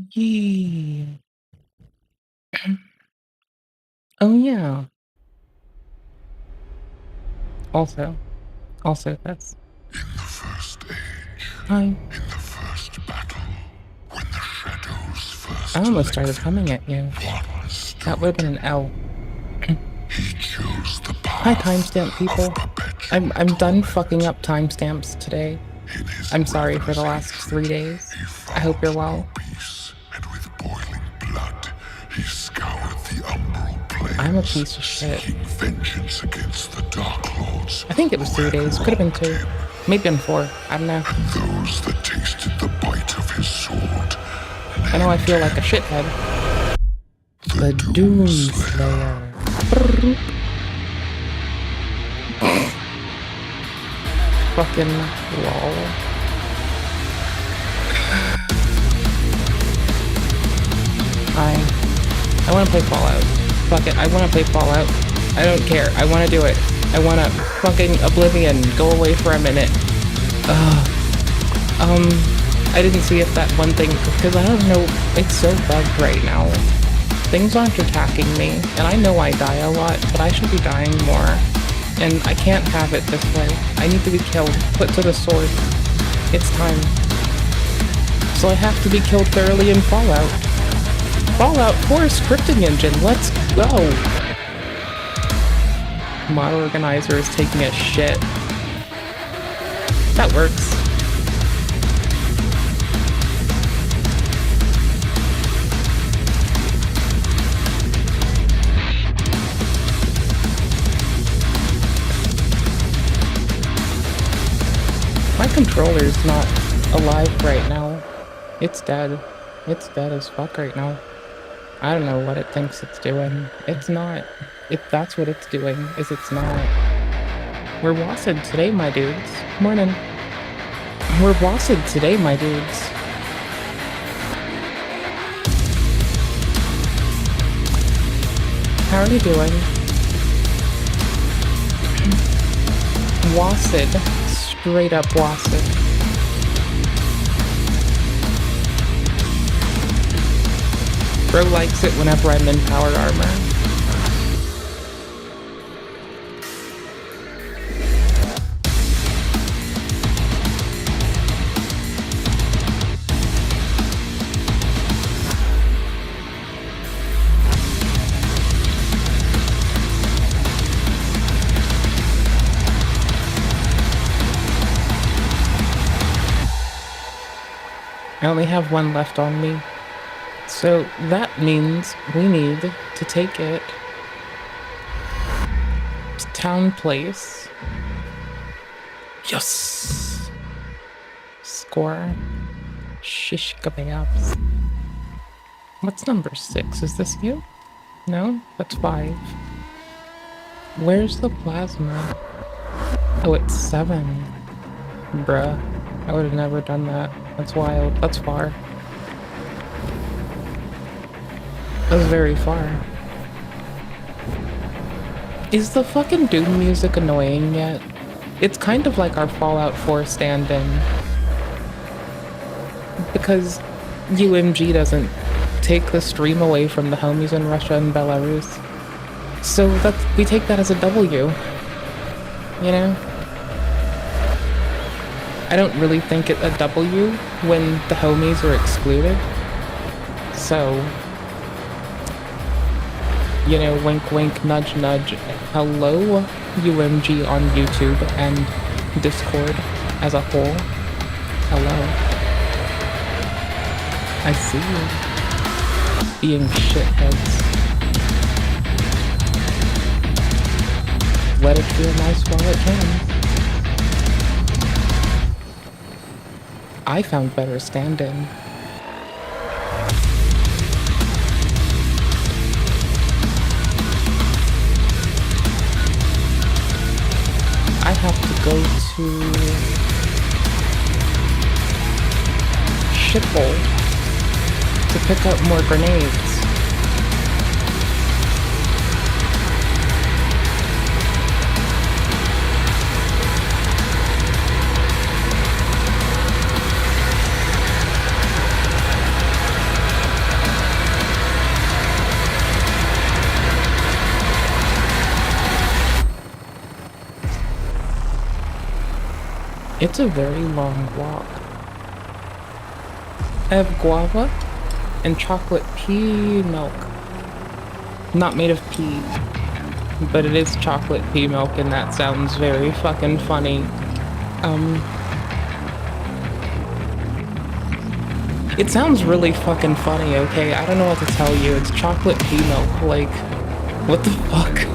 Yee. Oh yeah. Also, that's In the first age, hi. in the first battle, when the shadows first I almost started lengthened, humming at you. one That would have stood. been an L. He chose the Hi, path timestamp people. of perpetual I'm done fucking torment. up timestamps today. In his I'm sorry for the relentless last 3 hatred, days. he I hope you're found no well. peace, and with boiling blood, he scoured the umbral plains, I'm a piece of shit. seeking vengeance against the Dark Lords. I think it was 3 days. Could have been 2. Maybe been 4. I don't know. And those that tasted the bite of his sword. I know I feel like a shithead. The Doomslayer. Fucking lol. I want to play Fallout. Fuck it, I want to play Fallout. I don't care. I want to do it. I want to fucking Oblivion. Go away for a minute. I didn't see if that one thing, because I don't know, it's so bugged right now. Things aren't attacking me, and I know I die a lot, but I should be dying more. And I can't have it this way. I need to be killed, put to the sword. It's time. So I have to be killed thoroughly in Fallout. Fallout 4 scripting engine, let's go! Mod organizer is taking a shit. That works. My controller's not alive right now. It's dead. It's dead as fuck right now. I don't know what it thinks it's doing. It's not. If that's what it's doing, is it's not. We're bossed today, my dudes. Morning. We're bossed today, my dudes. How are you doing? Wassid. Straight up wassid. Bro likes it whenever I'm in powered armor. I only have one left on me. So that means we need to take it to Town Place. Yes! Score. Shish kebabs. What's number 6? Is this you? No? That's 5. Where's the plasma? Oh, it's 7. Bruh. I would have never done that. That's wild. That's far. That's very far. Is the fucking Doom music annoying yet? It's kind of like our Fallout 4 stand-in. Because UMG doesn't take the stream away from the homies in Russia and Belarus. So we take that as a W. You know? I don't really think it a W when the homies are excluded. So, you know, wink wink, nudge nudge. Hello, UMG on YouTube and Discord as a whole. Hello. I see you. Being shitheads. Let it feel nice while it can. I found better stand-in. I have to go to Shipple to pick up more grenades. It's a very long walk. I have guava and chocolate pea milk. Not made of pea, but it is chocolate pea milk, and that sounds very fucking funny. It sounds really fucking funny, okay? I don't know what to tell you. It's chocolate pea milk, like, what the fuck?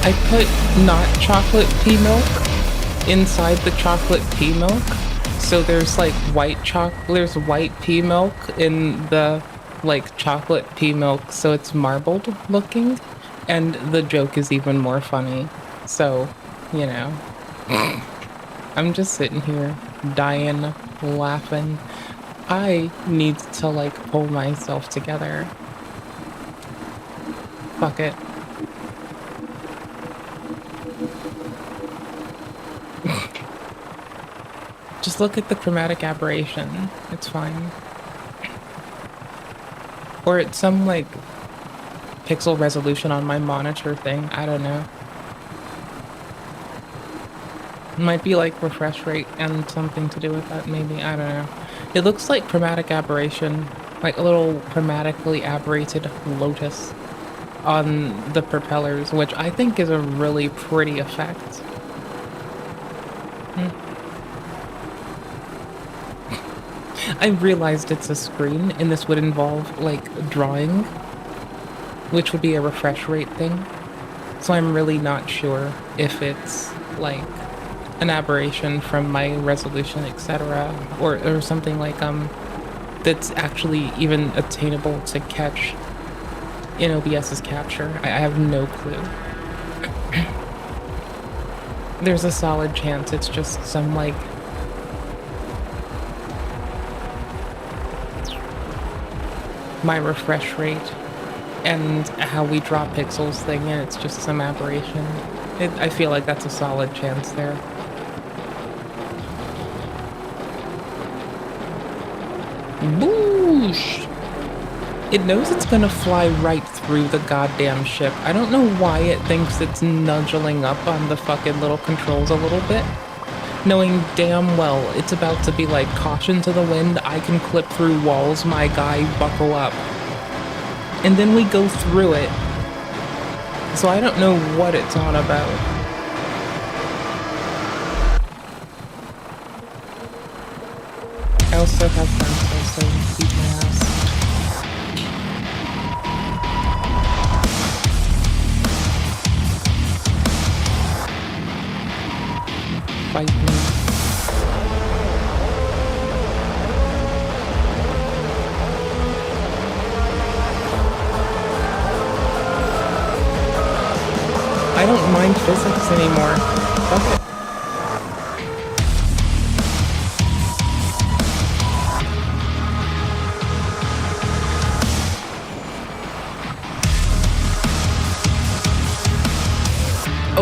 I put not chocolate pea milk inside the chocolate pea milk. So there's like there's white pea milk in the like chocolate pea milk, so it's marbled looking, and the joke is even more funny. So, you know, I'm just sitting here dying, laughing. I need to like pull myself together. Fuck it. Just look at the chromatic aberration. It's fine. Or it's some like pixel resolution on my monitor thing. I don't know. It might be like refresh rate and something to do with that, maybe. I don't know. It looks like chromatic aberration, like a little chromatically aberrated lotus on the propellers, which I think is a really pretty effect. I realized it's a screen, and this would involve, like, drawing, which would be a refresh rate thing. So I'm really not sure if it's, like, an aberration from my resolution, etc., or something like, that's actually even attainable to catch in OBS's capture. I have no clue. There's a solid chance it's just some, like, my refresh rate and how we draw pixels thing, and it's just some aberration. I feel like that's a solid chance there. Boosh! It knows it's gonna fly right through the goddamn ship. I don't know why it thinks it's nudgling up on the fucking little controls a little bit, knowing damn well it's about to be like, caution to the wind, I can clip through walls, my guy, buckle up. And then we go through it. So I don't know what it's on about. I also have friends also beat my ass. Fight me. I don't mind physics anymore. Fuck it.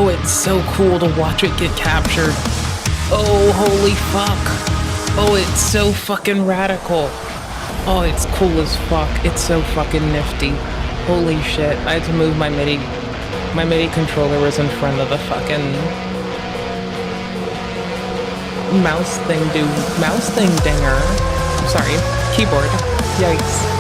Oh, it's so cool to watch it get captured. Oh, holy fuck. Oh, it's so fucking radical. Oh, it's cool as fuck. It's so fucking nifty. Holy shit. I had to move my MIDI. My MIDI controller was in front of the fucking mouse thing, dude. Mouse thing dinger. Sorry. Keyboard. Yikes.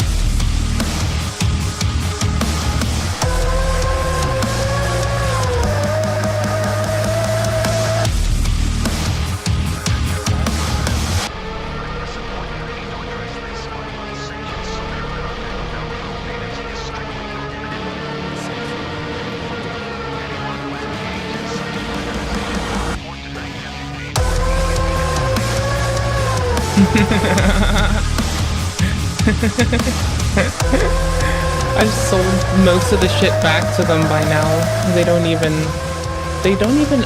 I've sold most of the shit back to them by now. They don't even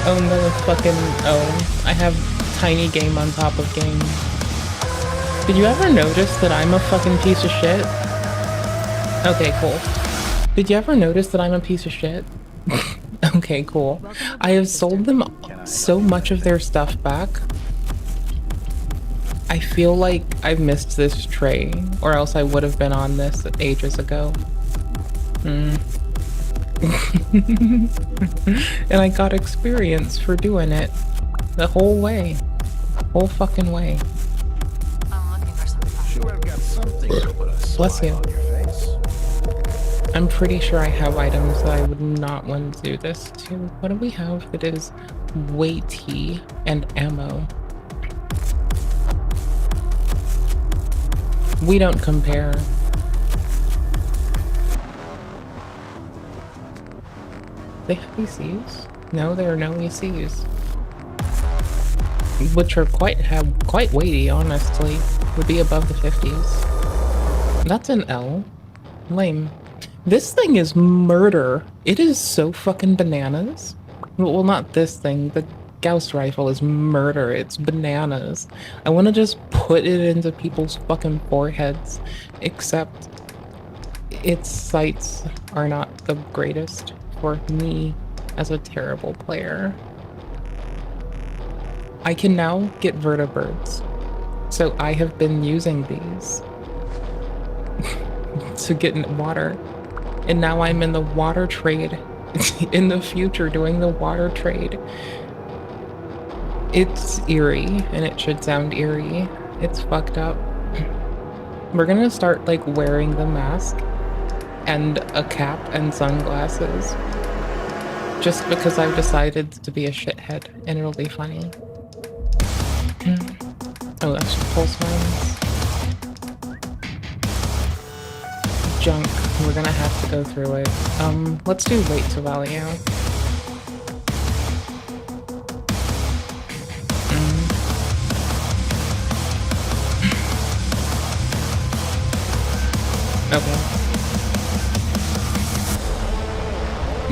own the fucking I have tiny game on top of game. Did you ever notice that I'm a fucking piece of shit? Okay, cool. Did you ever notice that I'm a piece of shit? Okay, cool. I have sold them so much of their stuff back. I feel like I've missed this tray, or else I would have been on this ages ago. And I got experience for doing it the whole way. Whole fucking way. I'm looking for some fun. Sure, I've got something to put a Bless smile you. on your face. I'm pretty sure I have items that I would not want to do this to. What do we have that is weighty and ammo? We don't compare. They have ECs? No, there are no ECs. Which are quite weighty, honestly. Would be above the 50s. That's an L. Lame. This thing is murder. It is so fucking bananas. Well, not this thing. The Gauss rifle is murder. It's bananas. I want to just put it into people's fucking foreheads. Except its sights are not the greatest for me as a terrible player. I can now get vertibirds. So I have been using these to get in water. And now I'm in the water trade. In the future, doing the water trade. It's eerie, and it should sound eerie. It's fucked up. We're gonna start, like, wearing the mask and a cap and sunglasses. Just because I've decided to be a shithead, and it'll be funny. Oh, that's pulse mines. Junk. We're gonna have to go through it. Let's do weight to value. Okay.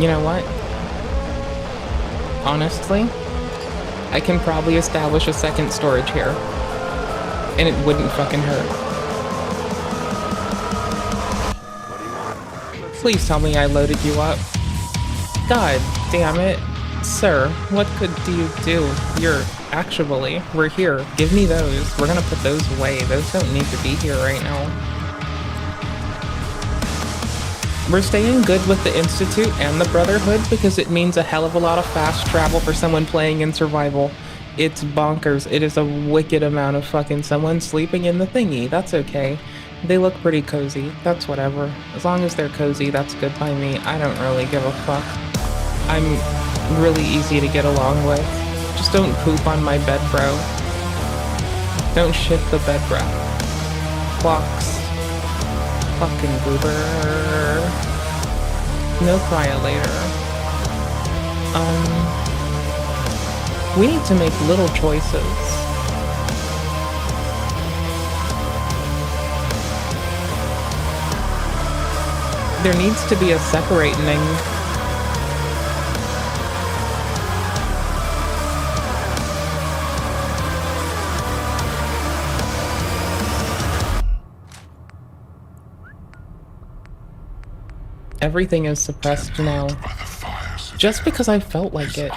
You know what? Honestly, I can probably establish a second storage here. And it wouldn't fucking hurt. Please tell me I loaded you up. God damn it. Sir, what could you do? We're here. Give me those. We're gonna put those away. Those don't need to be here right now. We're staying good with the Institute and the Brotherhood because it means a hell of a lot of fast travel for someone playing in survival. It's bonkers. It is a wicked amount of fucking someone sleeping in the thingy. That's okay. They look pretty cozy. That's whatever. As long as they're cozy, that's good by me. I don't really give a fuck. I'm really easy to get along with. Just don't poop on my bed, bro. Don't shit the bed, bro. Clocks. Fucking goober. No cry later. We need to make little choices. There needs to be a separating. Everything is suppressed now. Just because I felt like it.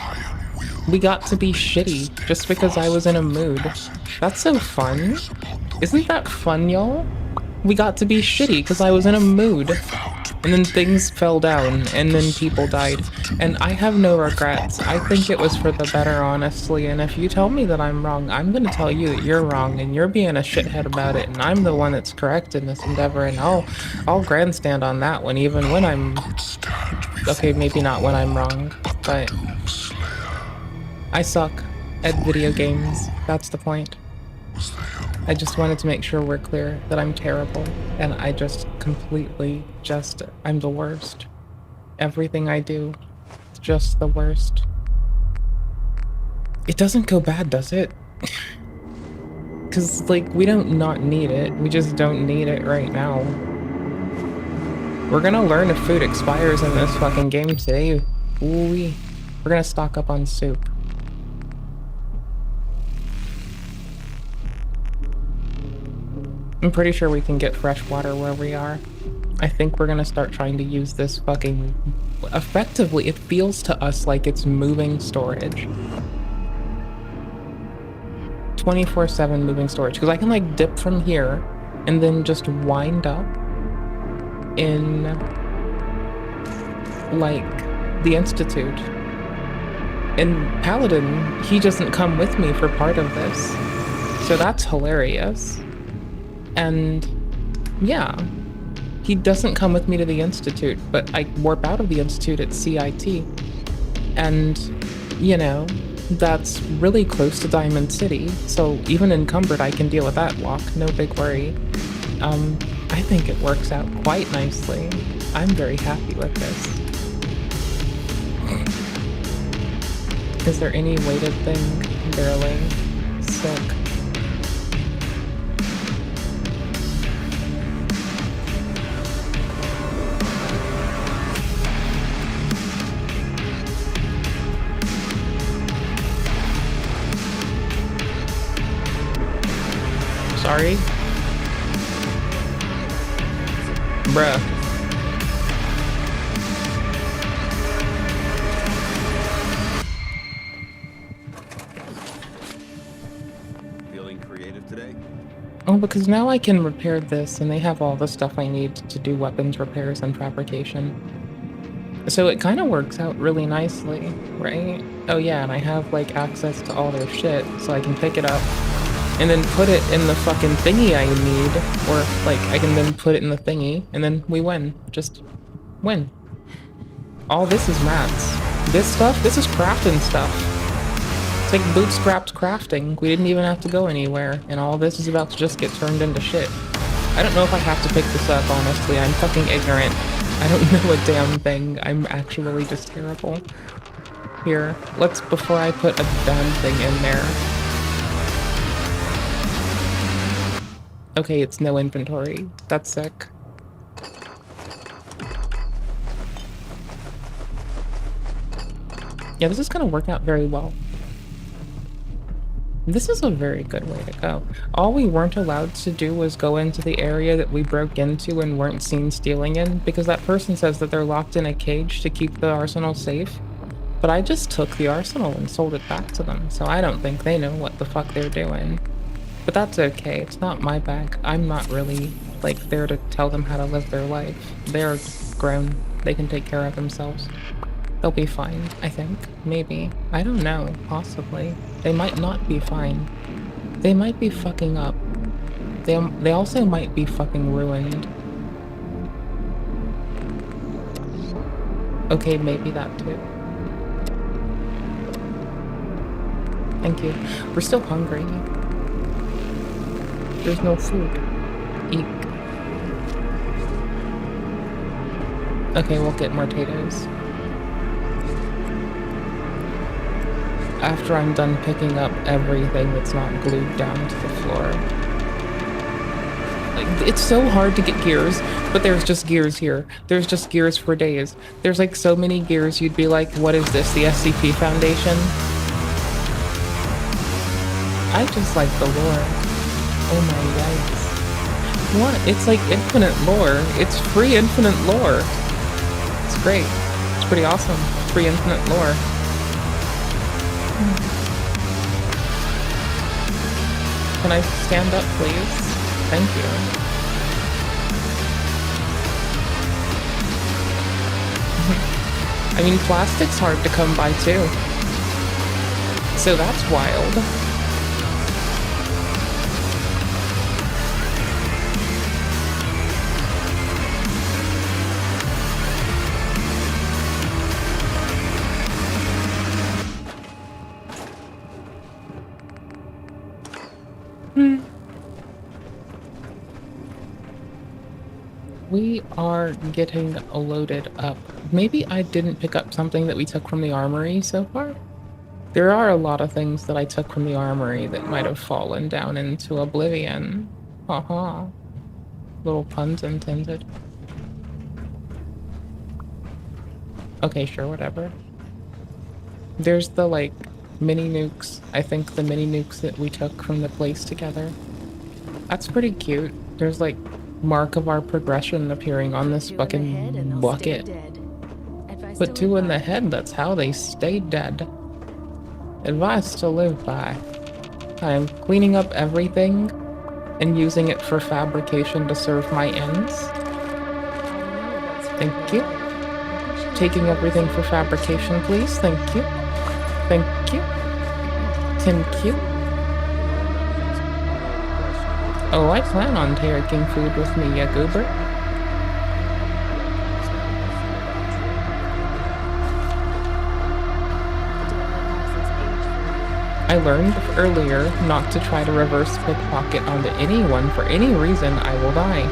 We got to be shitty just because I was in a mood. That's so fun. Isn't that fun, y'all? We got to be shitty because I was in a mood. And then things fell down, and then people died. And I have no regrets. I think it was for the better, honestly. And if you tell me that I'm wrong, I'm gonna tell you that you're wrong, and you're being a shithead about it, and I'm the one that's correct in this endeavor, and I'll grandstand on that one, even when I'm... Okay, maybe not when I'm wrong, but... I suck at video games. That's the point. I just wanted to make sure we're clear that I'm terrible, and I just completely I'm the worst. Everything I do, it's just the worst. It doesn't go bad, does it? Cause like, we don't not need it, we just don't need it right now. We're gonna learn if food expires in this fucking game today. Ooh-wee. We're gonna stock up on soup. I'm pretty sure we can get fresh water where we are. I think we're gonna start trying to use this fucking... Effectively, it feels to us like it's moving storage. 24/7 moving storage. Because I can like dip from here and then just wind up in like the Institute. And Paladin, he doesn't come with me for part of this. So that's hilarious. And yeah, he doesn't come with me to the Institute, but I warp out of the Institute at CIT. And, you know, that's really close to Diamond City, so even encumbered I can deal with that walk, no big worry. I think it works out quite nicely. I'm very happy with this. Is there any weighted thing? Barely. Sick. Sorry? Bruh. Feeling creative today? Oh, because now I can repair this, and they have all the stuff I need to do weapons repairs and fabrication. So it kind of works out really nicely, right? Oh yeah, and I have, like, access to all their shit, so I can pick it up and then put it in the fucking thingy I need, or, like, I can then put it in the thingy, and then we win. Just win. All this is mats. This stuff, this is crafting stuff. It's like bootstrapped crafting. We didn't even have to go anywhere, and all this is about to just get turned into shit. I don't know if I have to pick this up, honestly. I'm fucking ignorant. I don't know a damn thing. I'm actually just terrible. Here, let's, before I put a damn thing in there. Okay, it's no inventory. That's sick. Yeah, this is gonna work out very well. This is a very good way to go. All we weren't allowed to do was go into the area that we broke into and weren't seen stealing in, because that person says that they're locked in a cage to keep the arsenal safe. But I just took the arsenal and sold it back to them, so I don't think they know what the fuck they're doing. But that's okay, it's not my bag. I'm not really, like, there to tell them how to live their life. They're grown. They can take care of themselves. They'll be fine, I think. Maybe. I don't know. Possibly. They might not be fine. They might be fucking up. They also might be fucking ruined. Okay, maybe that too. Thank you. We're still hungry. There's no food. Eek. Okay, we'll get more potatoes. After I'm done picking up everything that's not glued down to the floor. Like, it's so hard to get gears, but there's just gears here. There's just gears for days. There's like so many gears you'd be like, what is this, the SCP Foundation? I just like the lore. Oh my yikes. What? It's like infinite lore. It's free infinite lore. It's great. It's pretty awesome. Free infinite lore. Can I stand up, please? Thank you. I mean, plastic's hard to come by too. So that's wild. We are getting loaded up. Maybe I didn't pick up something that we took from the armory so far? There are a lot of things that I took from the armory that might have fallen down into oblivion. Haha. Little puns intended. Okay, sure, whatever. There's the, like, mini nukes. I think the mini nukes that we took from the place together. That's pretty cute. There's like mark of our progression appearing on this Two in the head and fucking they'll stay bucket. dead. Advice Put to 2 live in the by. head, that's how they stay dead. Advice to live by. I am cleaning up everything and using it for fabrication to serve my ends. I don't know, that's really Thank you. polite. I think she likes Taking to everything for say fabrication, please. Thank you. Thank you. Thank you. Oh, I plan on taking food with me, ya goober. I learned earlier not to try to reverse pickpocket onto anyone for any reason. I will die.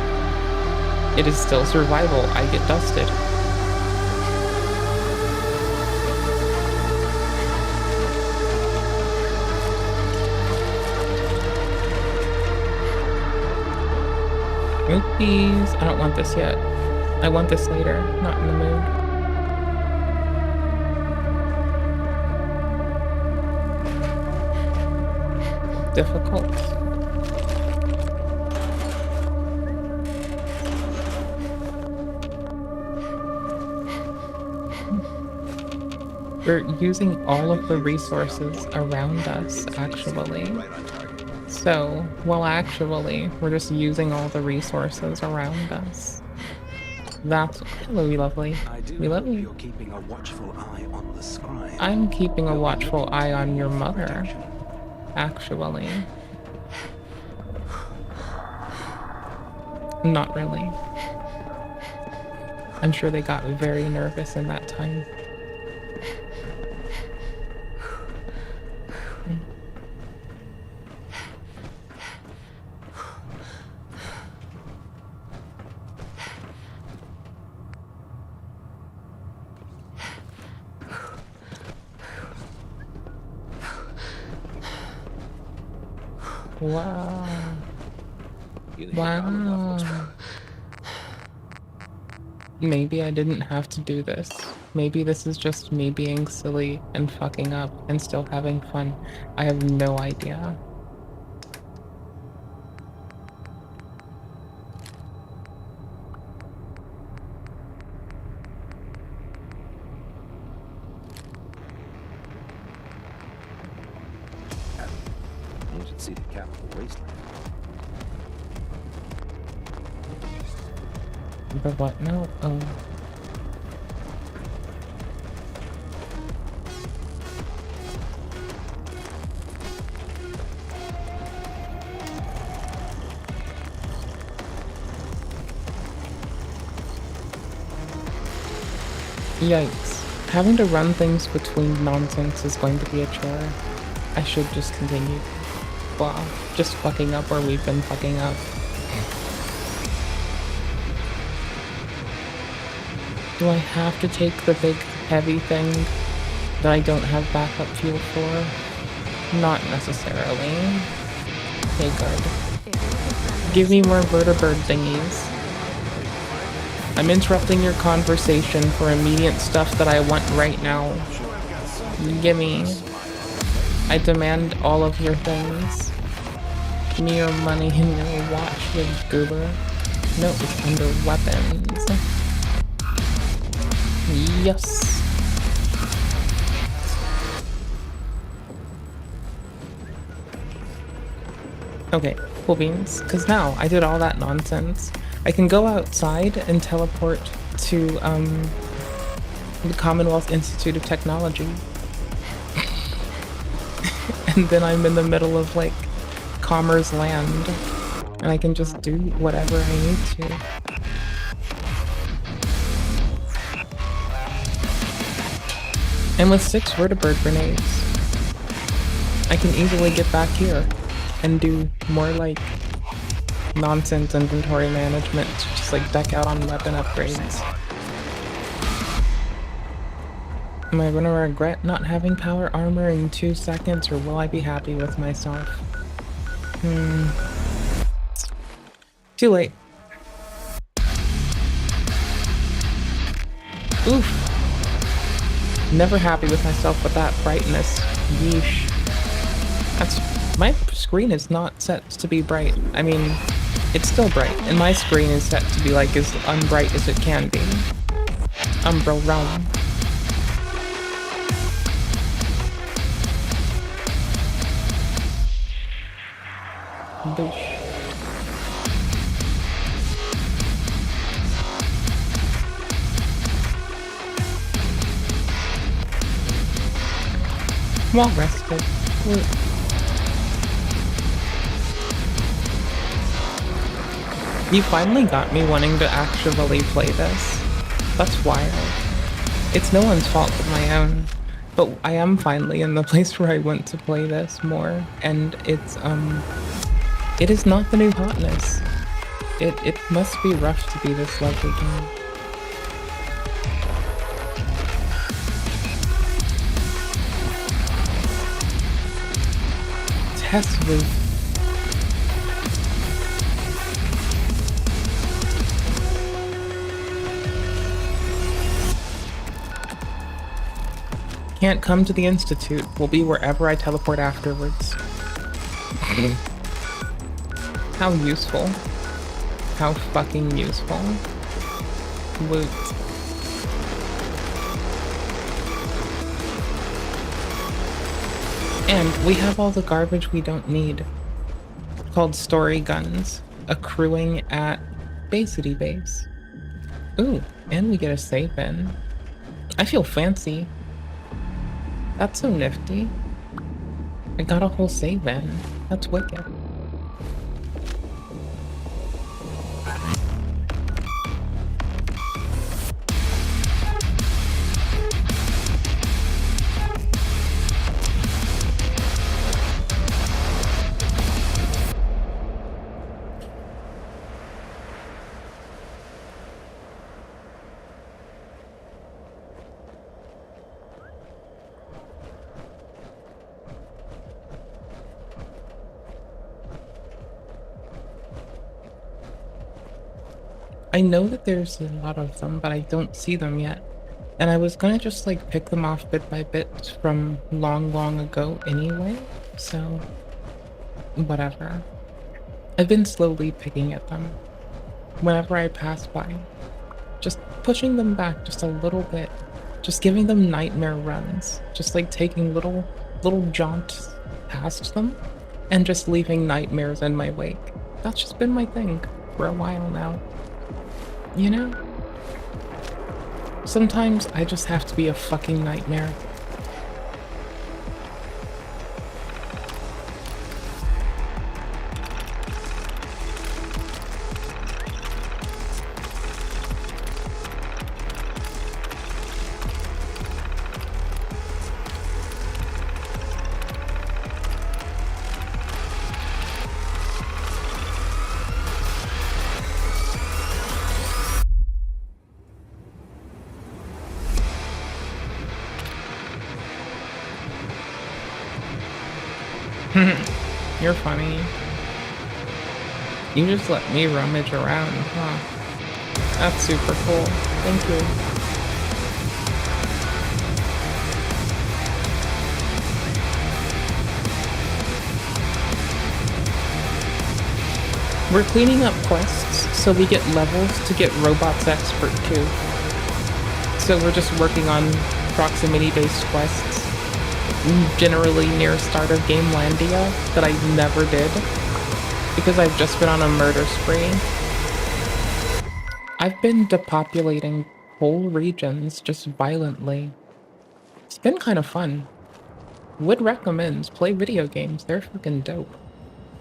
It is still survival. I get dusted. Oopies. I don't want this yet. I want this later. Not in the mood. Difficult. We're using all of the resources around us, actually. So, well, actually, we're just using all the resources around us. That's hello, we lovely. We love you. You're keeping a watchful eye on the scribe. I'm keeping a watchful eye on your mother, actually. Not really. I'm sure they got very nervous in that time. Wow. Wow. Maybe I didn't have to do this. Maybe this is just me being silly and fucking up and still having fun. I have no idea. You should see the capital wasteland. But what? No. Oh. Yikes. Having to run things between nonsense is going to be a chore. I should just continue. Wow. Just fucking up where we've been fucking up. Do I have to take the big heavy thing that I don't have backup fuel for? Not necessarily. Okay, good. Give me more vertibird thingies. I'm interrupting your conversation for immediate stuff that I want right now. Gimme. I demand all of your things. Give me your money and your watch, you goober. No, it's under weapons. Yes. Okay, cool beans. Because now I did all that nonsense. I can go outside and teleport to the Commonwealth Institute of Technology. And then I'm in the middle of like Commerce Land. And I can just do whatever I need to. And with 6 vertibird grenades, I can easily get back here and do more like nonsense inventory management, just like deck out on weapon upgrades. Am I gonna regret not having power armor in 2 seconds, or will I be happy with myself? Too late. Oof. Never happy with myself with that brightness. Yeesh. That's... my screen is not set to be bright. I mean, It's still bright, and my screen is set to be like as unbright as it can be. Umbral Realm. Boosh. Well rested. You finally got me wanting to actually play this. That's wild. It's no one's fault but my own. But I am finally in the place where I want to play this more. And it's, it is not the new hotness. It must be rough to be this lovely game. Test loop. Can't come to the Institute. We'll be wherever I teleport afterwards. How useful. How fucking useful. Loot. And we have all the garbage we don't need. Called story guns. Accruing at Bay City Base. Ooh, and we get a save in. I feel fancy. That's so nifty. I got a whole save in. That's wicked. I know that there's a lot of them, but I don't see them yet. And I was gonna just like pick them off bit by bit from long ago anyway, so whatever. I've been slowly picking at them whenever I pass by. Just pushing them back just a little bit. Just giving them nightmare runs. Just like taking little jaunts past them and just leaving nightmares in my wake. That's just been my thing for a while now. You know? Sometimes I just have to be a fucking nightmare. You're funny. You just let me rummage around, huh? That's super cool. Thank you. We're cleaning up quests so we get levels to get robots expert too. So we're just working on proximity-based quests. Generally near start of Gamelandia that I never did because I've just been on a murder spree. I've been depopulating whole regions just violently. It's been kind of fun. Would recommend play video games. They're fucking dope.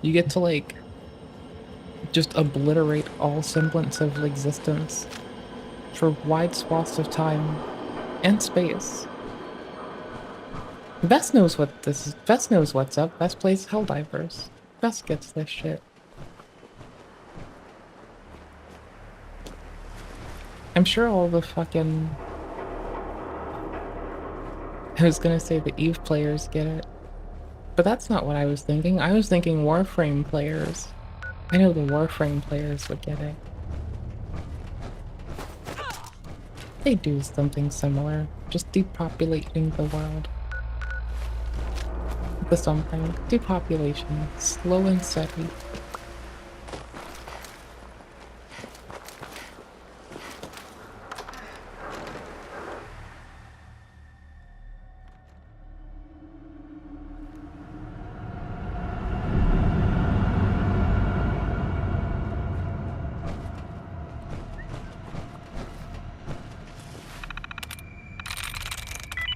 You get to like just obliterate all semblance of existence for wide swaths of time and space. Vest knows what this is. Vest knows what's up. Vest plays Helldivers. Vest gets this shit. I'm sure all the fucking... I was gonna say the EVE players get it. But that's not what I was thinking. I was thinking Warframe players. I know the Warframe players would get it. They do something similar. Just depopulating the world. The something. Depopulation. Slow and steady.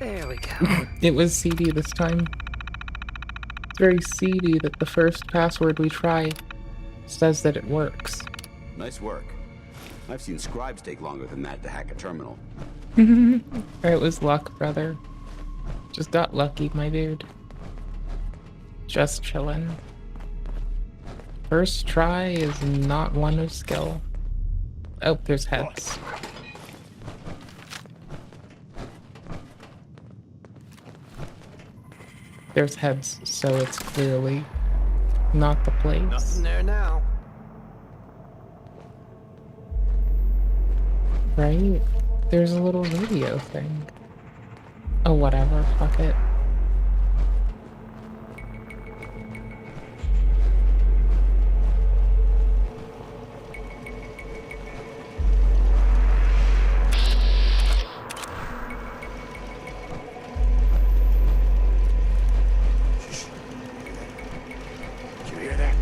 There we go. It was CD this time. It's very CD that the first password we try says that it works. Nice work. I've seen scribes take longer than that to hack a terminal. It was luck, brother. Just got lucky, my dude. Just chillin'. First try is not one of skill. Oh, there's heads. There's heads, so it's clearly not the place. Nothing there now. Right? There's a little radio thing. Oh, whatever. Fuck it. You hear that?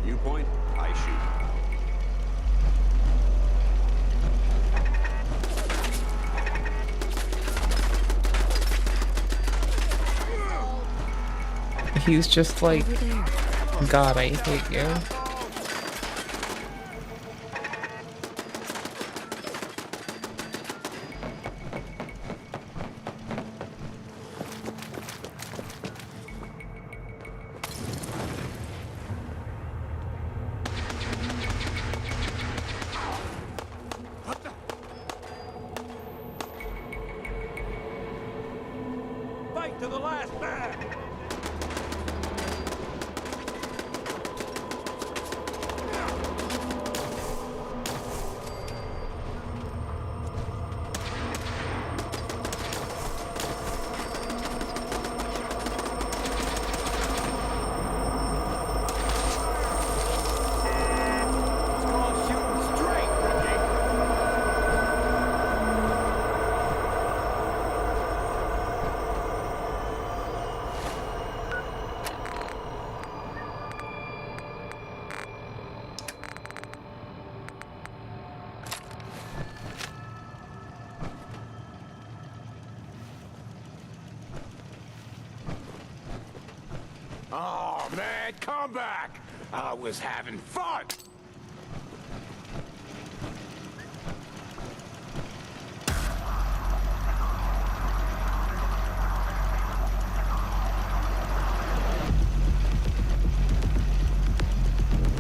You point, I shoot. He's just like, God, I hate you. Fight to the last man! Oh, man, come back! I was having fun!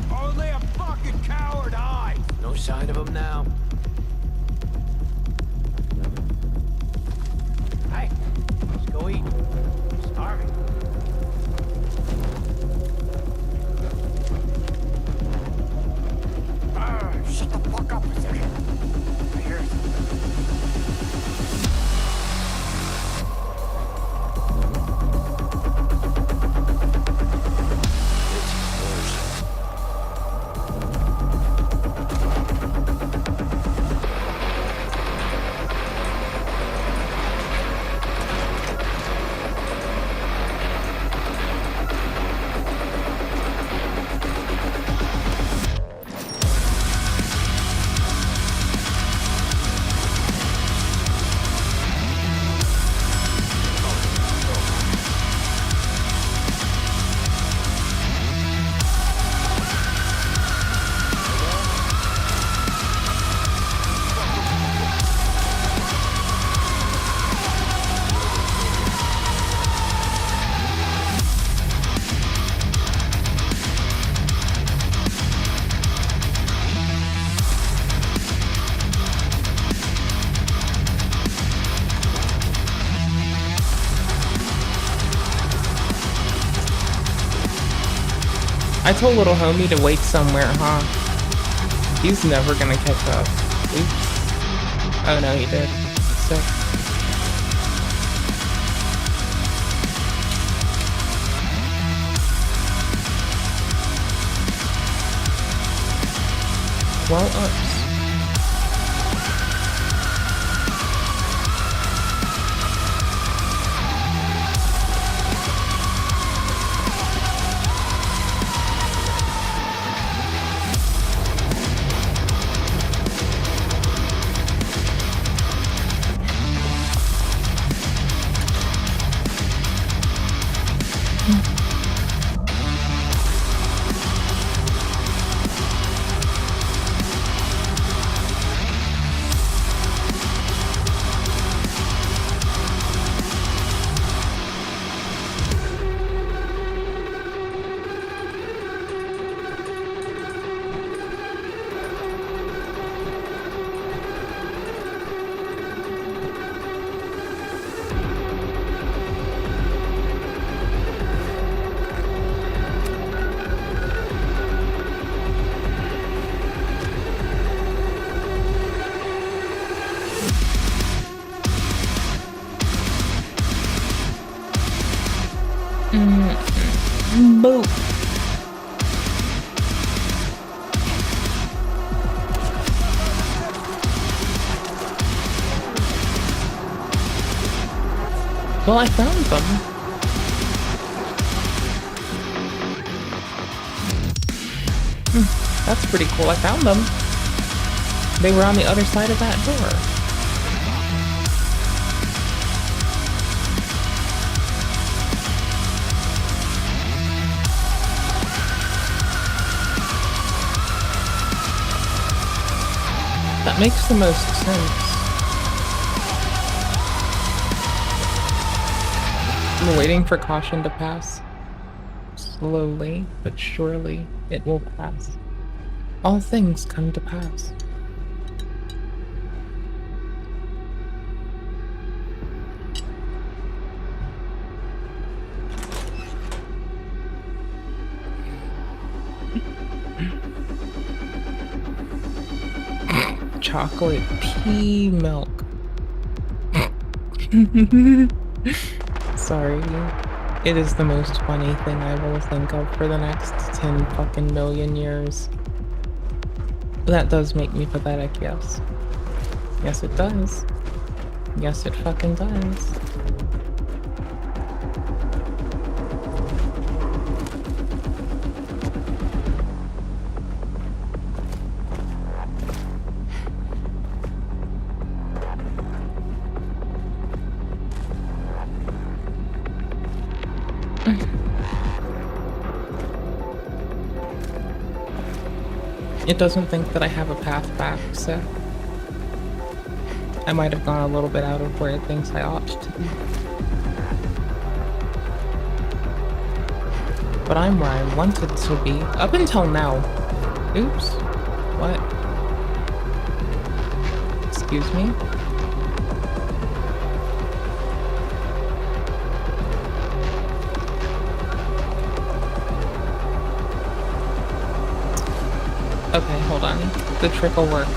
Only a fucking coward hides! No sign of him now. Hey, let's go eat. I'm starving. Shut the fuck up a second. I hear something. I told little homie to wait somewhere, huh? He's never gonna catch up. Oops. Oh no, he did. Sick. Well, ups. boop. Well, I found them. That's pretty cool. I found them. They were on the other side of that door. That makes the most sense. I'm waiting for caution to pass. Slowly, but surely, it will pass. All things come to pass. Chocolate pea milk. Sorry. It is the most funny thing I will think of for the next 10 fucking million years. That does make me pathetic, yes. Yes, it does. Yes, it fucking does. It doesn't think that I have a path back, so I might have gone a little bit out of where it thinks I ought to be. But I'm where I wanted to be, up until now. Oops. What? Excuse me? Okay, hold on. The trick will work.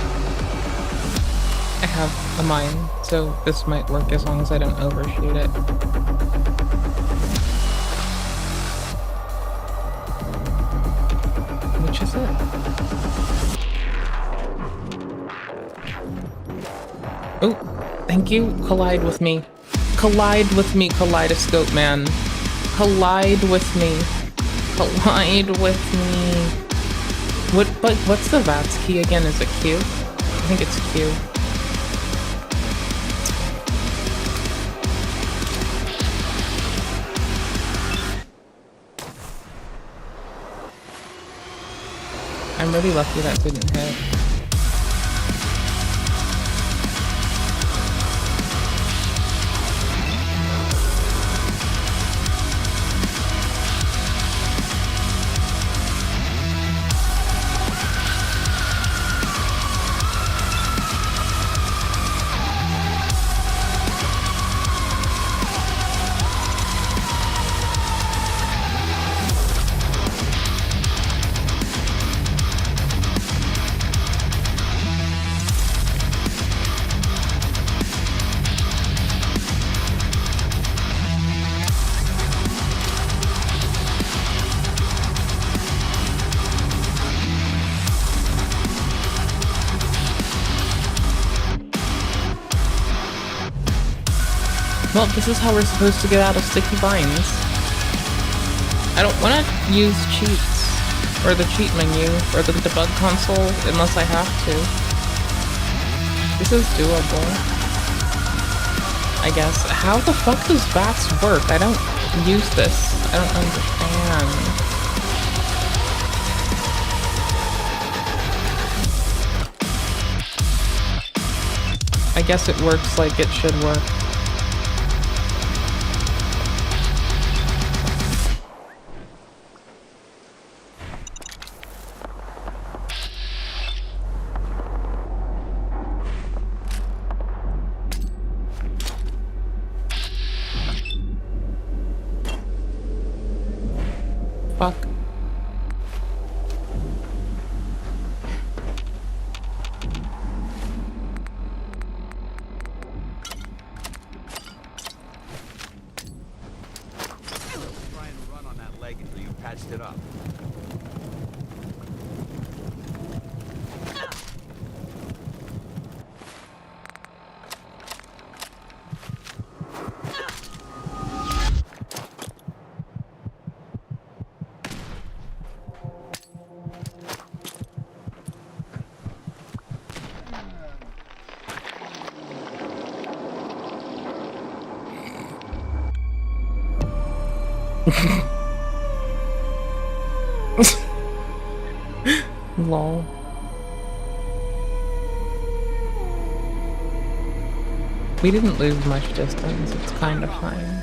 I have a mine, so this might work as long as I don't overshoot it. Which is it? Oh, thank you. Collide with me. Collide with me, Kaleidoscope Man. Collide with me. Collide with me. What's the VATS key again? Is it Q? I think it's Q. I'm really lucky that didn't hit. Well, this is how we're supposed to get out of sticky vines. I don't want to use cheats, or the cheat menu, or the debug console, unless I have to. This is doable. I guess. How the fuck does VATS work? I don't use this. I don't understand. I guess it works like it should work. Fuck. Trying to run on that leg until you patched Lol. We didn't lose much distance, it's kind of fine.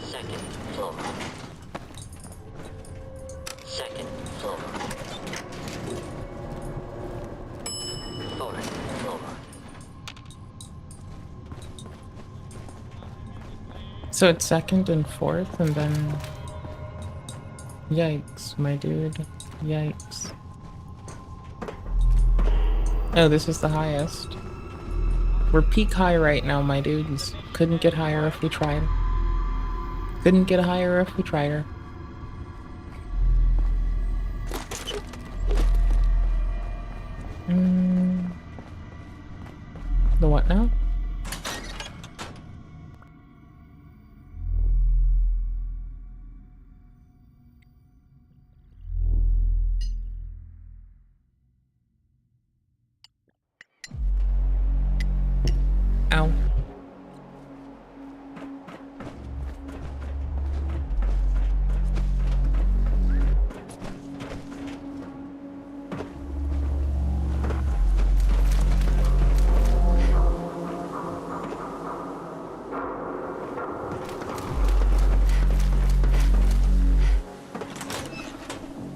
Second floor. Second floor. Fourth floor. So it's second and fourth, and then... Yikes, my dude. Yikes. Oh, this is the highest. We're peak high right now, my dudes. Couldn't get higher if we tried. Couldn't get higher if we tried her. The what now? Ow.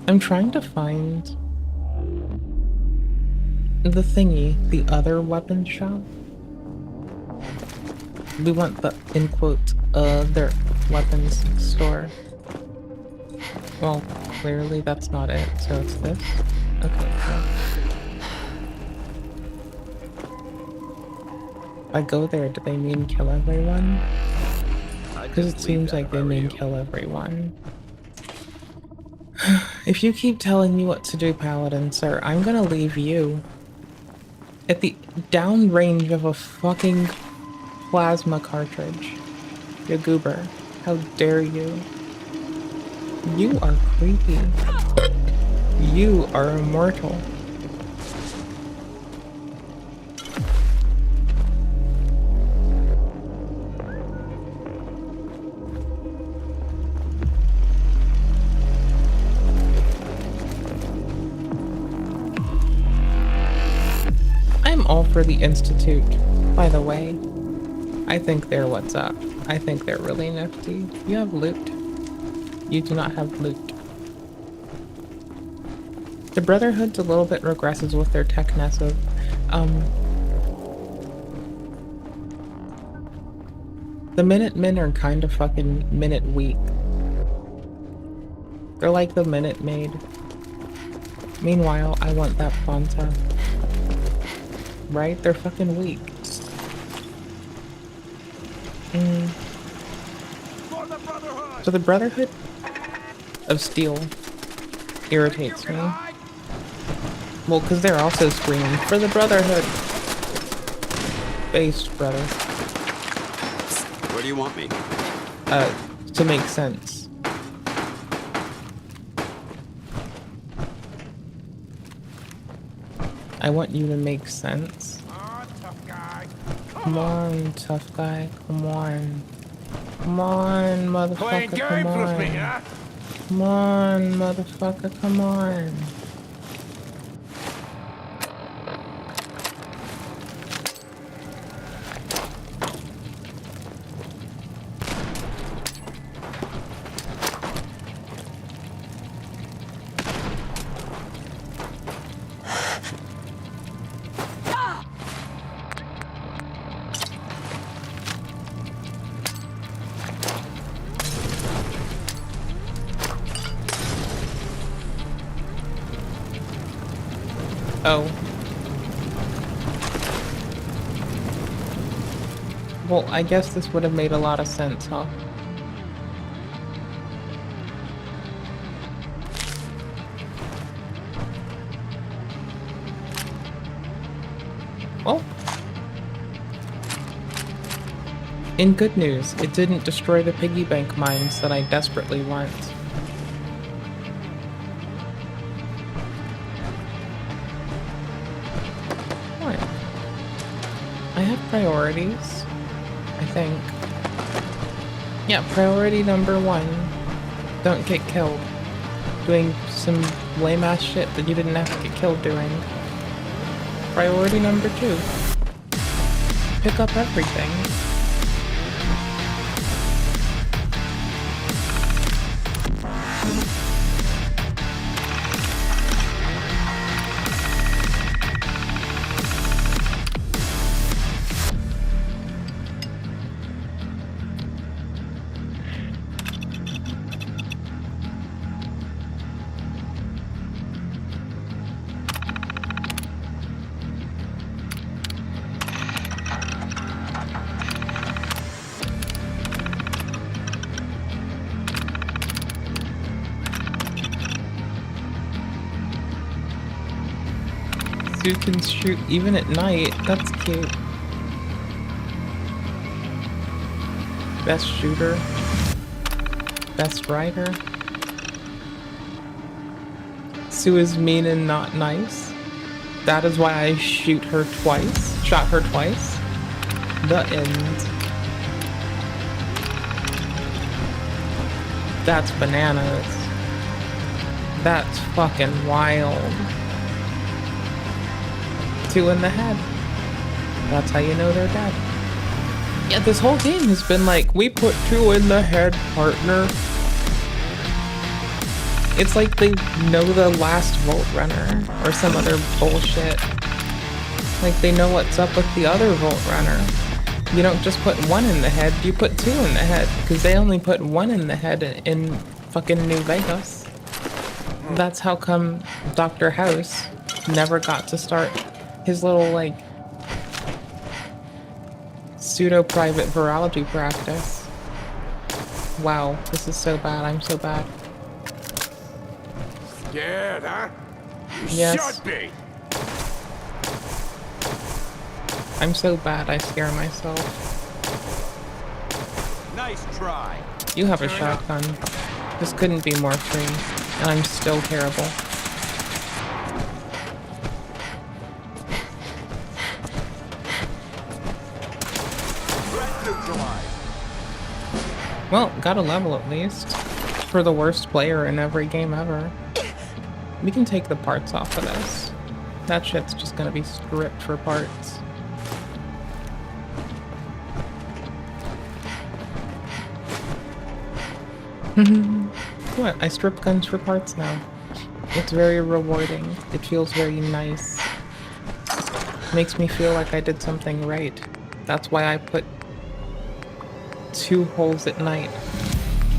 I'm trying to find the thingy, the other weapon shop. We want the, in quotes, other weapons store. Well, clearly that's not it, so it's this. Okay, cool. If I go there, do they mean kill everyone? Because it seems like they mean kill everyone. If you keep telling me what to do, Paladin, sir, I'm gonna leave you at the downrange of a fucking plasma cartridge. You goober. How dare you? You are creepy. You are immortal. I'm all for the Institute, by the way. I think they're what's up. I think they're really nifty. You have loot. You do not have loot. The Brotherhood's a little bit regressive with their techness of, the Minutemen are kind of fucking minute weak. They're like the Minute Maid. Meanwhile, I want that Fanta. Right? They're fucking weak. So the Brotherhood of Steel irritates me. Well, because they're also screaming for the Brotherhood. Based, brother. Where do you want me? To make sense. I want you to make sense. Oh, tough guy. Come on, tough guy. Come on. Come on, Playing motherfucker. Come games with me, on. huh? Come on, motherfucker. Come on. Oh. Well, I guess this would have made a lot of sense, huh? Well, in good news, it didn't destroy the piggy bank mines that I desperately want. What? I have priorities, I think. Yeah, priority number 1. Don't get killed. Doing some lame-ass shit that you didn't have to get killed doing. Priority number 2. Pick up everything. Sue can shoot even at night. That's cute. Best shooter. Best rider. Sue is mean and not nice. That is why I shot her twice. The end. That's bananas. That's fucking wild. 2 in the head. That's how you know they're dead. Yeah, this whole game has been like, we put 2 in the head, partner. It's like they know the last Volt Runner or some other bullshit. Like they know what's up with the other Volt Runner. You don't just put 1 in the head, you put 2 in the head. Because they only put 1 in the head in fucking New Vegas. That's how come Dr. House never got to start his little, like, pseudo-private virology practice. Wow, this is so bad. I'm so bad. Scared, huh? You Yes. should be. I'm so bad, I scare myself. Nice try. You have a shotgun. This couldn't be more free, and I'm still terrible. Well, got a level at least. For the worst player in every game ever. We can take the parts off of this. That shit's just gonna be stripped for parts. What? I strip guns for parts now. It's very rewarding. It feels very nice. Makes me feel like I did something right. That's why I put 2 holes at night.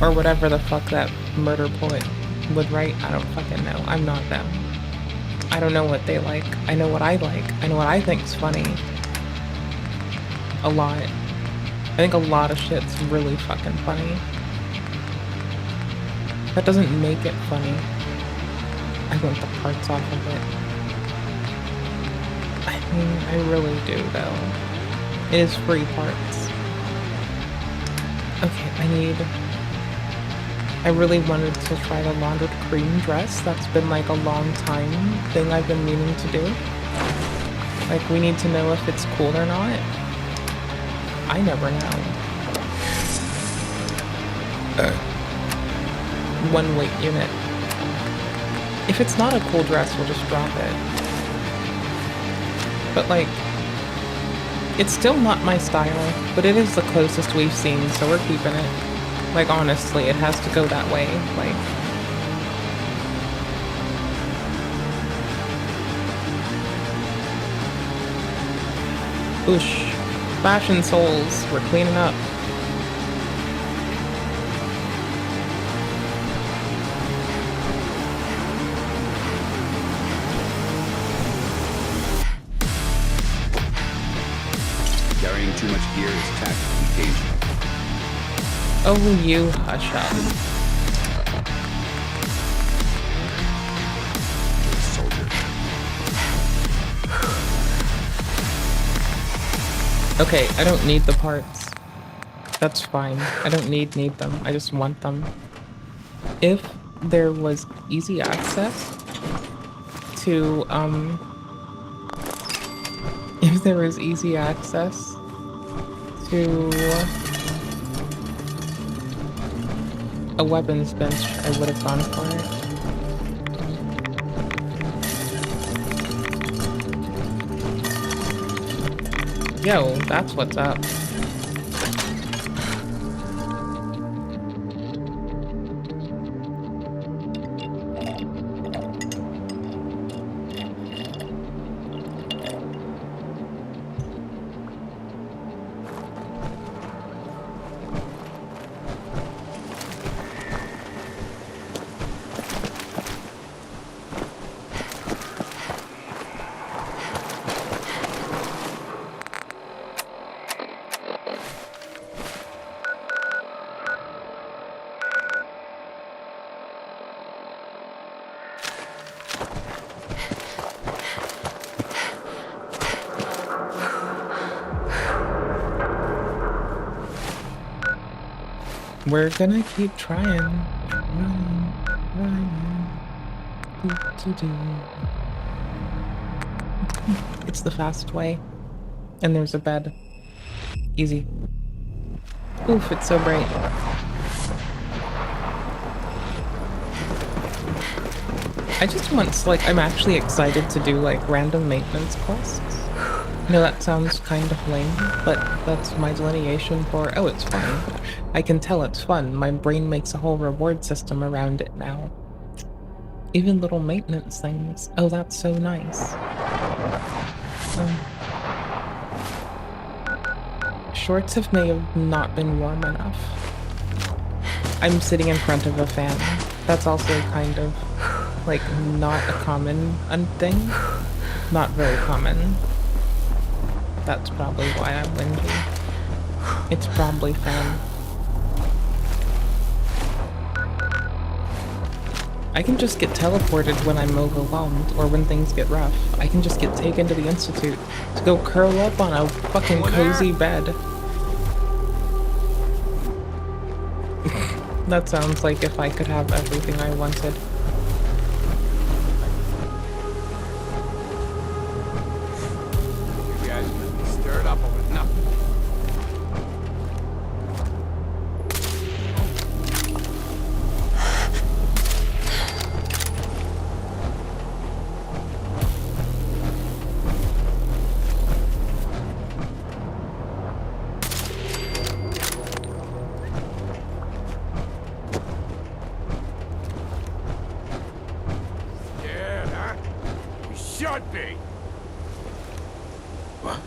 Or whatever the fuck that murder poet would write. I don't fucking know. I'm not them. I don't know what they like. I know what I like. I know what I think's funny. A lot. I think a lot of shit's really fucking funny. That doesn't make it funny. I want the parts off of it. I mean, I really do though. It is free parts. Okay, I really wanted to try the laundered cream dress. That's been like a long time thing I've been meaning to do. Like, we need to know if it's cool or not. I never know. 1 weight unit. If it's not a cool dress, we'll just drop it. But like, it's still not my style, but it is the closest we've seen, so we're keeping it. Like, honestly, it has to go that way. Like, whoosh. Fashion souls, we're cleaning up. Carrying too much gear is taxing. Oh, you hush up. Soldier. Okay, I don't need the parts. That's fine. I don't need them. I just want them. If there was easy access to, if there was easy access to a weapons bench, I would have gone for it. Yo, that's what's up. We're gonna keep trying. It's the fast way. And there's a bed. Easy. Oof, it's so bright. I just want, like, I'm actually excited to do, like, random maintenance quests. I know that sounds kind of lame, but that's my delineation for, oh, it's fun. I can tell it's fun. My brain makes a whole reward system around it now. Even little maintenance things. Oh, that's so nice. Shorts may have not been warm enough. I'm sitting in front of a fan. That's also kind of, like, not a common thing. Not very common. That's probably why I'm whingy. It's probably fan. I can just get teleported when I'm overwhelmed or when things get rough. I can just get taken to the Institute to go curl up on a fucking cozy bed. That sounds like if I could have everything I wanted. You guys gonna be stirred up over nothing. Scared, huh? You should be. What?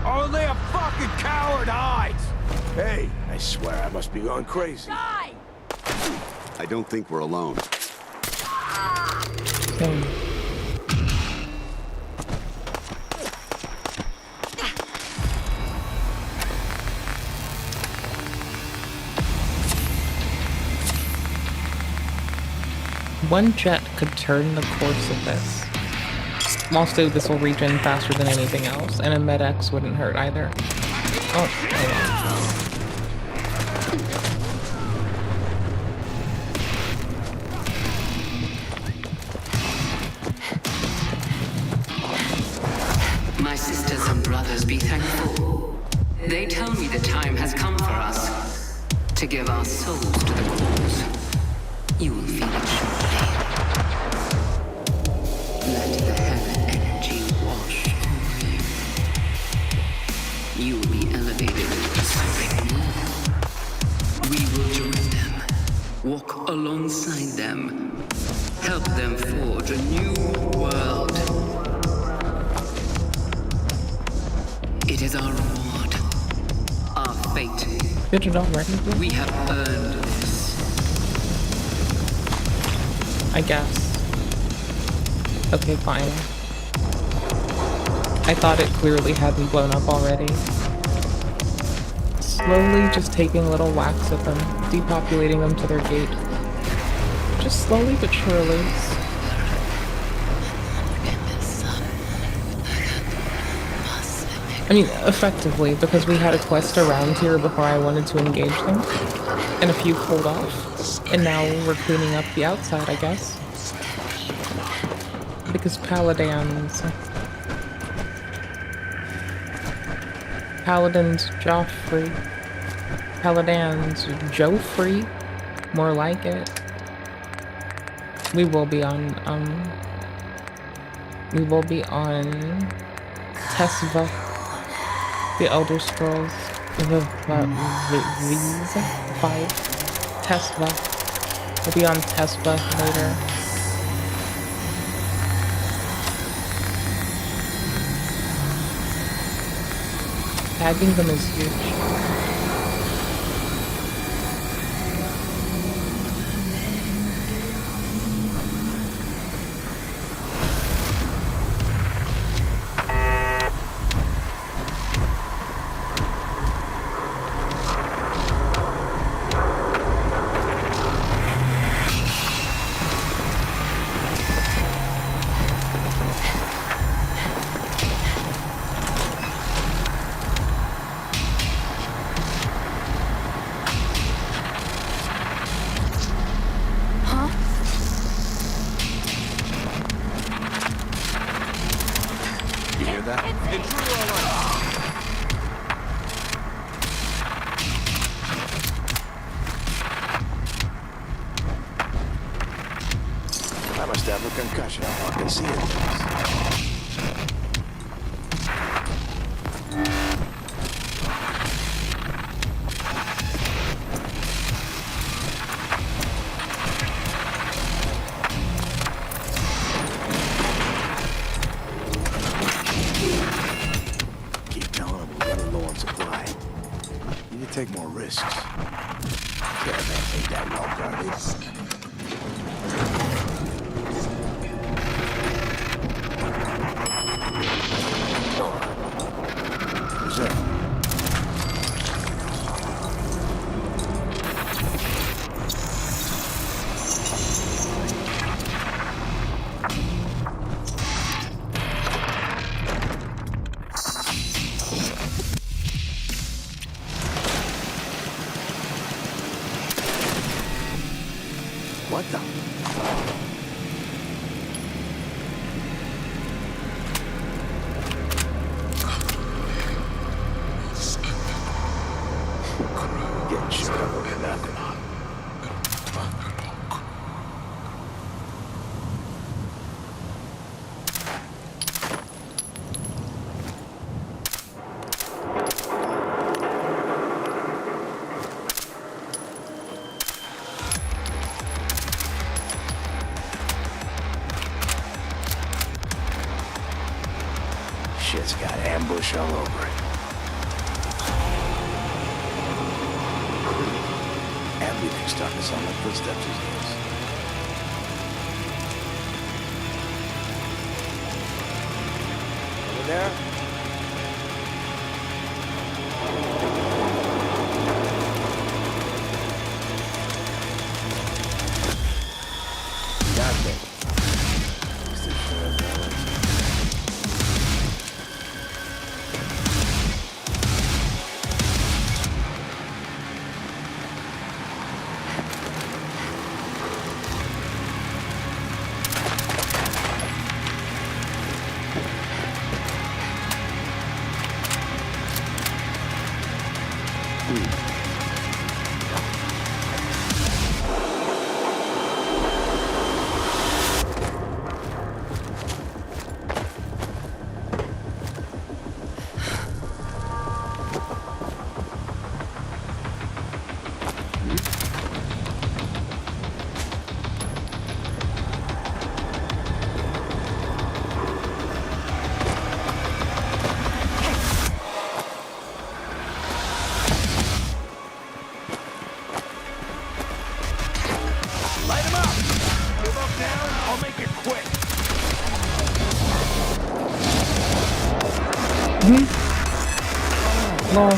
Only a fucking coward hides! Hey, I swear I must be going crazy. I don't think we're alone. Same. One jet could turn the course of this. Also, this will regen faster than anything else, and a med-X wouldn't hurt either. Oh, hold on. My sisters and brothers, be thankful. They tell me the time has come for us to give our souls to the cause. You will feel it shortly. Let the heaven energy wash over you. You will be elevated to something more. We will join them, walk alongside them, help them forge a new world. It is our reward, our fate. Did it already? We have earned this. I guess. Okay, fine. I thought it clearly hadn't blown up already. Slowly just taking little whacks at them, depopulating them to their gate. Just slowly but surely. I mean, effectively, because we had a quest around here before I wanted to engage them, and a few pulled off, and now we're cleaning up the outside, I guess. Because Paladins, Joffrey, Paladins, Joffrey, more like it. We will be on Tesva, the Elder Scrolls, these 5, Tesva. We'll be on Tesva later. Tagging them is huge. I must have a concussion. I can see it. Keep telling them we're running low on supply. Need to take more risks. Caravan ain't that well guarded. What the? Getting shut up over nothing. Shit's got ambush all over it. Everything's starting to sound like footsteps these days. Over there? Got it. Lol.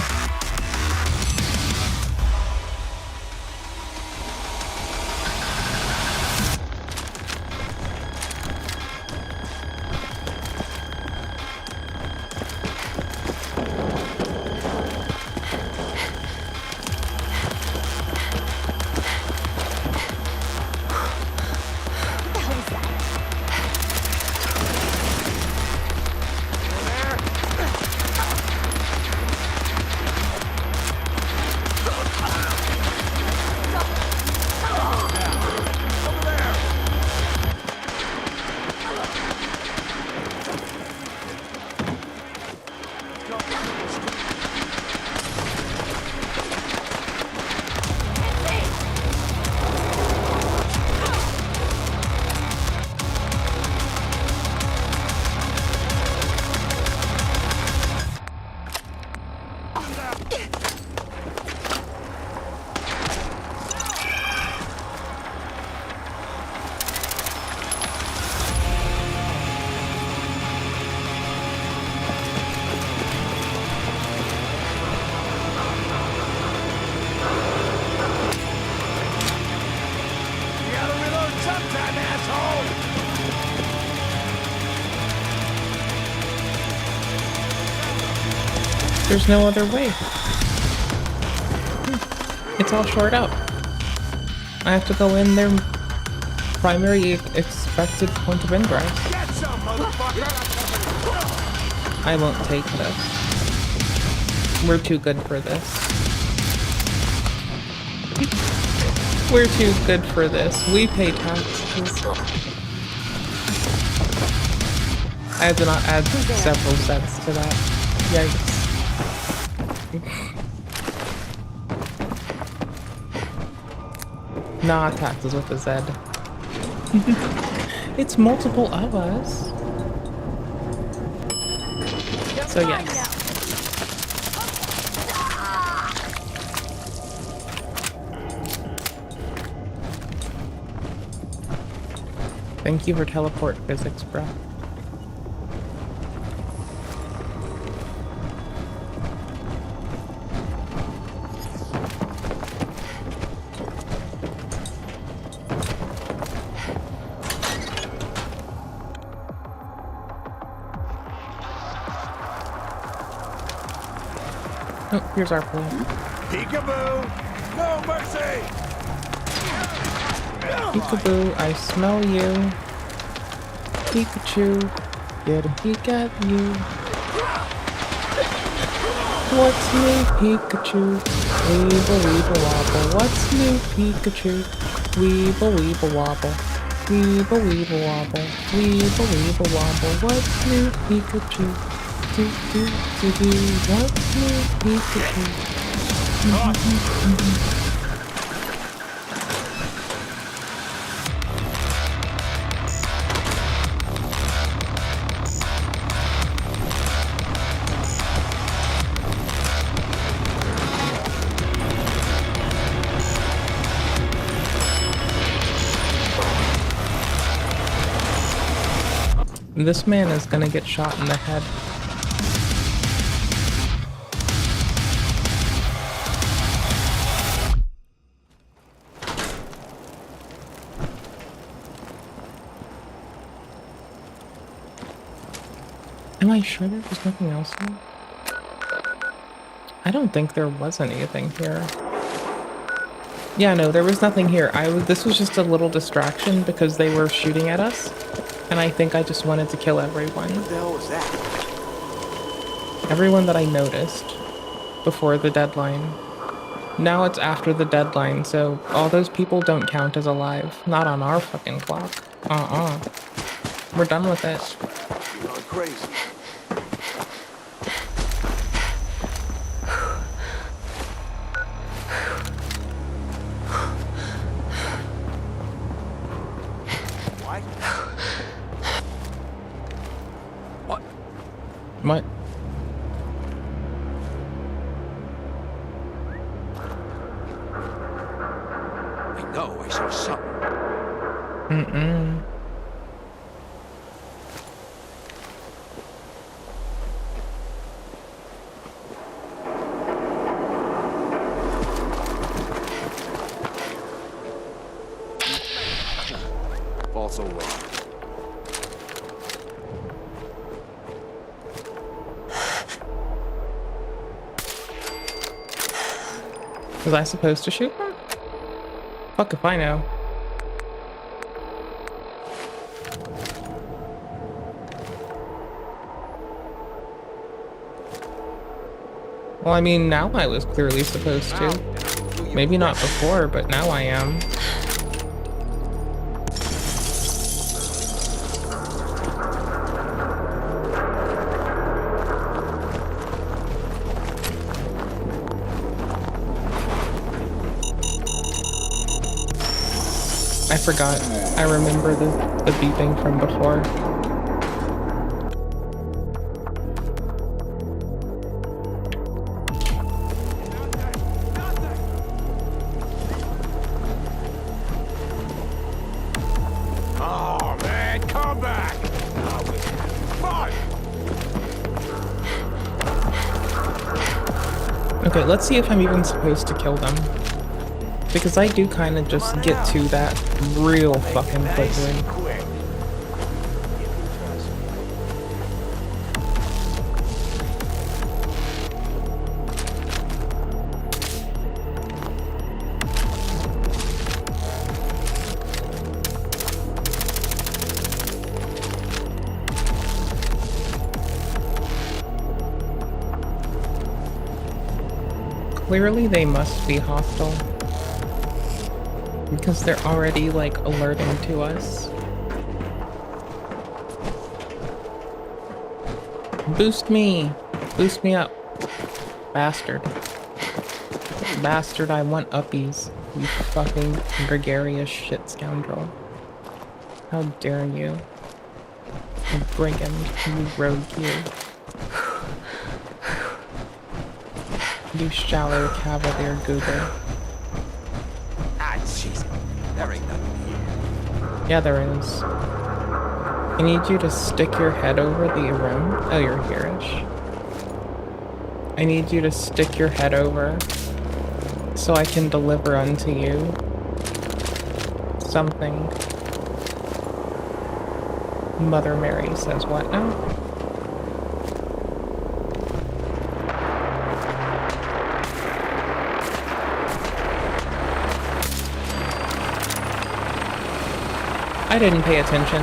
You gotta reload sometime, asshole! There's no other way. It's all short out. I have to go in their primary expected point of ingress. Get some, motherfucker! I won't take this. We're too good for this. We're too good for this. We pay taxes. I had to not add several cents to that. Yikes. Nah, taxes with a Z. It's multiple of us. So yes. Thank you for teleport physics, bro. Oh, here's our plan. Peekaboo! No mercy! Peekaboo, I smell you. Pikachu, get a peek at you. What's new, Pikachu? Weeble weeble wobble. What's new, Pikachu? Weeble weeble wobble. Weeble weeble wobble. Weeble weeble wobble. What's new, Pikachu? Do do do do. What's new, Pikachu? This man is gonna get shot in the head. Am I sure there was nothing else here? I don't think there was anything here. Yeah, no, there was nothing here. This was just a little distraction because they were shooting at us. And I think I just wanted to kill everyone. What the hell was that? Everyone that I noticed before the deadline. Now it's after the deadline, so all those people don't count as alive. Not on our fucking clock. We're done with it. You're going crazy. What? I know, I saw something. also wrong. Was I supposed to shoot him? Fuck if I know. Well, I mean, now I was clearly supposed to. Maybe not before, but now I am. I forgot. I remember the beeping from before. Oh man, come back! Fine. Okay, let's see if I'm even supposed to kill them. Because I do kind of just get to that real fucking quickly. Quick. Clearly they must be hostile. Because they're already, like, alerting to us. Boost me! Boost me up. Bastard. Bastard, I want uppies. You fucking gregarious shit scoundrel. How dare you. You brigand, you rogue you. You shallow cavalier goober. Ah, jeez. There ain't nothing here. Yeah, there is. I need you to stick your head over the rim. Oh, you're here-ish. I need you to stick your head over so I can deliver unto you something. Mother Mary says what now? I didn't pay attention.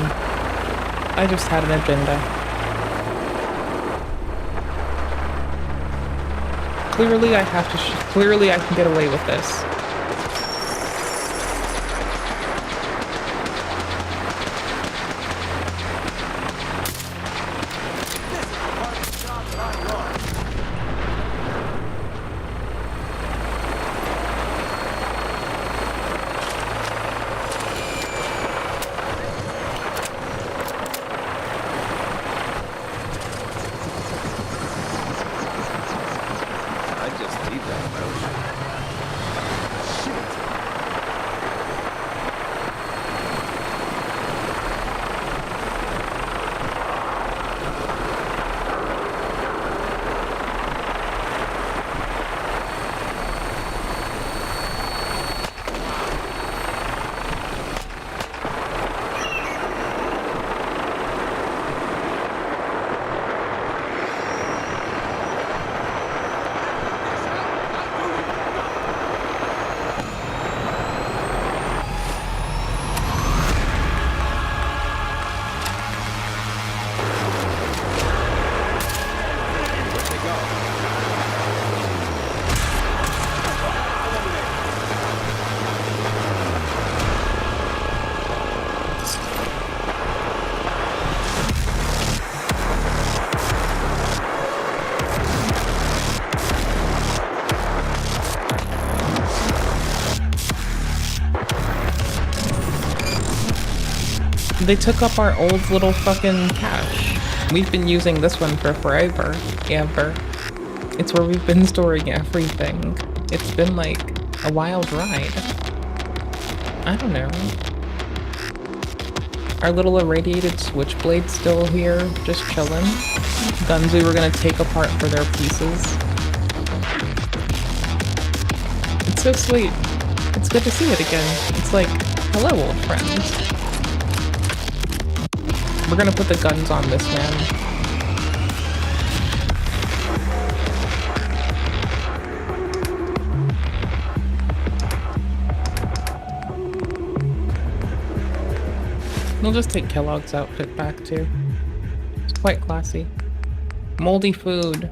I just had an agenda. Clearly I have to clearly I can get away with this. They took up our old little fucking cache. We've been using this one for forever. Ever. It's where we've been storing everything. It's been like a wild ride. I don't know. Our little irradiated switchblade still here, just chilling. Guns we were gonna take apart for their pieces. It's so sweet. It's good to see it again. It's like, hello old friends. We're gonna put the guns on this man. We'll just take Kellogg's outfit back too. It's quite classy. Moldy food.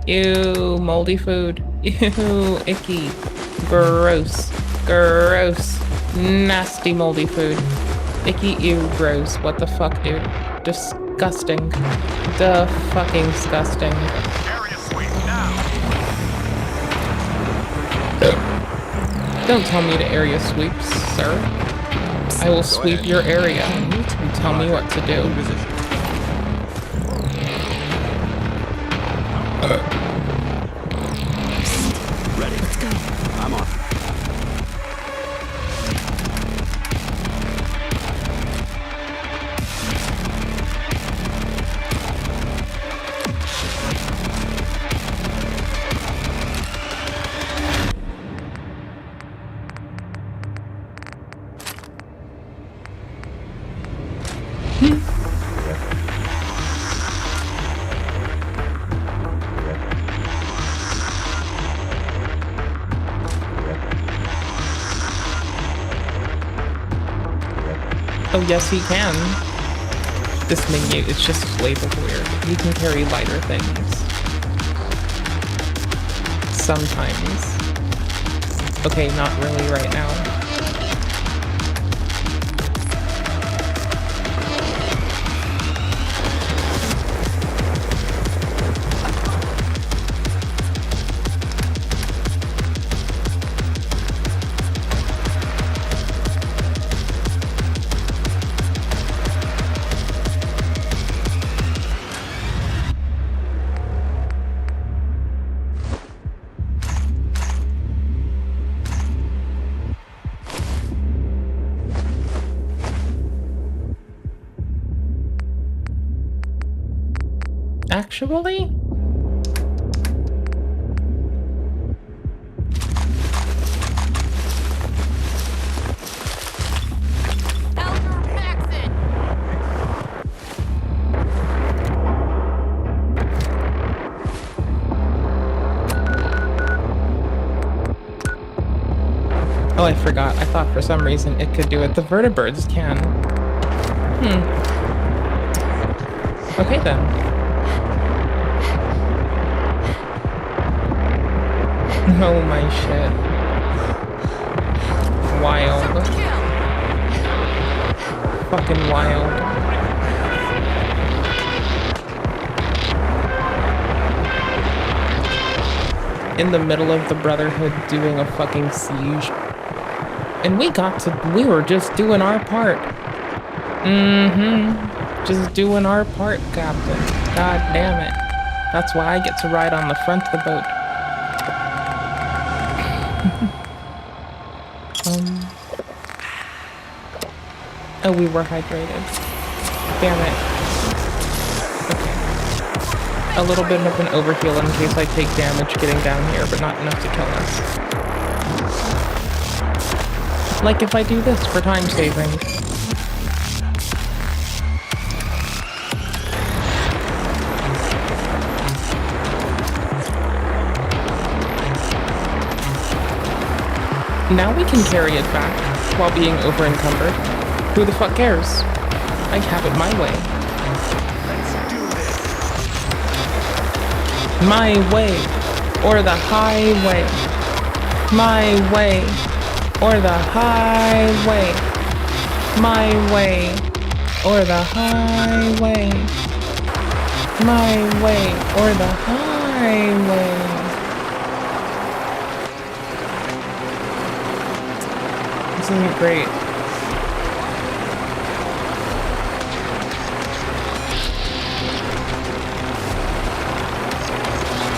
Ew, moldy food. Ew, icky. Gross. Gross. Nasty moldy food. Icky, ew, gross. What the fuck, dude? Disgusting. The fucking disgusting. Area sweep now. Don't tell me to area sweep, sir. I will sweep your area. You tell me what to do. Ready. Let's go. I'm on. Oh yes, he can. This menu is just labeled weird. You can carry lighter things. Sometimes. Okay, not really right now. Actually? Oh, I forgot. I thought for some reason it could do it. The vertebrates can. Okay then. Oh my shit. Wild. Fucking wild. In the middle of the Brotherhood doing a fucking siege. And we were just doing our part. Just doing our part, Captain. God damn it. That's why I get to ride on the front of the boat. Oh, we were hydrated. Damn it. Okay. A little bit of an overheal in case I take damage getting down here, but not enough to kill us. Like if I do this for time saving. Now we can carry it back while being over encumbered. Who the fuck cares? I have it my way. My way, or the highway. My way, or the highway. My way, or the highway. My way, or the highway. This isn't great.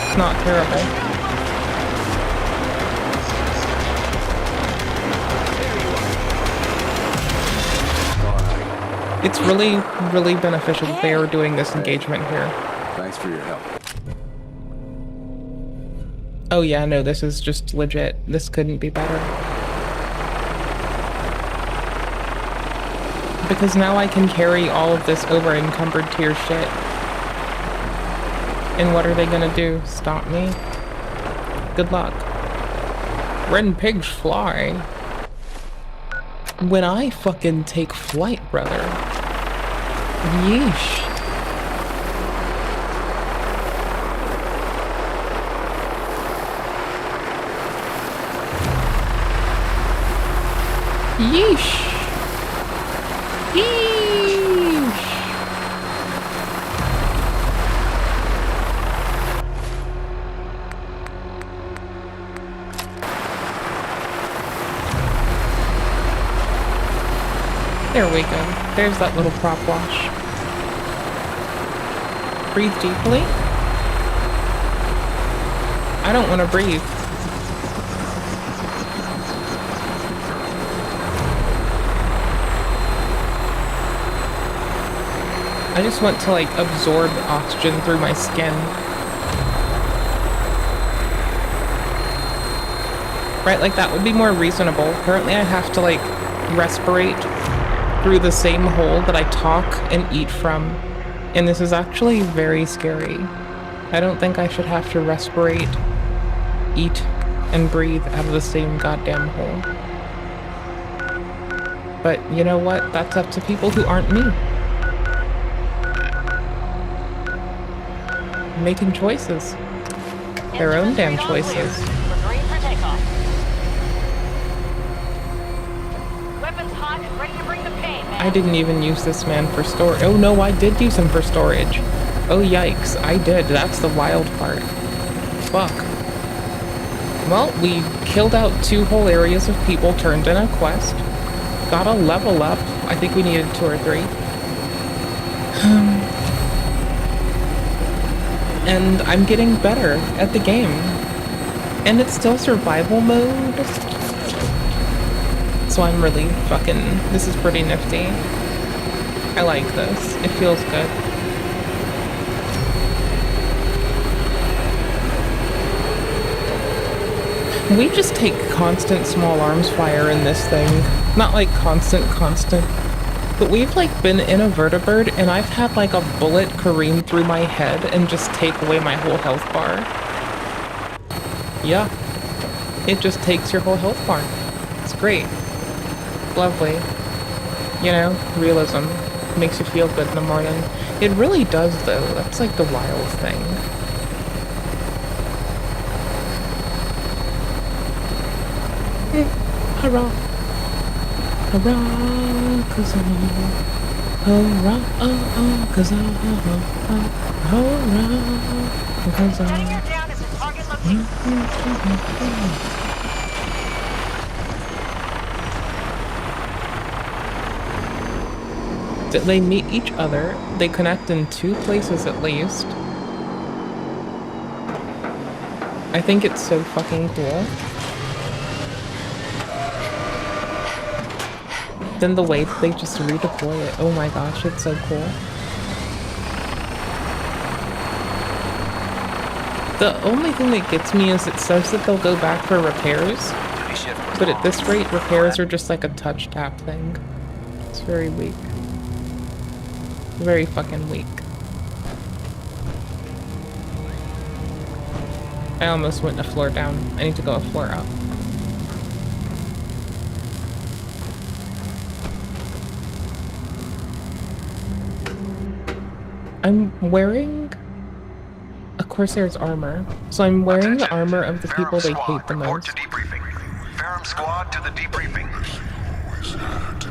It's not terrible. It's really, really beneficial that they are doing this engagement here. Thanks for your help. Oh yeah, no, this is just legit. This couldn't be better. Because now I can carry all of this over encumbered tier shit. And what are they gonna do? Stop me? Good luck. When pigs fly. When I fucking take flight, brother. Yeesh. Yeesh. Yeesh. There we go. There's that little prop wash. Breathe deeply. I don't want to breathe. I just want to like absorb oxygen through my skin. Right, like that would be more reasonable. Currently I have to like respirate through the same hole that I talk and eat from. And this is actually very scary. I don't think I should have to respirate, eat, and breathe out of the same goddamn hole. But you know what? That's up to people who aren't me. Making choices. Their own damn choices. I didn't even use this man for storage. Oh no, I did use him for storage. Oh yikes, I did. That's the wild part. Fuck. Well, we killed out 2 whole areas of people, turned in a quest. Got a level up. I think we needed 2 or 3. And I'm getting better at the game. And it's still survival mode. So I'm really fucking... This is pretty nifty. I like this. It feels good. We just take constant small arms fire in this thing. Not like constant. But we've like been in a vertibird and I've had like a bullet careen through my head and just take away my whole health bar. Yeah. It just takes your whole health bar. It's great. Lovely. You know, realism. Makes you feel good in the morning. It really does though. That's like the wild thing. Hurrah. Hurrah, cause hurrah, cause hurrah, cause Down as a target location. They meet each other. They connect in 2 places at least. I think it's so fucking cool. Then the way that they just redeploy it. Oh my gosh, it's so cool. The only thing that gets me is it says that they'll go back for repairs. But at this rate, repairs are just like a touch tap thing. It's very weak. Very fucking weak. I almost went a floor down. I need to go a floor up. I'm wearing a Corsair's armor. So I'm wearing the armor of the people they hate the most. Ferrum squad to the debriefing. As he always had,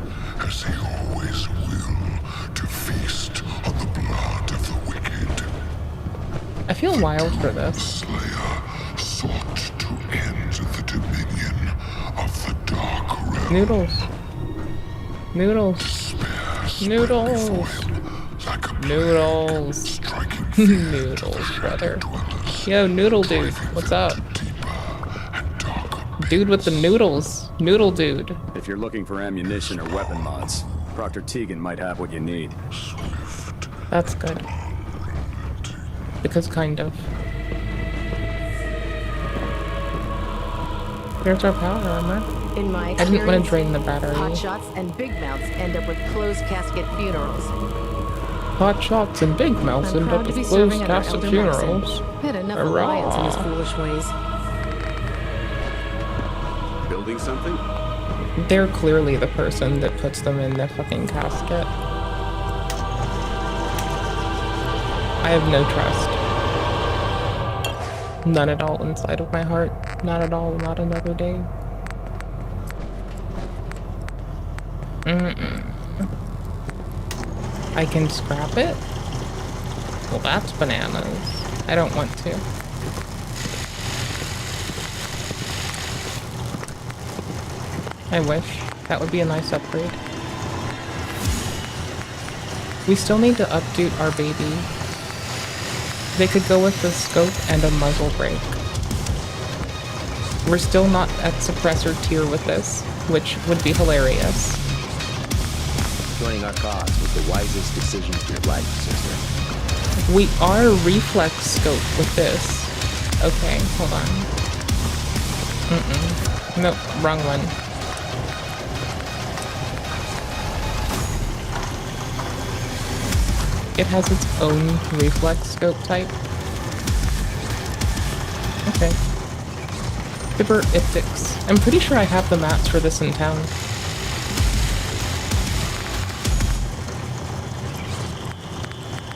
as he always will, to feast on the blood of the wicked. I feel wild for this. Slayer sought to end the dominion of the dark realm. Noodles. Noodles. Noodles. Noodles. Noodles, brother. Yo, Noodle Dude, what's up? Dude with the noodles. Noodle Dude. If you're looking for ammunition or weapon mods, Dr. Tegan might have what you need. That's good. Because kind of. There's our power armor. In my I didn't want experience, to drain the battery. hot shots and big mouths end up with closed casket funerals. Hot shots and big mouths I'm end proud up to be with serving closed under casket Elder funerals. Marson. Had enough Hurrah. alliance in his foolish ways. Building something? They're clearly the person that puts them in their fucking casket. I have no trust. None at all inside of my heart. Not at all, not another day. I can scrap it? Well, that's bananas. I don't want to. I wish. That would be a nice upgrade. We still need to update our baby. They could go with the scope and a muzzle brake. We're still not at suppressor tier with this, which would be hilarious. Joining our cause was the wisest decision of your life, sister. We are reflex scope with this. Okay, hold on. Nope, wrong one. It has its own reflex scope type. Okay. Fibber Iptics. I'm pretty sure I have the mats for this in town.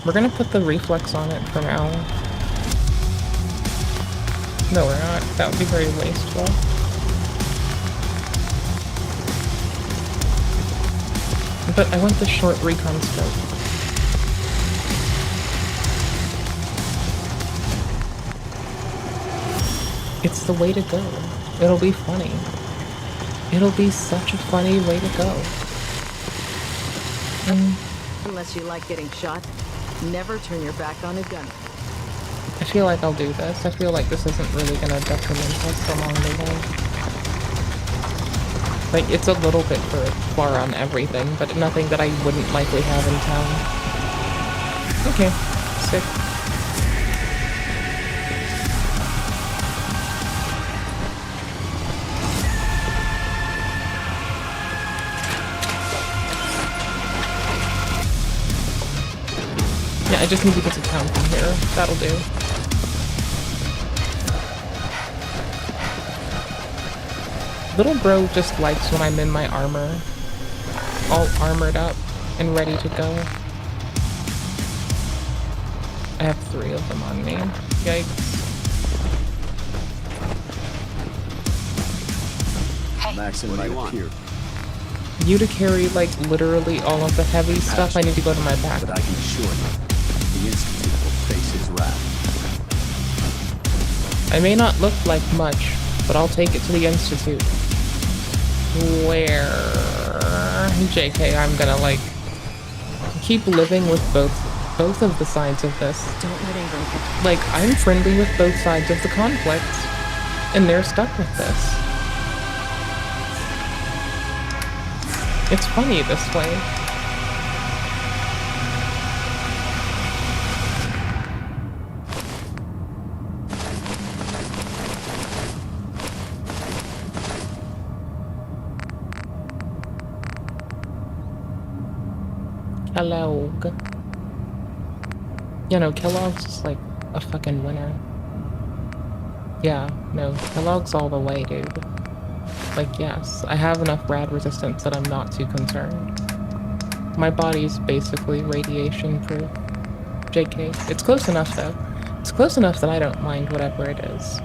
We're gonna put the reflex on it for now. No, we're not. That would be very wasteful. But I want the short recon scope. It's the way to go. It'll be funny. It'll be such a funny way to go. Unless you like getting shot, never turn your back on a gun. I feel like I'll do this. I feel like this isn't really gonna detriment us along the way. Like, it's a little bit far on everything, but nothing that I wouldn't likely have in town. Okay, sick. Yeah, I just need to get to town from here. That'll do. Little bro just likes when I'm in my armor. All armored up and ready to go. I have 3 of them on me. Yikes. Maxon might appear, You to carry, like, literally all of the heavy stuff. I need to go to my back. but I can assure you, the Institute will face his wrath. I may not look like much, but I'll take it to the Institute. Where... JK, I'm gonna, like, keep living with both of the sides of this. Don't let anger get Like, I'm friendly with both sides of the conflict, and they're stuck with this. It's funny this way. Kellogg. You know, Kellogg's is like a fucking winner. Yeah, no, Kellogg's all the way, dude. Like, yes, I have enough rad resistance that I'm not too concerned. My body's basically radiation proof. JK. It's close enough, though. It's close enough that I don't mind whatever it is.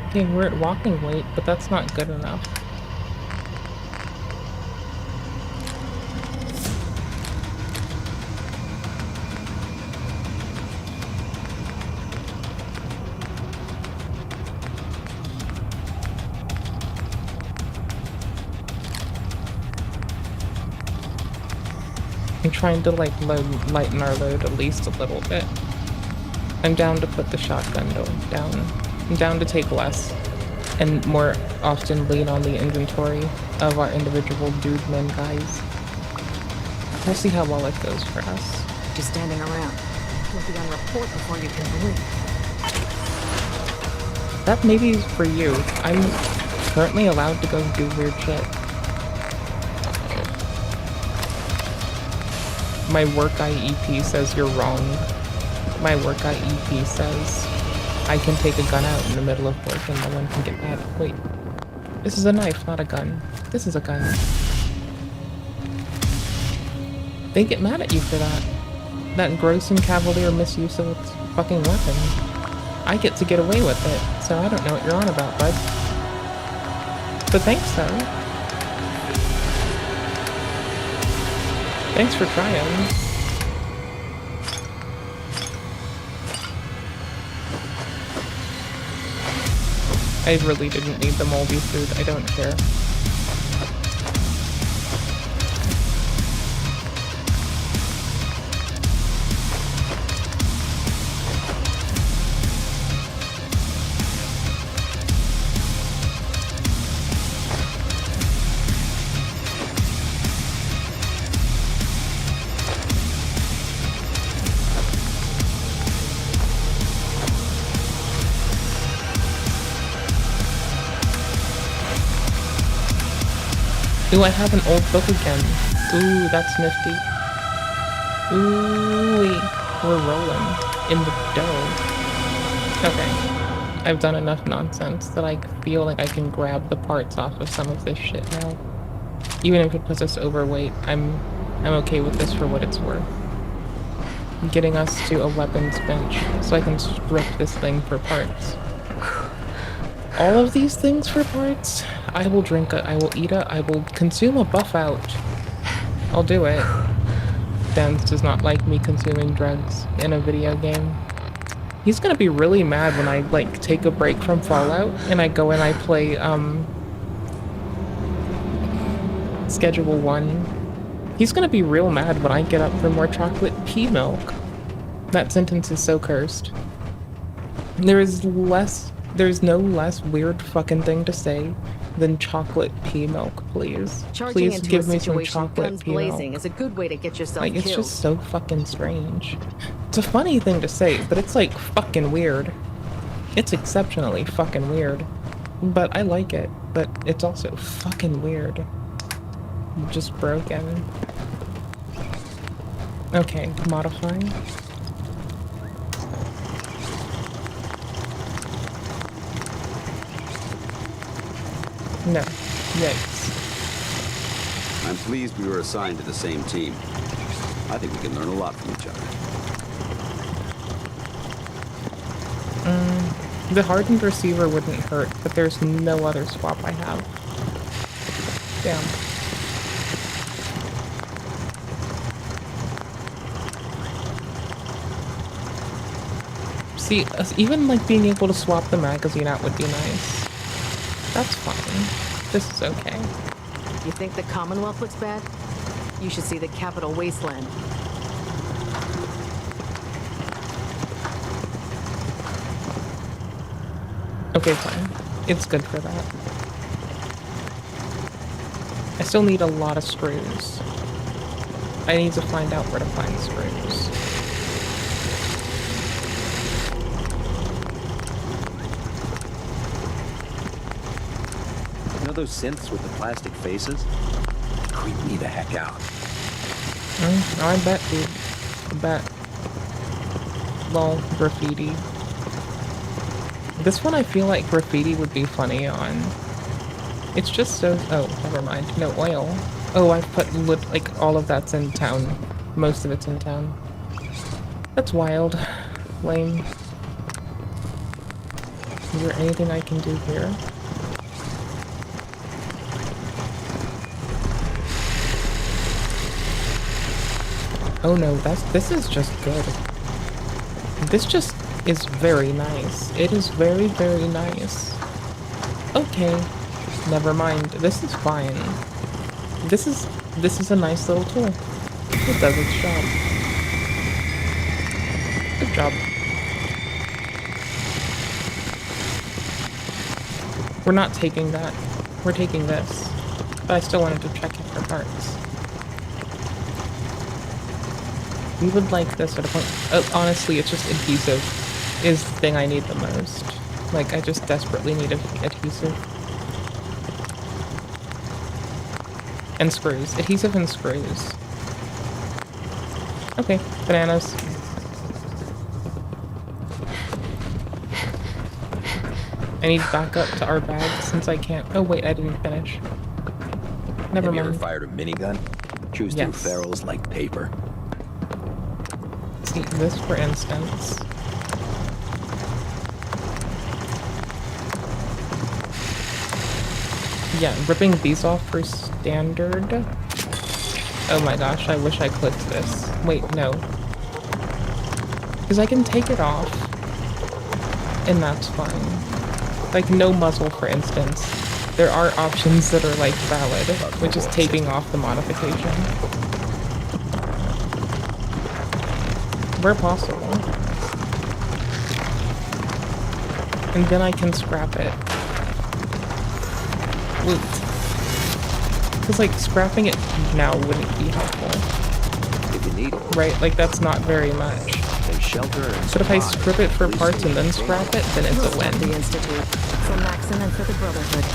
Okay, we're at walking weight, but that's not good enough. I'm trying to, like, lighten our load at least a little bit. I'm down to put the shotgun down. I'm down to take less. and more often lean on the inventory of our individual dude men guys. We'll see how well it goes for us. Just standing around. You'll be on report before you can blink. That maybe is for you. I'm currently allowed to go do weird shit. My work IEP says you're wrong. My work IEP says I can take a gun out in the middle of work and no one can get mad. Wait. This is a knife, not a gun. This is a gun. They get mad at you for that. That gross and cavalier misuse of its fucking weapon. I get to get away with it, so I don't know what you're on about, bud. But thanks, though. Thanks for trying. I really didn't need the moldy food, I don't care. Ooh, I have an old book again. Ooh, that's nifty. Ooh, we're rolling in the dough. Okay. I've done enough nonsense that I feel like I can grab the parts off of some of this shit now. Even if it puts us overweight, I'm okay with this for what it's worth. Getting us to a weapons bench so I can strip this thing for parts. All of these things for parts? I will drink it, I will eat it, I will consume a buff out. I'll do it. Dan does not like me consuming drugs in a video game. He's gonna be really mad when I, like, take a break from Fallout and I go and I play, Schedule 1. He's gonna be real mad when I get up for more chocolate pea milk. That sentence is so cursed. There's no less weird fucking thing to say than chocolate pea milk, please. Charging Please into give a me some situation chocolate guns pea milk. blazing is a good way to get yourself Like, it's killed. just so fucking strange. It's a funny thing to say, but it's like fucking weird. It's exceptionally fucking weird. But I like it, but it's also fucking weird. Just broken. Okay, modify. No. Yikes. I'm pleased we were assigned to the same team. I think we can learn a lot from each other. The hardened receiver wouldn't hurt, but there's no other swap I have. Damn. See, even like being able to swap the magazine out would be nice. That's fine. This is okay. You think the Commonwealth looks bad? You should see the Capital Wasteland. Okay, fine. It's good for that. I still need a lot of screws. I need to find out where to find screws. You know those synths with the plastic faces? Creep me the heck out. I bet, dude. I bet. Lol, graffiti. This one I feel like graffiti would be funny on. It's just so... Oh, never mind. No oil. Oh, I've put like all of that's in town. Most of it's in town. That's wild. Lame. Is there anything I can do here? Oh no, this is just good. This just is very nice. It is very, very nice. Okay. Never mind. This is fine. This is a nice little tool. It does its job. Good job. We're not taking that. We're taking this. But I still wanted to check it for parts. We would like this at a point. Honestly, it's just adhesive is the thing I need the most. Like, I just desperately need adhesive. And screws. Adhesive and screws. Okay, bananas. I need backup to our bag since I can't. Oh wait, I didn't finish. Never Have you mind. ever fired a minigun? Chews through ferrules like paper. See, this for instance. Yeah, ripping these off for standard. Oh my gosh, I wish I clicked this. Wait, no. Because I can take it off. And that's fine. Like, no muzzle, for instance. There are options that are, like, valid, which is taping off the modification. Where possible. And then I can scrap it. Loot. Because, like, scrapping it now wouldn't be helpful. If you need it. Right? Like, that's not very much. There's shelter and But if I strip it for parts and then scrap it, then it's a win. The Institute. For Maxon and for the Brotherhood.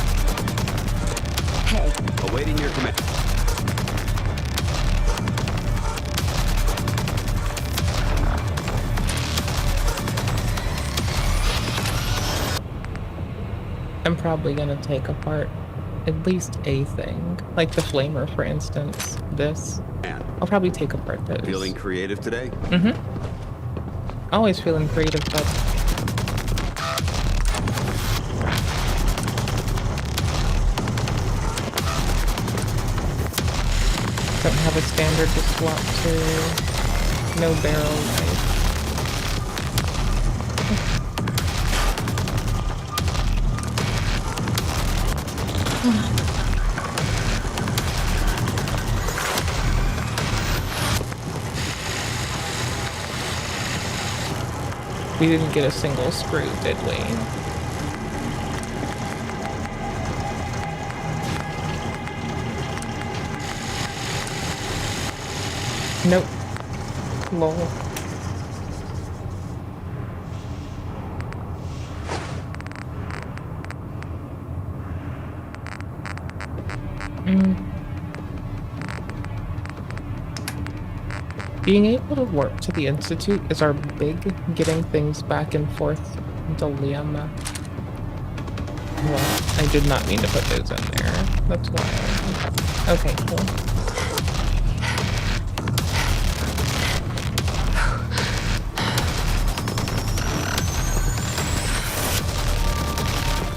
Hey. Awaiting your command. I'm probably gonna take apart at least a thing. Like the flamer, for instance. This. I'll probably take apart those. Feeling creative today? Mm-hmm. Always feeling creative, but... Don't have a standard to swap to. No barrel knife. We didn't get a single screw, did we? Nope. Lol. Being able to warp to the Institute is our big getting things back and forth dilemma. Well, I did not mean to put those in there. That's why. Okay, cool.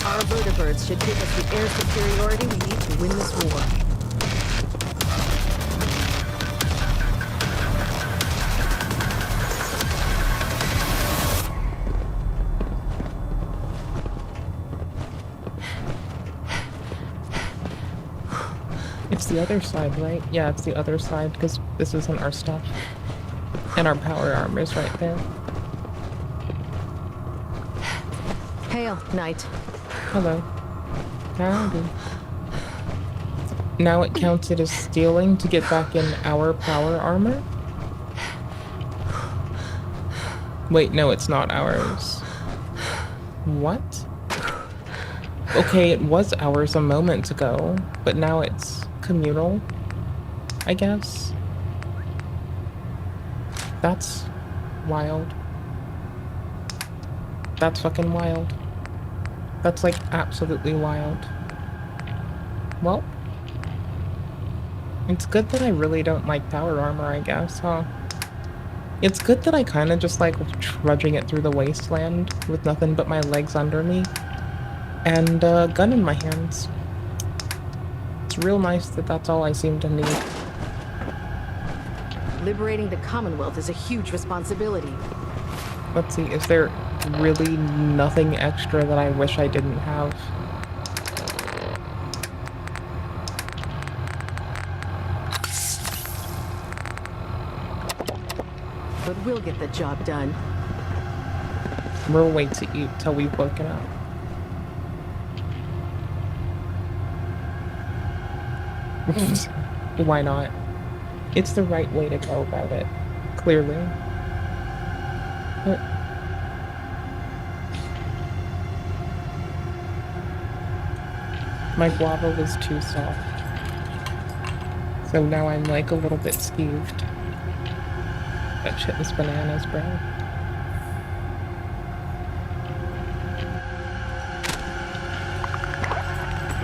Our vertibirds should give us the air superiority we need to win this war. It's the other side, right? Yeah, it's the other side, because this isn't our stuff. And our power armor's right there. Hail, Knight. Hello. Howdy. Now it counted as stealing to get back in our power armor? Wait, no, it's not ours. What? Okay, it was ours a moment ago, but now it's communal, I guess. That's wild. That's fucking wild. That's like absolutely wild. Well, it's good that I really don't like power armor, I guess, huh? It's good that I kind of just like trudging it through the wasteland with nothing but my legs under me and a gun in my hands. It's real nice that that's all I seem to need. Liberating the Commonwealth is a huge responsibility. Let's see, is there really nothing extra that I wish I didn't have? But we'll get the job done. We'll wait to eat till we've woken up. Why not? It's the right way to go about it. Clearly. But my guava was too soft. So now I'm like a little bit skeeved. That shit was bananas, bro.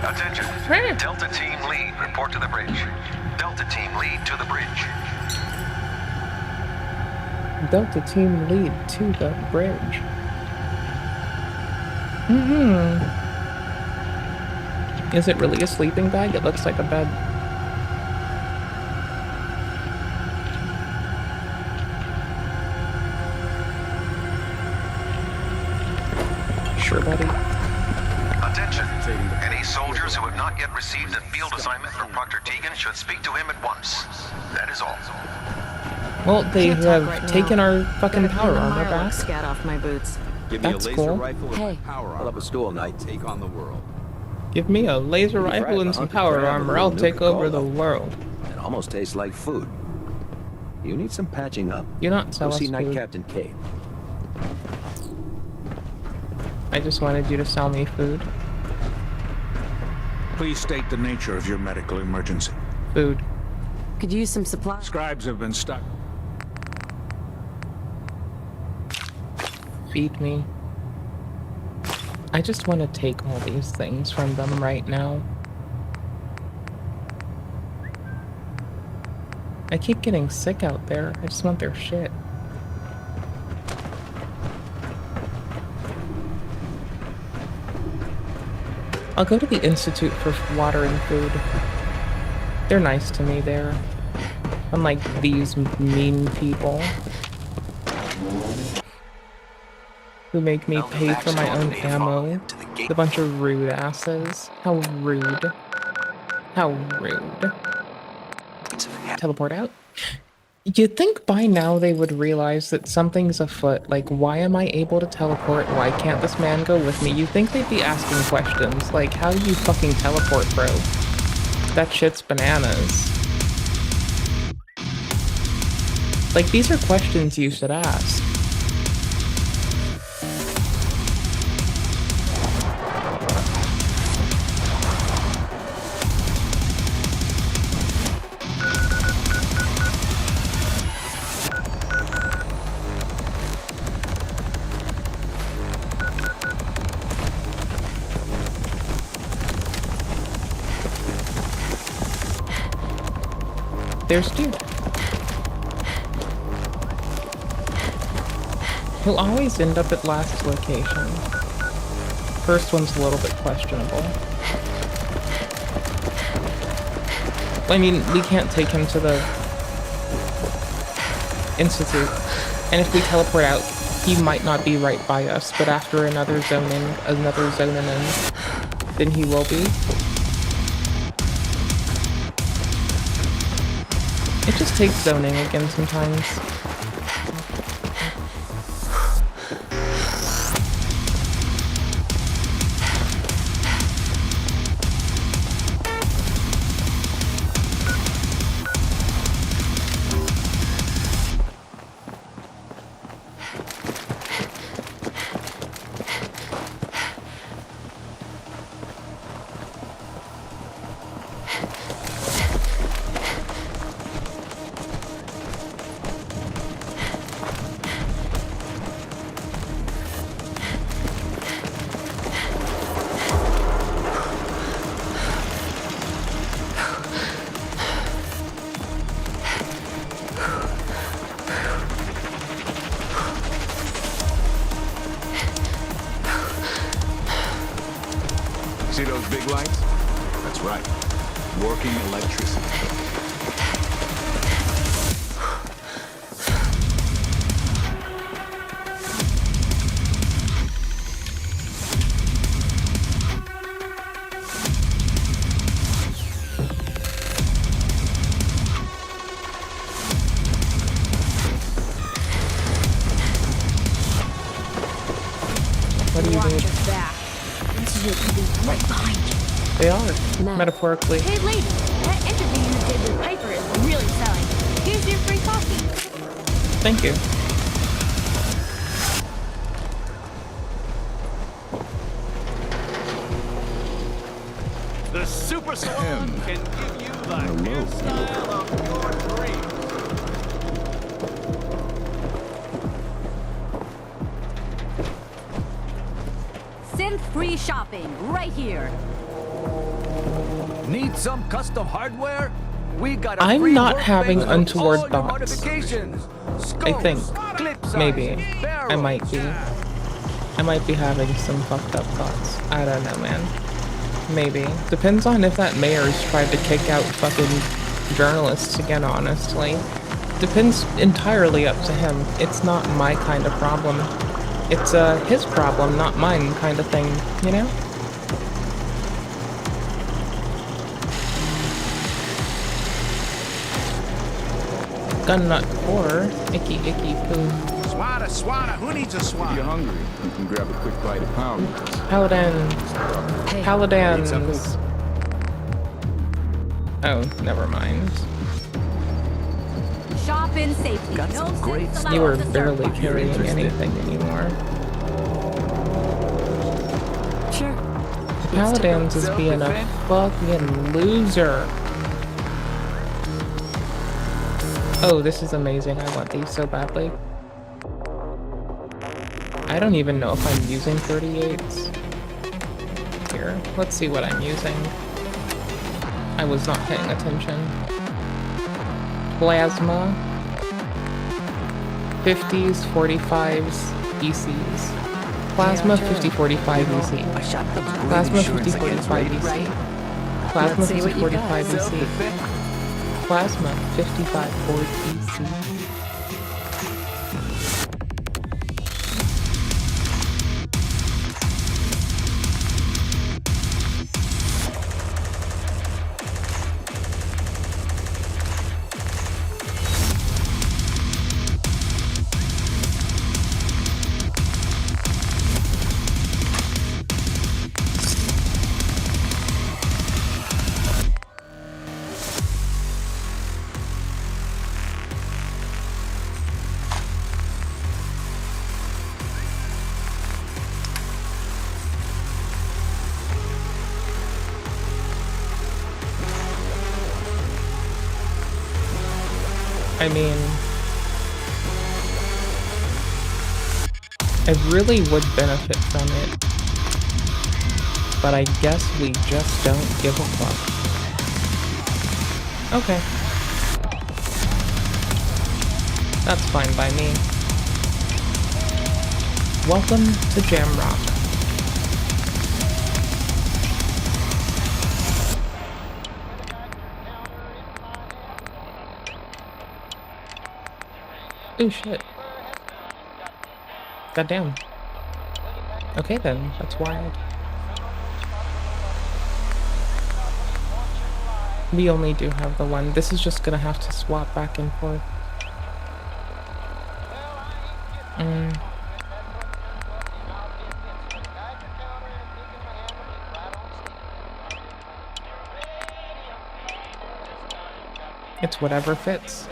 Attention. Delta Team Lead, report to the bridge. Delta Team Lead to the bridge. Delta Team Lead to the bridge. Is it really a sleeping bag? It looks like a bed. Sure, buddy. Attention. Any soldiers who have not yet received a field assignment from Proctor Tegan should speak to him at once. That is all. Well, they Can't talk have right taken now. our fucking Gotta power clean the armor Mirelok back. scat off my boots. Give me That's a laser cool. rifle and Hey. my power armor. I'll up a stool and I take on the world. Give me a laser rifle and some power armor. I'll take over the world. It almost tastes like food. You need some patching up. You're not sell Go us see Night food. Captain Kate. I just wanted you to sell me food. Please state the nature of your medical emergency. Food. Could use some supplies. Scribes have been stuck. Feed me. I just want to take all these things from them right now. I keep getting sick out there. I just want their shit. I'll go to the Institute for Water and Food. They're nice to me there. Unlike these mean people who make me pay for my own ammo. The bunch of rude asses. How rude. How rude. Teleport out? You'd think by now they would realize that something's afoot. Like, why am I able to teleport? Why can't this man go with me? You'd think they'd be asking questions. Like, how do you fucking teleport, bro? That shit's bananas. Like, these are questions you should ask. There's dude. He'll always end up at last location. First one's a little bit questionable. I mean, we can't take him to the Institute. And if we teleport out, he might not be right by us, but after another zoning in, then he will be. It just takes zoning again sometimes. See those big lights? That's right. Working electricity. What do you need? Right behind you. They are, metaphorically. Hey, lady. Thank you. The Super Salon can give you the hairstyle of your dreams. Synth-free shopping, right here. Need some custom hardware? We got a I'm free not workbench having with untoward all your thoughts. modifications. I think. Clip size, Maybe. I barrels. might be. I might be having some fucked up thoughts. I don't know, man. Maybe. Depends on if that mayor's tried to kick out fucking journalists again, honestly. Depends entirely up to him. It's not my kind of problem. It's his problem, not mine kind of thing, you know? Gun nut core. Icky icky poo. Swada, who needs a swat? If you're hungry, you can grab a quick bite of pound. Paladins. Hey, Paladins. Need something? Oh, never mind. Shop in safety. Got No some great sense stuff. You allowed are to serve barely by. carrying interested? anything anymore. Sure. Paladins is being a fucking loser. Oh, this is amazing. I want these so badly. I don't even know if I'm using 38s. Here, let's see what I'm using. I was not paying attention. Plasma. 50s, 45s, ECs. Plasma 5045 EC. I shot those great Plasma insurance 5045 against EC. rape. Plasma Let's see what you got. 5045 EC. Self-defense. Plasma 55 Ford EC. I mean, I really would benefit from it, but I guess we just don't give a fuck. Okay. That's fine by me. Welcome to Jamrock. Oh shit. Goddamn. Okay then, that's wild. We only do have the one. This is just gonna have to swap back and forth. It's whatever fits.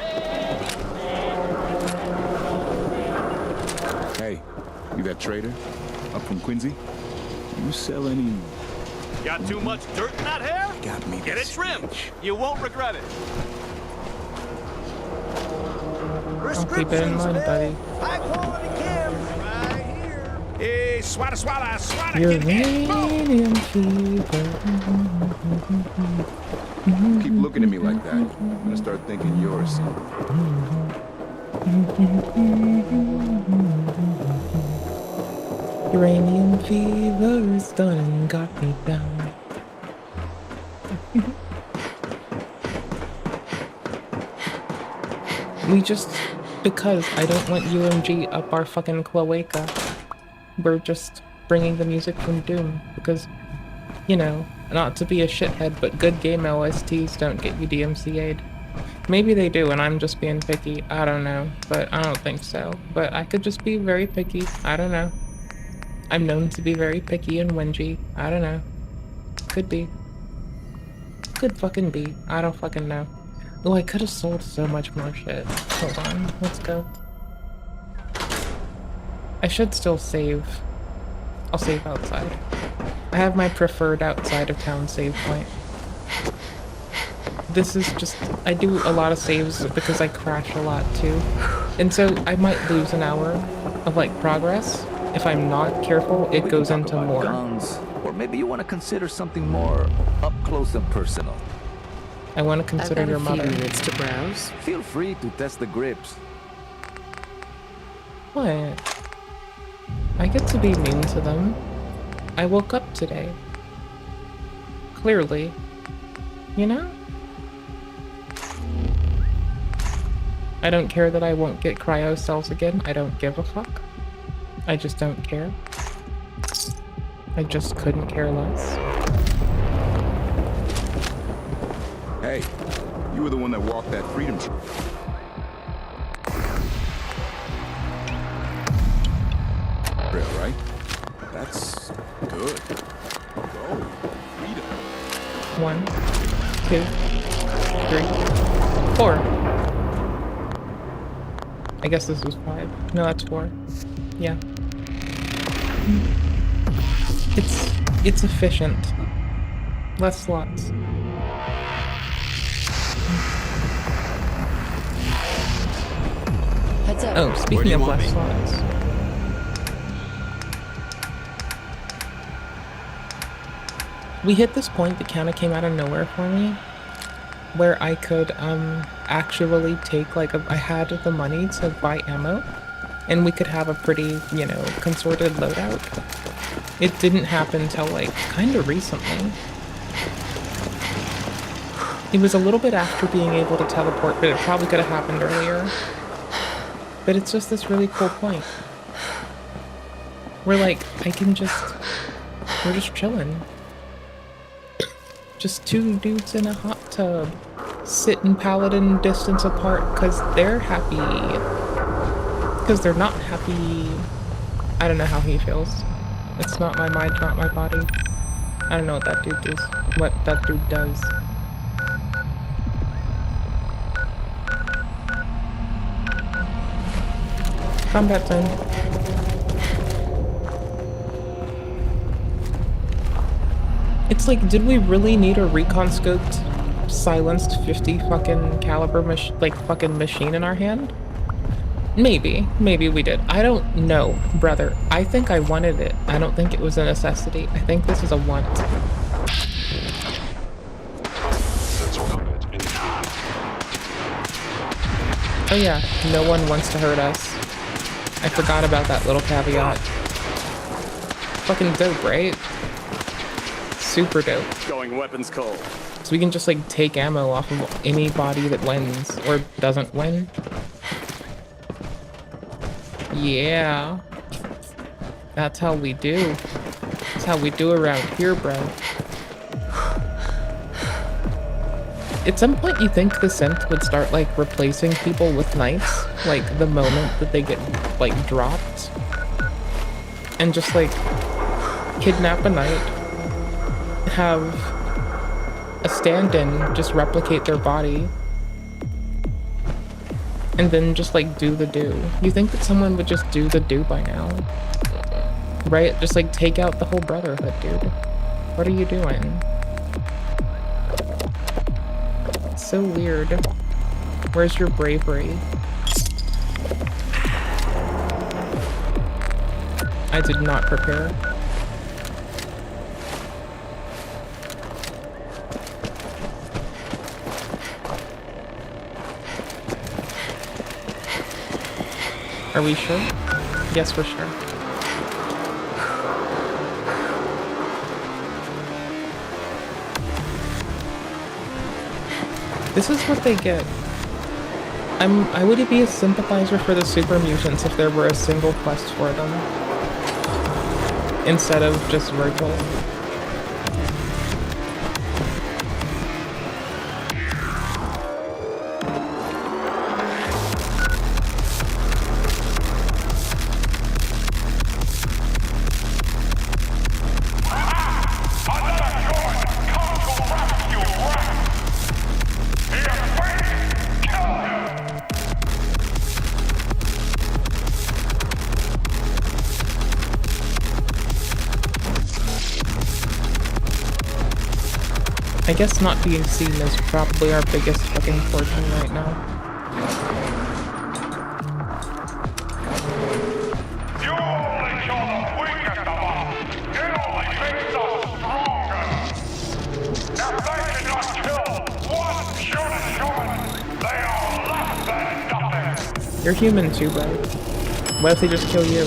Hey, you that trader? Up from Quincy? You sell any... Got too much dirt in that hair? Got me Get it this trimmed. bitch. You won't regret it. I'll keep it in mind, buddy. High quality cams right here. Hey, swada. Uranium fever. Keep looking at me like that. I'm gonna start thinking you're a son. Uranium fever's done and got me down. We just, because I don't want UMG up our fucking cloaca, we're just bringing the music from Doom, because, you know, not to be a shithead, but good game OSTs don't get you DMCA'd. Maybe they do, and I'm just being picky. I don't know, but I don't think so. But I could just be very picky. I don't know. I'm known to be very picky and whingy. I don't know. Could be. Could fucking be. I don't fucking know. Oh, I could have sold so much more shit. Hold on. Let's go. I should still save. I'll save outside. I have my preferred outside of town save point. This is just, I do a lot of saves because I crash a lot too. And so I might lose an hour of like progress. If I'm not careful, it goes into more. Guns, or maybe you want to consider something more up close and personal. I want to consider your mother. I've got a few minutes to browse. Feel free to test the grips. What? I get to be mean to them. I woke up today. Clearly. You know? I don't care that I won't get cryo cells again. I don't give a fuck. I just don't care. I just couldn't care less. Hey, you were the one that walked that freedom trail. Right? That's good. Go, freedom. 1, 2, 3, 4. I guess this is 5. No, that's 4. Yeah. It's efficient. Less slots. Heads up. Oh, speaking of less slots. We hit this point that kind of came out of nowhere for me, where I could actually take like I had the money to buy ammo, and we could have a pretty, you know, consorted loadout. It didn't happen till like kind of recently. It was a little bit after being able to teleport, but it probably could have happened earlier. But it's just this really cool point where like we're just chilling. Just two dudes in a hot tub, sitting paladin distance apart because they're happy. Because they're not happy. I don't know how he feels. It's not my mind, not my body. I don't know what that dude does. What that dude does. Combat zone. It's like, did we really need a recon scoped, silenced 50 fucking caliber fucking machine in our hand? Maybe we did. I don't know, brother. I think I wanted it. I don't think it was a necessity. I think this is a want. Oh yeah, no one wants to hurt us. I forgot about that little caveat. Fucking dope, right? Super dope. Going weapons cold. So we can just like take ammo off of anybody that wins or doesn't win. Yeah. That's how we do. That's how we do around here, bro. At some point you think the synth would start like replacing people with knights, like the moment that they get like dropped. And just like kidnap a knight. Have a stand-in just replicate their body and then just like do the do. You think that someone would just do the do by now, right? Just like take out the whole brotherhood, dude. What are you doing? It's so weird. Where's your bravery? I did not prepare. Are we sure? Yes, we're sure. This is what they get. I would be a sympathizer for the super mutants if there were a single quest for them. Instead of just Virgil. I guess not being seen is probably our biggest fucking fortune right now. You only kill the weakest of us. It only makes us stronger. If they cannot kill one human, they are less than nothing. You're human too, bro. What if they just kill you?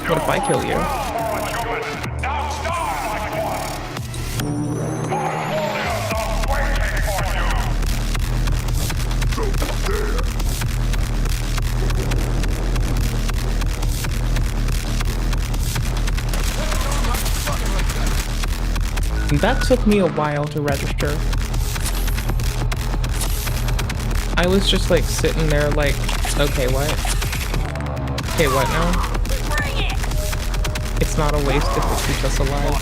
What if I kill you? That took me a while to register. I was just like sitting there like, okay, what? Okay, what now? It's not a waste if it keeps us alive.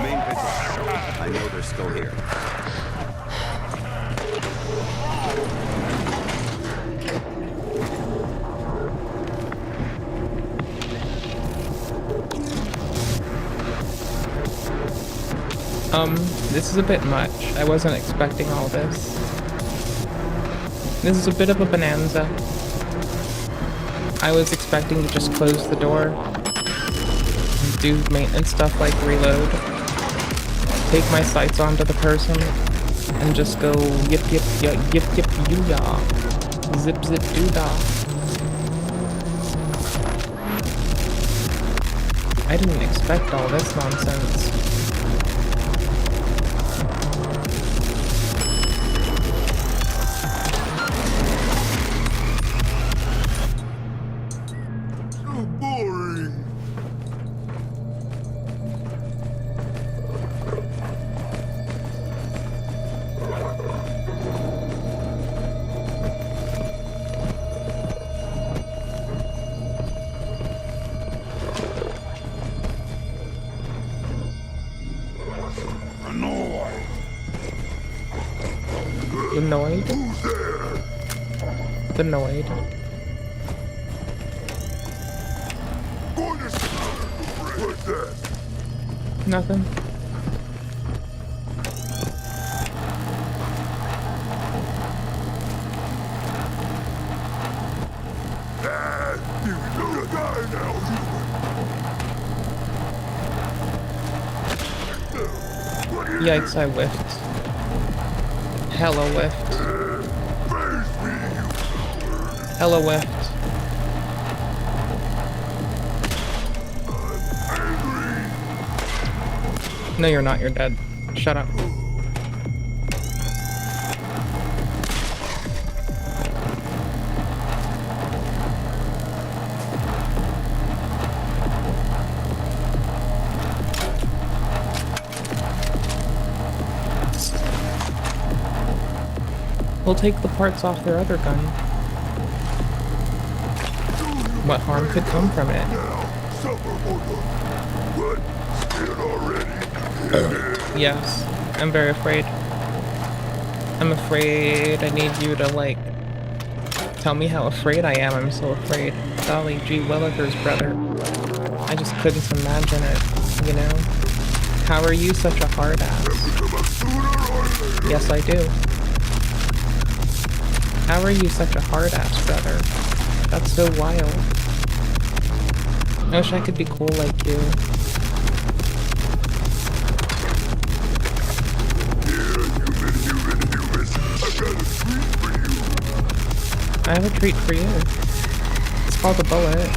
Main picture. I know they're still here. This is a bit much. I wasn't expecting all this. This is a bit of a bonanza. I was expecting to just close the door, do maintenance stuff like reload, take my sights onto the person, and just go yip yip yip yip yip yoo-yah, zip zip doo-dah. I didn't expect all this nonsense. Annoyed? Annoyed. What's that? Nothing. You little guy now, Yikes, I whiffed. Hella whiffed. Hella whiffed. No, you're not. You're dead. Shut up. We'll take the parts off their other gun. What harm could come from it? Yes, I'm very afraid. I'm afraid. I need you to, like, tell me how afraid I am. I'm so afraid. Golly gee willikers, brother. I just couldn't imagine it, you know? How are you such a hard ass? Yes, I do. How are you such a hard ass, brother? That's so wild. I wish I could be cool like you. I have a treat for you. It's called a bullet.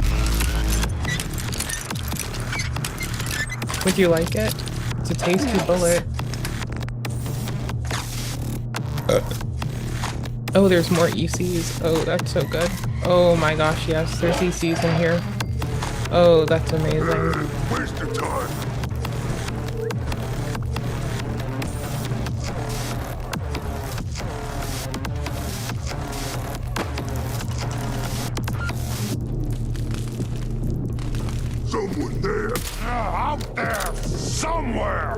Would you like it? It's a tasty bullet. Oh, there's more ECs. Oh, that's so good. Oh my gosh, yes, there's ECs in here. Oh, that's amazing. Waste of time. Someone there. Out there somewhere.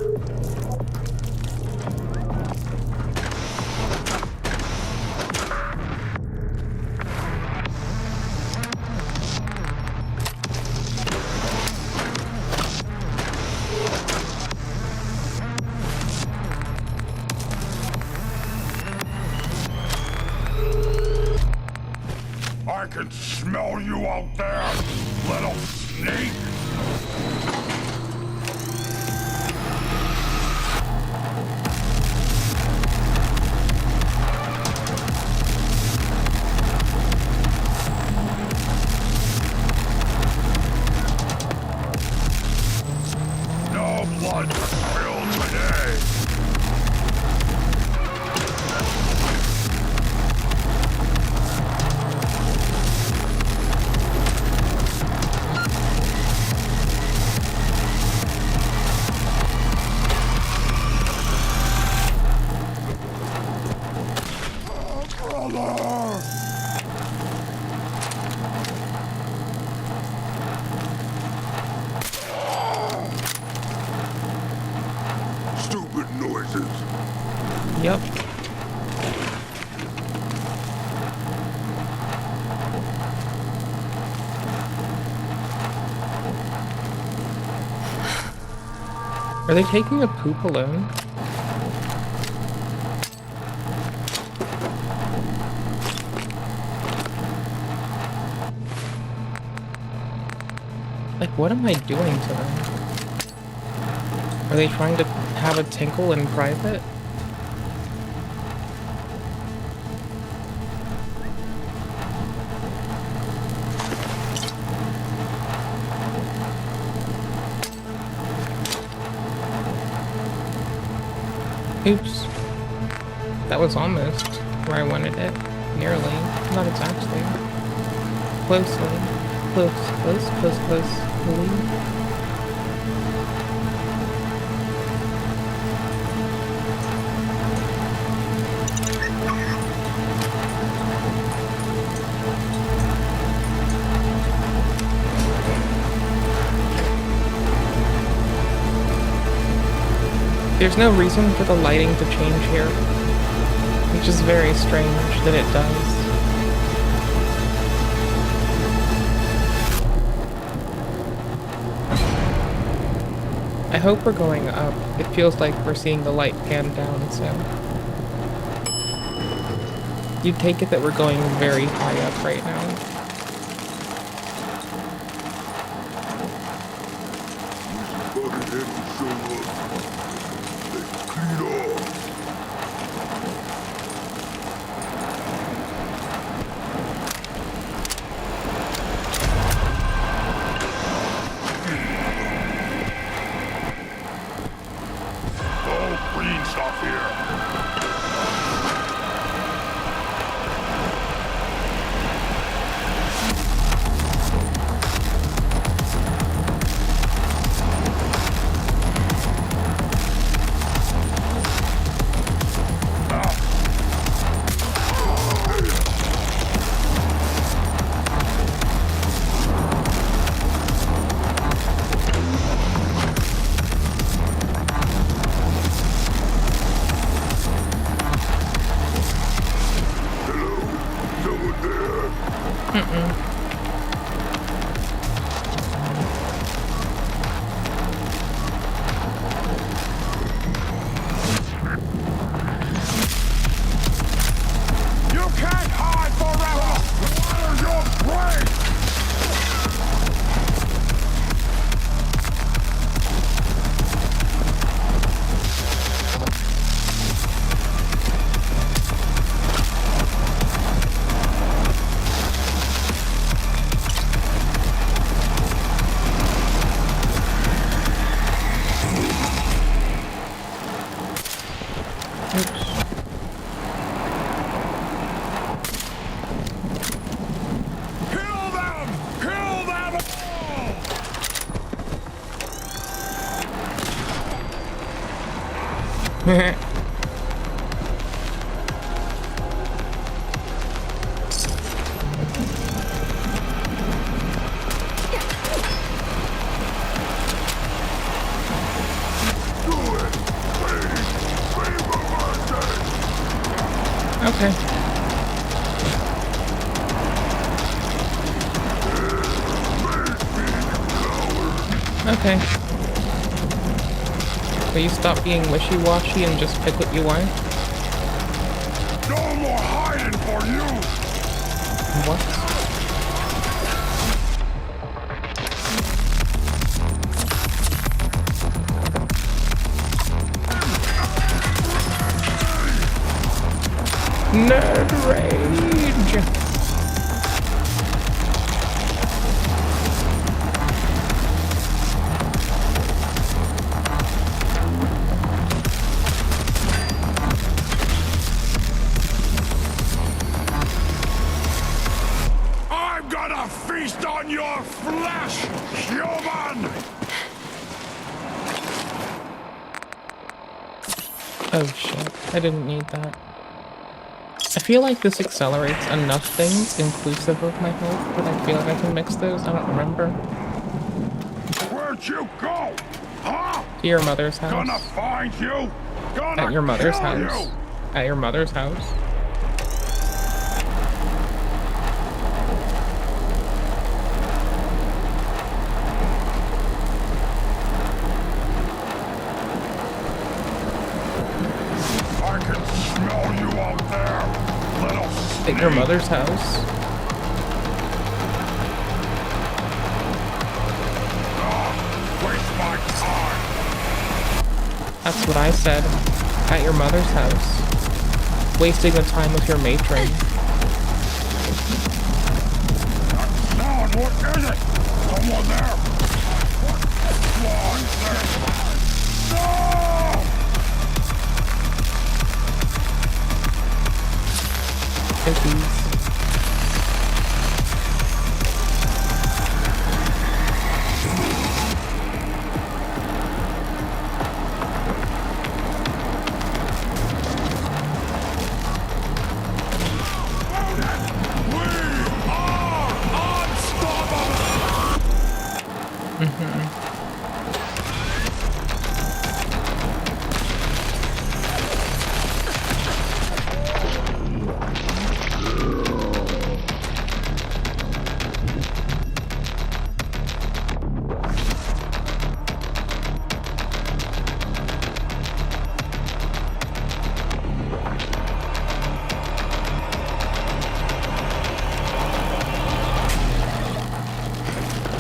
can smell you out there, little snake! No blood spilled today! Stupid noises. Yep. Are they taking a poop alone? Like, what am I doing to them? Are they trying to have a tinkle in private? Oops. That was almost where I wanted it. Nearly. Not exactly. Closely. Closely. There's no reason for the lighting to change here, which is very strange that it does. I hope we're going up. It feels like we're seeing the light pan down, so... You'd take it that we're going very high up right now. Okay. Okay. Will you stop being wishy-washy and just pick what you want? No more hiding for you! What? Nerd rage. I'm gonna feast on your flesh, human! Oh shit, I didn't need that. I feel like this accelerates enough things, inclusive of my health, that I feel like I can mix those. I don't remember. Where'd you go? Huh? To your mother's house. Gonna find you! Gonna At your mother's kill house. you. At your mother's house. I can smell you out there, little At your mother's house. waste my time. That's what I said. At your mother's house. Wasting the time with your matron. Sound, what is it? Someone there? What's there? No! Cookies.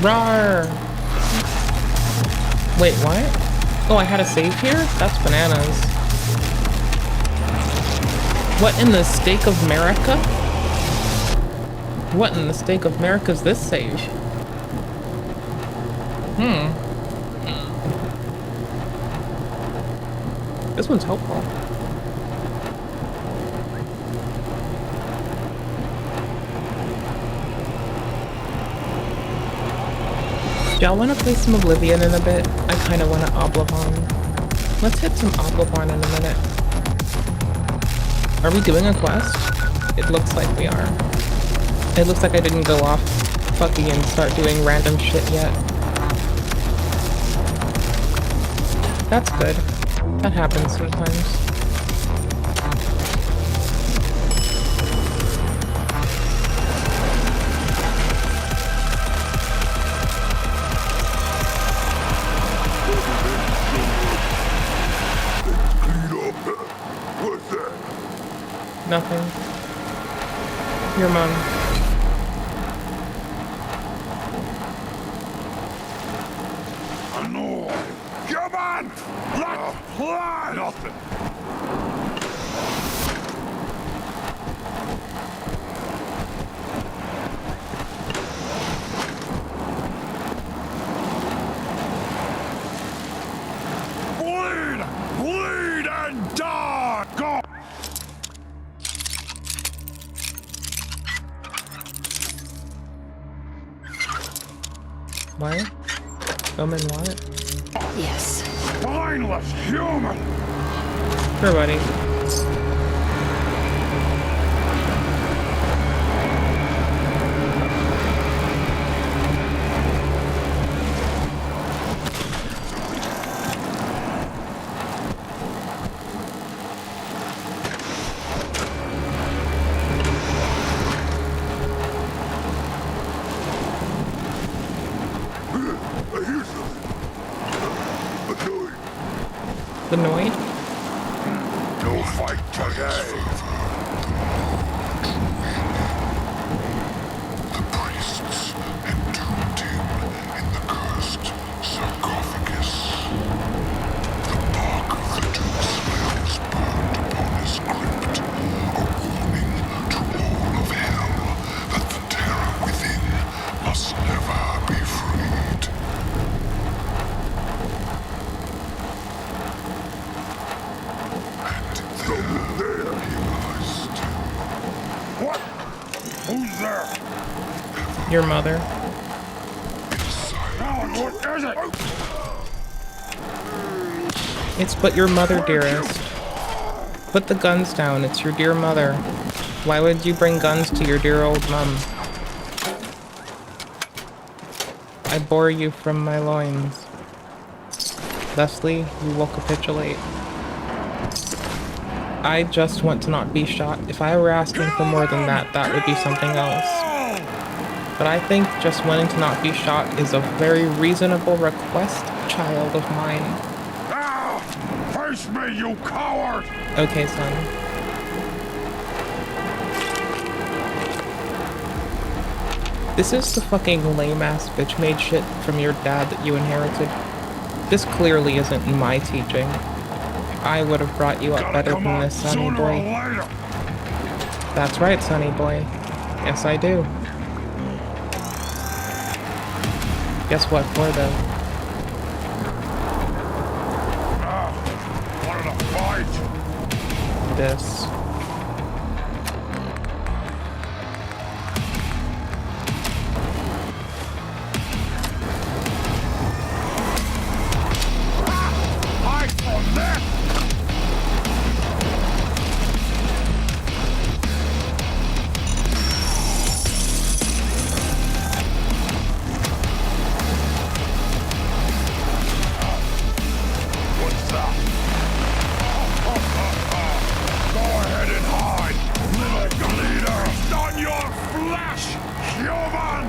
Rawr! Wait, what? Oh, I had a save here? That's bananas. What in the stake of America? What in the stake of America is this save? This one's helpful. Y'all want to play some Oblivion in a bit? I kind of want to Oblivion. Let's hit some Oblivion in a minute. Are we doing a quest? It looks like we are. It looks like I didn't go off fucking and start doing random shit yet. That's good. That happens sometimes. Nothing. Your mom. No! Come on! Let's play! Nothing! Bleed! Bleed and die! Go! What? Omen what? Yes. Spineless human! Sure, buddy. Annoyed? No fight today! The priests entombed him in the cursed sarcophagus. The bark of the Doodslayers burned upon his crypt, a warning Who's there? Your mother. What is it? It's but your mother, dearest. Put the guns down. It's your dear mother. Why would you bring guns to your dear old mum? I bore you from my loins. Thusly, you will capitulate. I just want to not be shot. If I were asking for more than that, that would be something else. But I think just wanting to not be shot is a very reasonable request, child of mine. Ah! Face me, you coward! Okay, son. This is the fucking lame-ass bitch-made shit from your dad that you inherited. This clearly isn't my teaching. I would have brought you up better than this, sonny boy. That's right, sonny boy. Yes, I do. Guess what for, though? Wanted to fight? This. Fight for this! What's up? Go ahead and hide, little bleeder! On your flesh, human!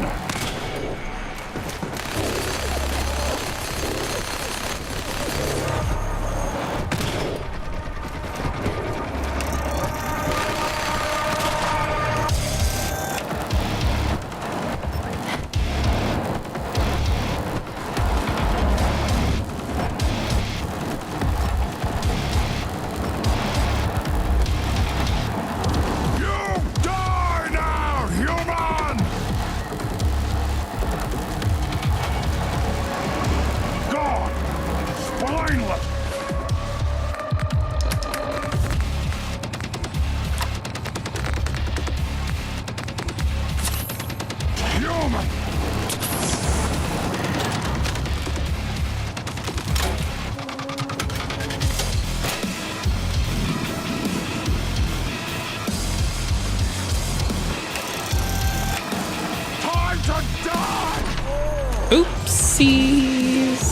You die now, human! Gone! Spineless! Human! Time to die! Oopsies!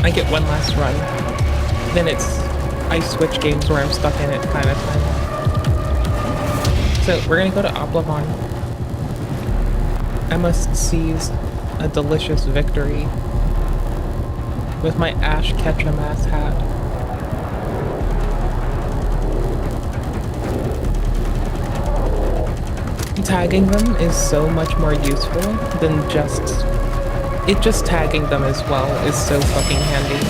I get one last run. Then it's I switch games where I'm stuck in it kind of thing. So we're gonna go to Oblivion. I must seize a delicious victory with my Ash Ketchum ass hat. Tagging them is so much more useful than just tagging them as well is so fucking handy.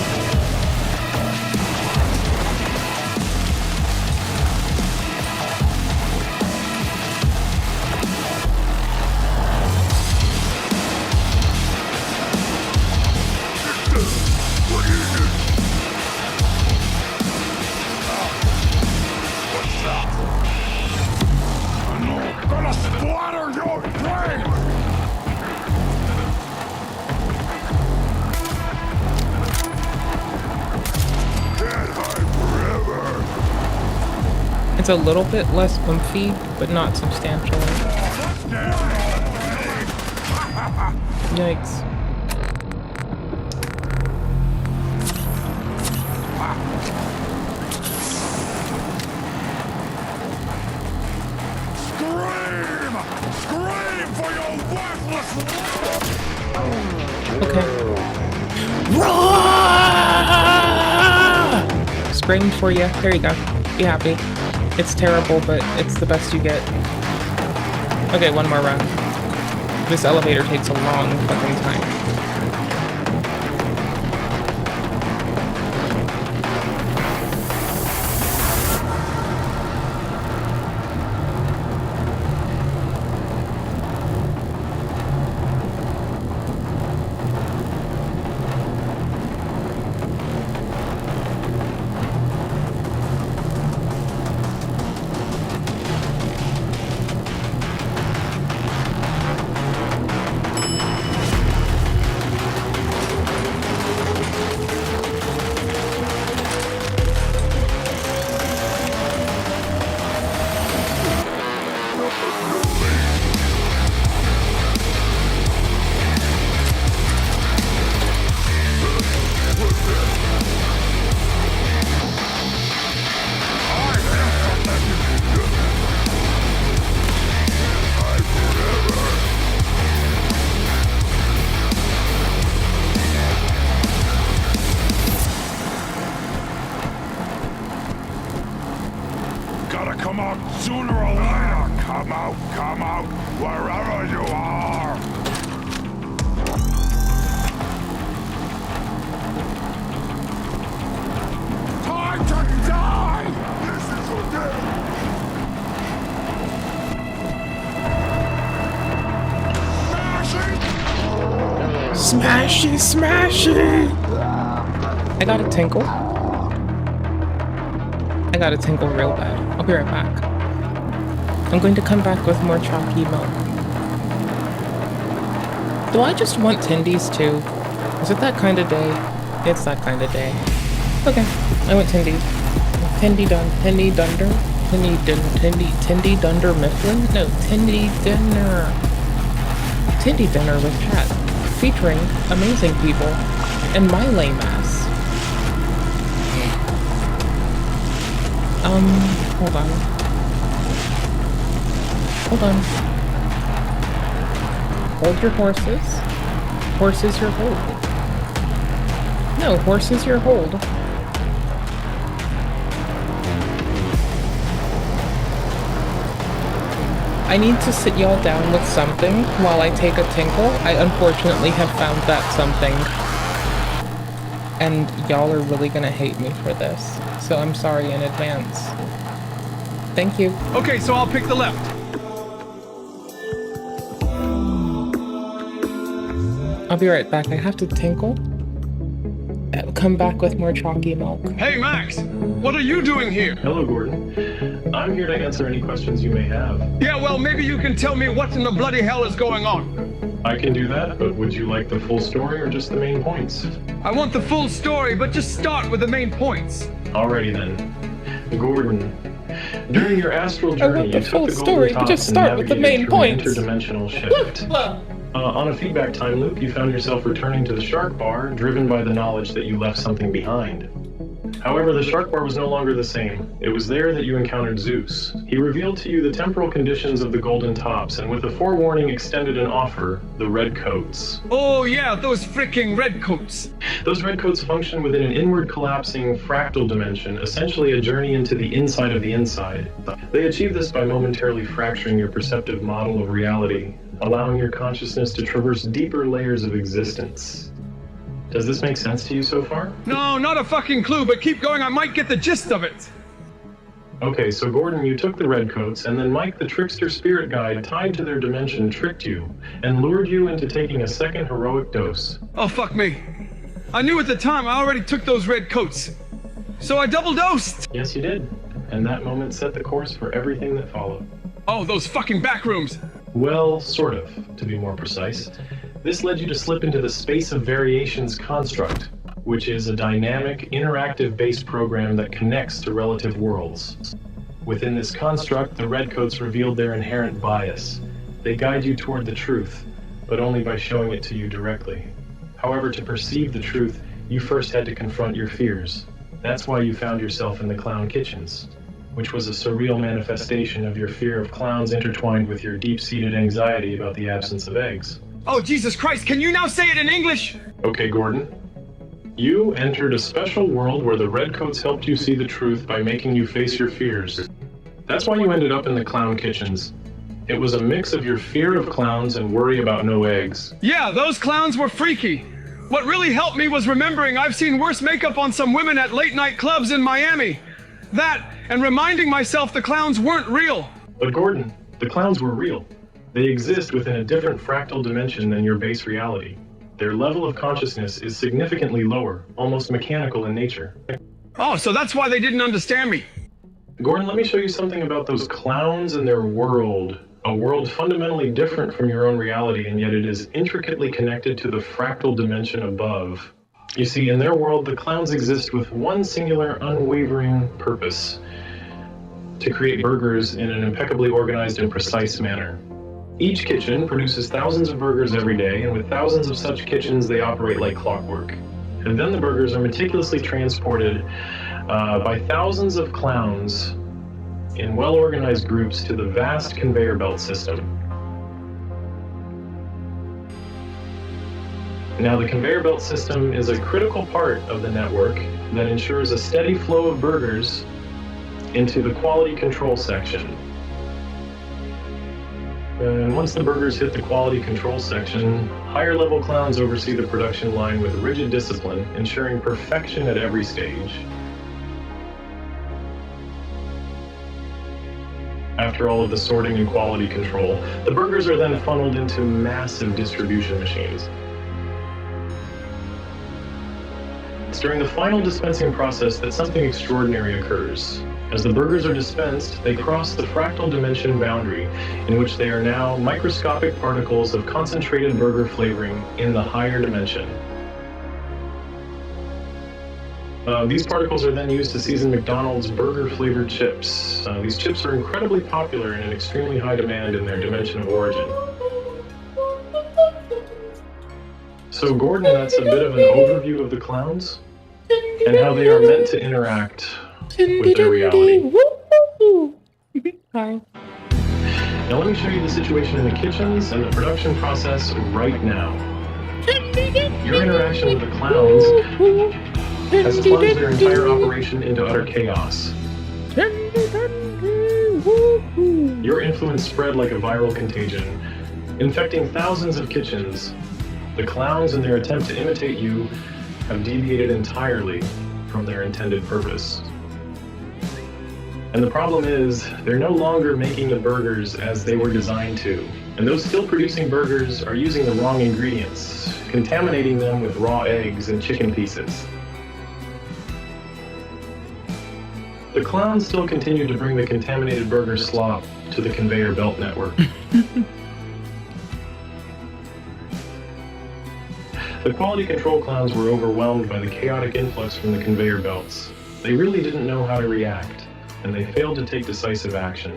What's up? I'm gonna splatter your brain! Can't hide forever! It's a little bit less oomphy, but not substantial. Yikes. Scream! Scream for your worthless Okay. Screamed for you. There you go. Be happy. It's terrible, but it's the best you get. Okay, one more round. This elevator takes a long fucking time. Gotta come out sooner or later. Come out, wherever you are. Time to die! This is your day! Smashy, smashy! I got a tinkle. I got a tinkle real bad. I'll be right back. I'm going to come back with more chalky milk. Do I just want tendies too? Is it that kind of day? It's that kind of day. Okay, I want tendies. Tendy dunder Mifflin? No, Tendy dinner. Tendy dinner with chat, featuring amazing people and my lame ass. Hold on. Hold on. Hold your horses. Horses your hold. No, horses your hold. I need to sit y'all down with something while I take a tinkle. I unfortunately have found that something. And y'all are really gonna hate me for this. So I'm sorry in advance. Thank you. Okay, so I'll pick the left. I'll be right back. I have to tinkle. Come back with more chalky milk. Hey, Max! What are you doing here? Hello, Gordon. I'm here to answer any questions you may have. Yeah, well, maybe you can tell me what in the bloody hell is going on. I can do that, but would you like the full story or just the main points? I want the full story, but just start with the main points. Alrighty then. Gordon, during your astral journey, you took the golden tops and navigated through an interdimensional shift. On a feedback time loop, you found yourself returning to the Shark Bar, driven by the knowledge that you left something behind. However, the Shark Bar was no longer the same. It was there that you encountered Zeus. He revealed to you the temporal conditions of the Golden Tops, and with a forewarning extended an offer, the Redcoats. Oh yeah, those freaking Redcoats. Those Redcoats function within an inward collapsing fractal dimension, essentially a journey into the inside of the inside. They achieve this by momentarily fracturing your perceptive model of reality, allowing your consciousness to traverse deeper layers of existence. Does this make sense to you so far? No, not a fucking clue, but keep going, I might get the gist of it. Okay, so Gordon, you took the Redcoats, and then Mike, the trickster spirit guide, tied to their dimension, tricked you, and lured you into taking a second heroic dose. Oh, fuck me. I knew at the time I already took those Redcoats. So I double dosed. Yes, you did. And that moment set the course for everything that followed. Oh, those fucking back rooms. Well, sort of, to be more precise. This led you to slip into the Space of Variations construct, which is a dynamic, interactive-based program that connects to relative worlds. Within this construct, the Redcoats revealed their inherent bias. They guide you toward the truth, but only by showing it to you directly. However, to perceive the truth, you first had to confront your fears. That's why you found yourself in the clown kitchens, which was a surreal manifestation of your fear of clowns intertwined with your deep-seated anxiety about the absence of eggs. Oh, Jesus Christ, can you now say it in English? Okay, Gordon. You entered a special world where the Redcoats helped you see the truth by making you face your fears. That's why you ended up in the clown kitchens. It was a mix of your fear of clowns and worry about no eggs. Yeah, those clowns were freaky. What really helped me was remembering I've seen worse makeup on some women at late-night clubs in Miami. That, and reminding myself the clowns weren't real. But Gordon, the clowns were real. They exist within a different fractal dimension than your base reality. Their level of consciousness is significantly lower, almost mechanical in nature. Oh, so that's why they didn't understand me. Gordon, let me show you something about those clowns and their world. A world fundamentally different from your own reality, and yet it is intricately connected to the fractal dimension above. You see, in their world, the clowns exist with one singular, unwavering purpose: to create burgers in an impeccably organized and precise manner. Each kitchen produces thousands of burgers every day, and with thousands of such kitchens, they operate like clockwork. And then the burgers are meticulously transported by thousands of clowns in well-organized groups to the vast conveyor belt system. Now, the conveyor belt system is a critical part of the network that ensures a steady flow of burgers into the quality control section. And once the burgers hit the quality control section, higher-level clowns oversee the production line with rigid discipline, ensuring perfection at every stage. After all of the sorting and quality control, the burgers are then funneled into massive distribution machines. It's during the final dispensing process that something extraordinary occurs. As the burgers are dispensed, they cross the fractal dimension boundary, in which they are now microscopic particles of concentrated burger flavoring in the higher dimension. These particles are then used to season McDonald's burger-flavored chips. These chips are incredibly popular and in extremely high demand in their dimension of origin. So, Gordon, that's a bit of an overview of the clowns and how they are meant to interact with their reality. Hi. Now let me show you the situation in the kitchens and the production process right now. Your interaction with the clowns has plunged their entire operation into utter chaos. Your influence spread like a viral contagion, infecting thousands of kitchens. The clowns, in their attempt to imitate you, have deviated entirely from their intended purpose. And the problem is, they're no longer making the burgers as they were designed to. And those still producing burgers are using the wrong ingredients, contaminating them with raw eggs and chicken pieces. The clowns still continue to bring the contaminated burger slop to the conveyor belt network. The quality control clowns were overwhelmed by the chaotic influx from the conveyor belts. They really didn't know how to react, and they failed to take decisive action.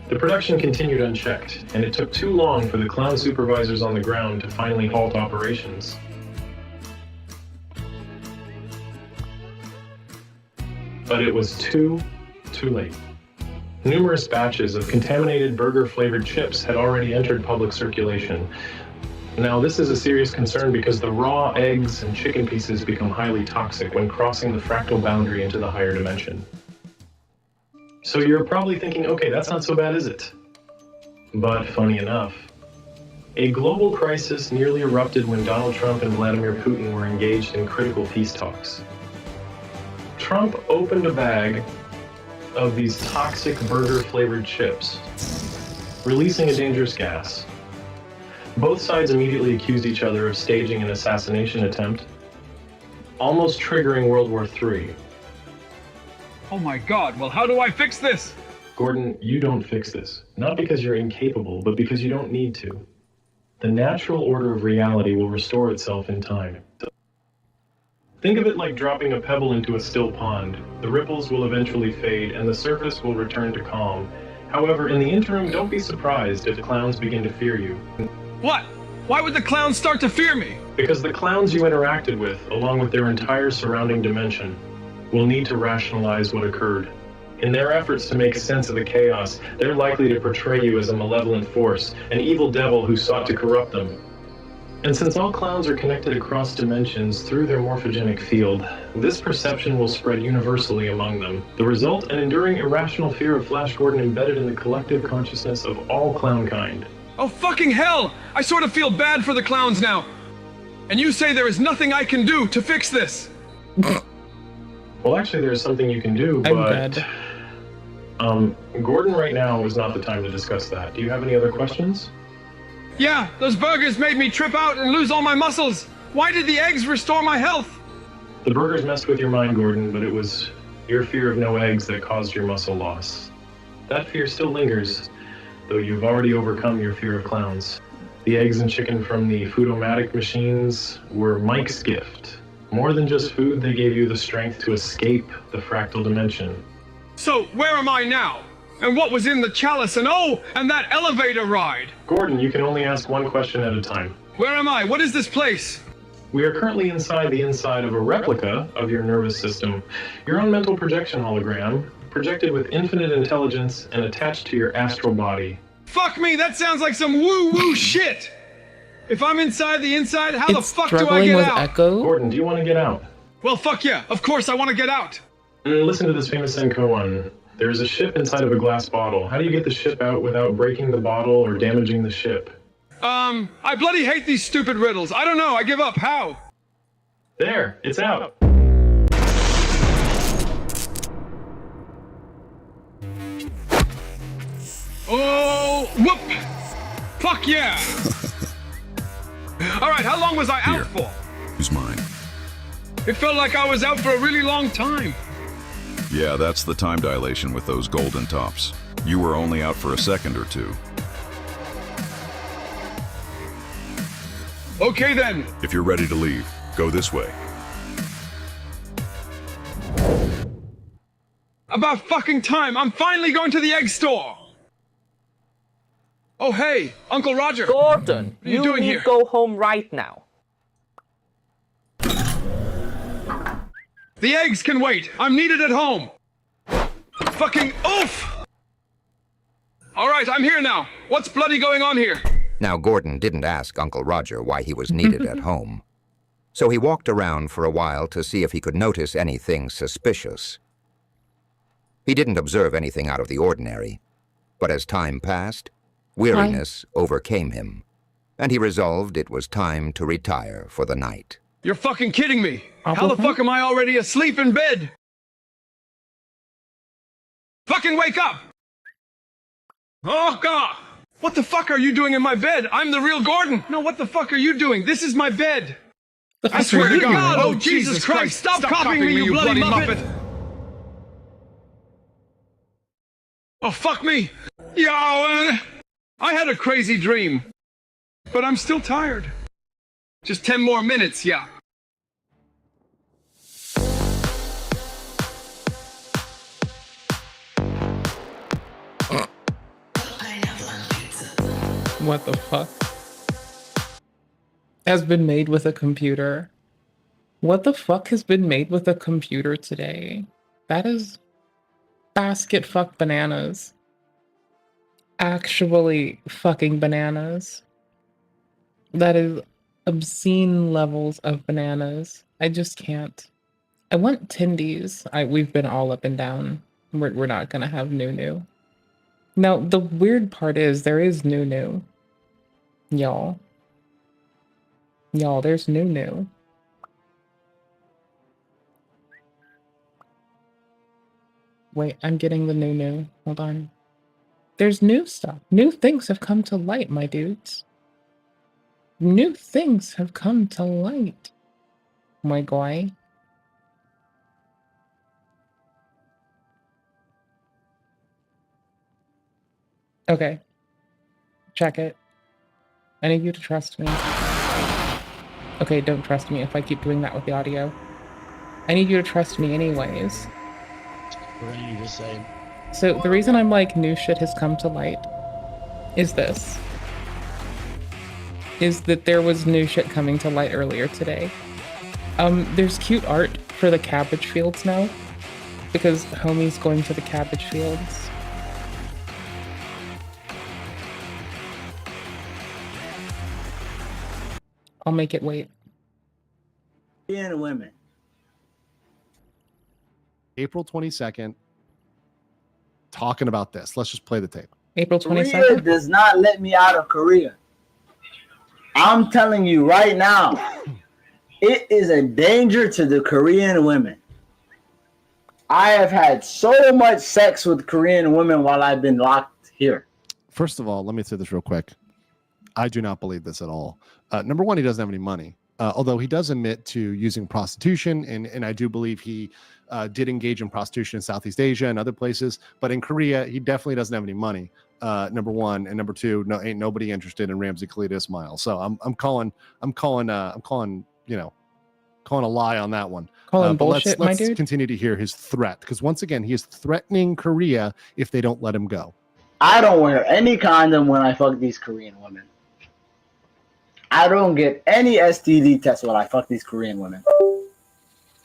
The production continued unchecked, and it took too long for the clown supervisors on the ground to finally halt operations. But it was too late. Numerous batches of contaminated burger-flavored chips had already entered public circulation. Now, this is a serious concern because the raw eggs and chicken pieces become highly toxic when crossing the fractal boundary into the higher dimension. So you're probably thinking, okay, that's not so bad, is it? But funny enough, a global crisis nearly erupted when Donald Trump and Vladimir Putin were engaged in critical peace talks. Trump opened a bag of these toxic burger-flavored chips, releasing a dangerous gas. Both sides immediately accused each other of staging an assassination attempt, almost triggering World War III. Oh my God, well, how do I fix this? Gordon, you don't fix this. Not because you're incapable, but because you don't need to. The natural order of reality will restore itself in time. Think of it like dropping a pebble into a still pond. The ripples will eventually fade, and the surface will return to calm. However, in the interim, don't be surprised if clowns begin to fear you. What? Why would the clowns start to fear me? Because the clowns you interacted with, along with their entire surrounding dimension, will need to rationalize what occurred. In their efforts to make sense of the chaos, they're likely to portray you as a malevolent force, an evil devil who sought to corrupt them. And since all clowns are connected across dimensions through their morphogenic field, this perception will spread universally among them. The result, an enduring irrational fear of Flash Gordon embedded in the collective consciousness of all clownkind. Oh fucking hell! I sort of feel bad for the clowns now. And you say there is nothing I can do to fix this? Well, actually, there's something you can do, but... Gordon right now is not the time to discuss that. Do you have any other questions? Yeah, those burgers made me trip out and lose all my muscles. Why did the eggs restore my health? The burgers messed with your mind, Gordon, but it was your fear of no eggs that caused your muscle loss. That fear still lingers, though you've already overcome your fear of clowns. The eggs and chicken from the Foodomatic machines were Mike's gift. More than just food, they gave you the strength to escape the fractal dimension. So, where am I now? And what was in the chalice? And oh, and that elevator ride! Gordon, you can only ask one question at a time. Where am I? What is this place? We are currently inside the inside of a replica of your nervous system. Your own mental projection hologram, projected with infinite intelligence and attached to your astral body. Fuck me, that sounds like some woo-woo shit! If I'm inside the inside, how the fuck do I get out? Echo? Gordon, do you want to get out? Well, fuck yeah, of course I want to get out! Listen to this famous Senko one. There's a ship inside of a glass bottle. How do you get the ship out without breaking the bottle or damaging the ship? I bloody hate these stupid riddles. I don't know, I give up. How? There, it's out. Oh, whoop! Fuck yeah! Alright, how long was I out for? Who's mine? It felt like I was out for a really long time. Yeah, that's the time dilation with those golden tops. You were only out for a second or two. Okay then. If you're ready to leave, go this way. About fucking time. I'm finally going to the egg store. Oh hey, Uncle Roger. Gordon, what are you doing need here? Go home right now. The eggs can wait. I'm needed at home. Fucking oof! Alright, I'm here now. What's bloody going on here? Now, Gordon didn't ask Uncle Roger why he was needed at home. So he walked around for a while to see if he could notice anything suspicious. He didn't observe anything out of the ordinary. But as time passed, weariness overcame him, and he resolved it was time to retire for the night. You're fucking kidding me! How the fuck am I already asleep in bed? Fucking wake up! Oh god! What the fuck are you doing in my bed? I'm the real Gordon! No, what the fuck are you doing? This is my bed! I swear to God! Oh, Jesus Christ! Stop copying me, you bloody muppet! Oh, fuck me! Yo, I had a crazy dream. But I'm still tired. Just 10 more minutes, yeah. What the fuck? Has been made with a computer. What the fuck has been made with a computer today? That is basket fuck bananas. Actually fucking bananas. That is obscene levels of bananas. I just can't. I want Tindies. We've been all up and down. We're not gonna have Nunu. Now, the weird part is there is Nunu. Y'all. Y'all, there's Nunu. Wait, I'm getting the Nunu. Hold on. There's new stuff. New things have come to light, my dudes. New things have come to light. My guy. Okay. Check it. I need you to trust me. Okay, don't trust me if I keep doing that with the audio. I need you to trust me anyways. What are you just saying? So the reason I'm like new shit has come to light is this. Is that there was new shit coming to light earlier today. There's cute art for the cabbage fields now. Because homie's going to the cabbage fields. I'll make it wait. Korean women. April 22nd, talking about this. Let's just play the tape. April Korea 22nd? does not let me out of Korea. I'm telling you right now, it is a danger to the Korean women. I have had so much sex with Korean women while I've been locked here. First of all, let me say this real quick. I do not believe this at all. Number one, he doesn't have any money. Although he does admit to using prostitution, and I do believe he did engage in prostitution in Southeast Asia and other places. But in Korea, he definitely doesn't have any money. Number one, and number two, no, ain't nobody interested in Ramsey Khalid Ismail. So I'm calling a lie on that one. Calling but bullshit, my let's dude. continue to hear his threat, because once again, he is threatening Korea if they don't let him go. I don't wear any condom when I fuck these Korean women. I don't get any STD tests when I fuck these Korean women.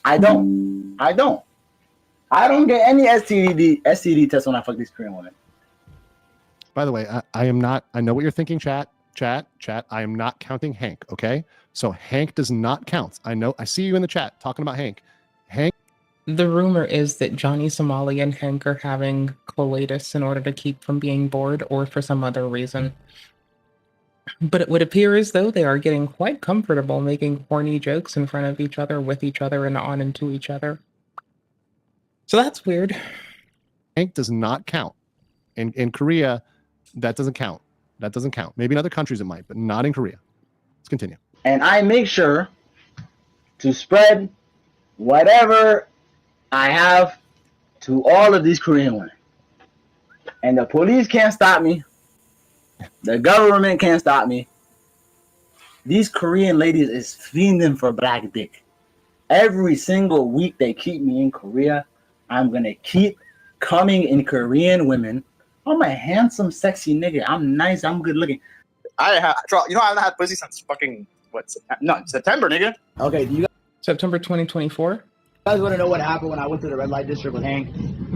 I don't get any STD tests when I fuck these Korean women. By the way, I am not, I know what you're thinking, chat. I am not counting Hank, okay? So Hank does not count. I see you in the chat talking about Hank. The rumor is that Johnny Somali and Hank are having collatus in order to keep from being bored or for some other reason. But it would appear as though they are getting quite comfortable making horny jokes in front of each other, with each other, and on and to each other. So that's weird. Hank does not count. In Korea, that doesn't count. That doesn't count. Maybe in other countries it might, but not in Korea. Let's continue. And I make sure to spread whatever I have to all of these Korean women. And the police can't stop me. The government can't stop me. These Korean ladies is fiending for black dick. Every single week they keep me in Korea. I'm going to keep coming in Korean women. I'm a handsome, sexy nigga. I'm nice. I'm good looking. I haven't had pussy since fucking September, nigga. Okay, do you September 2024? guys want to know what happened when I went to the red light district with Hank?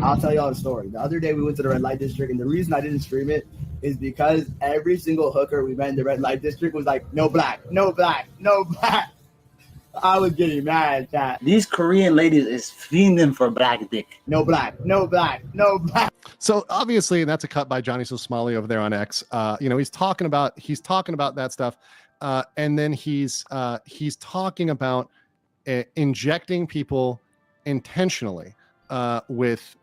I'll tell y'all the story. The other day we went to the red light district, and the reason I didn't stream it is because every single hooker we met in the red light district was like, no black, no black, no black. I was getting mad, chat. These Korean ladies is fiending for black dick. No black, no black, no black. So obviously, and that's a cut by Johnny Somali over there on X. He's talking about that stuff, and then he's talking about injecting people intentionally with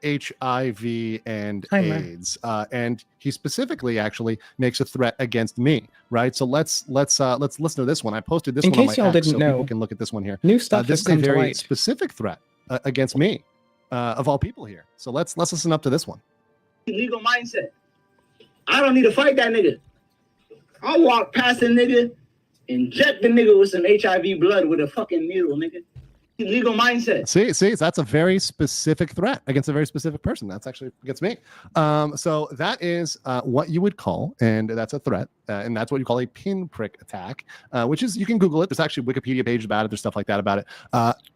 HIV and AIDS, and he specifically actually makes a threat against me. Right, so let's listen to this one. I posted this in one on case my y'all X, didn't so know, people can look at this one here. New stuff this has is a come to very light. specific threat against me, of all people here. So let's listen up to this one. Legal mindset. I don't need to fight that nigga. I'll walk past a nigga, inject the nigga with some HIV blood with a fucking needle, nigga. Legal mindset. See, that's a very specific threat against a very specific person. That's actually against me. So that is what you would call, and that's a threat, and that's what you call a pinprick attack, which is, you can Google it. There's actually a Wikipedia page about it. There's stuff like that about it.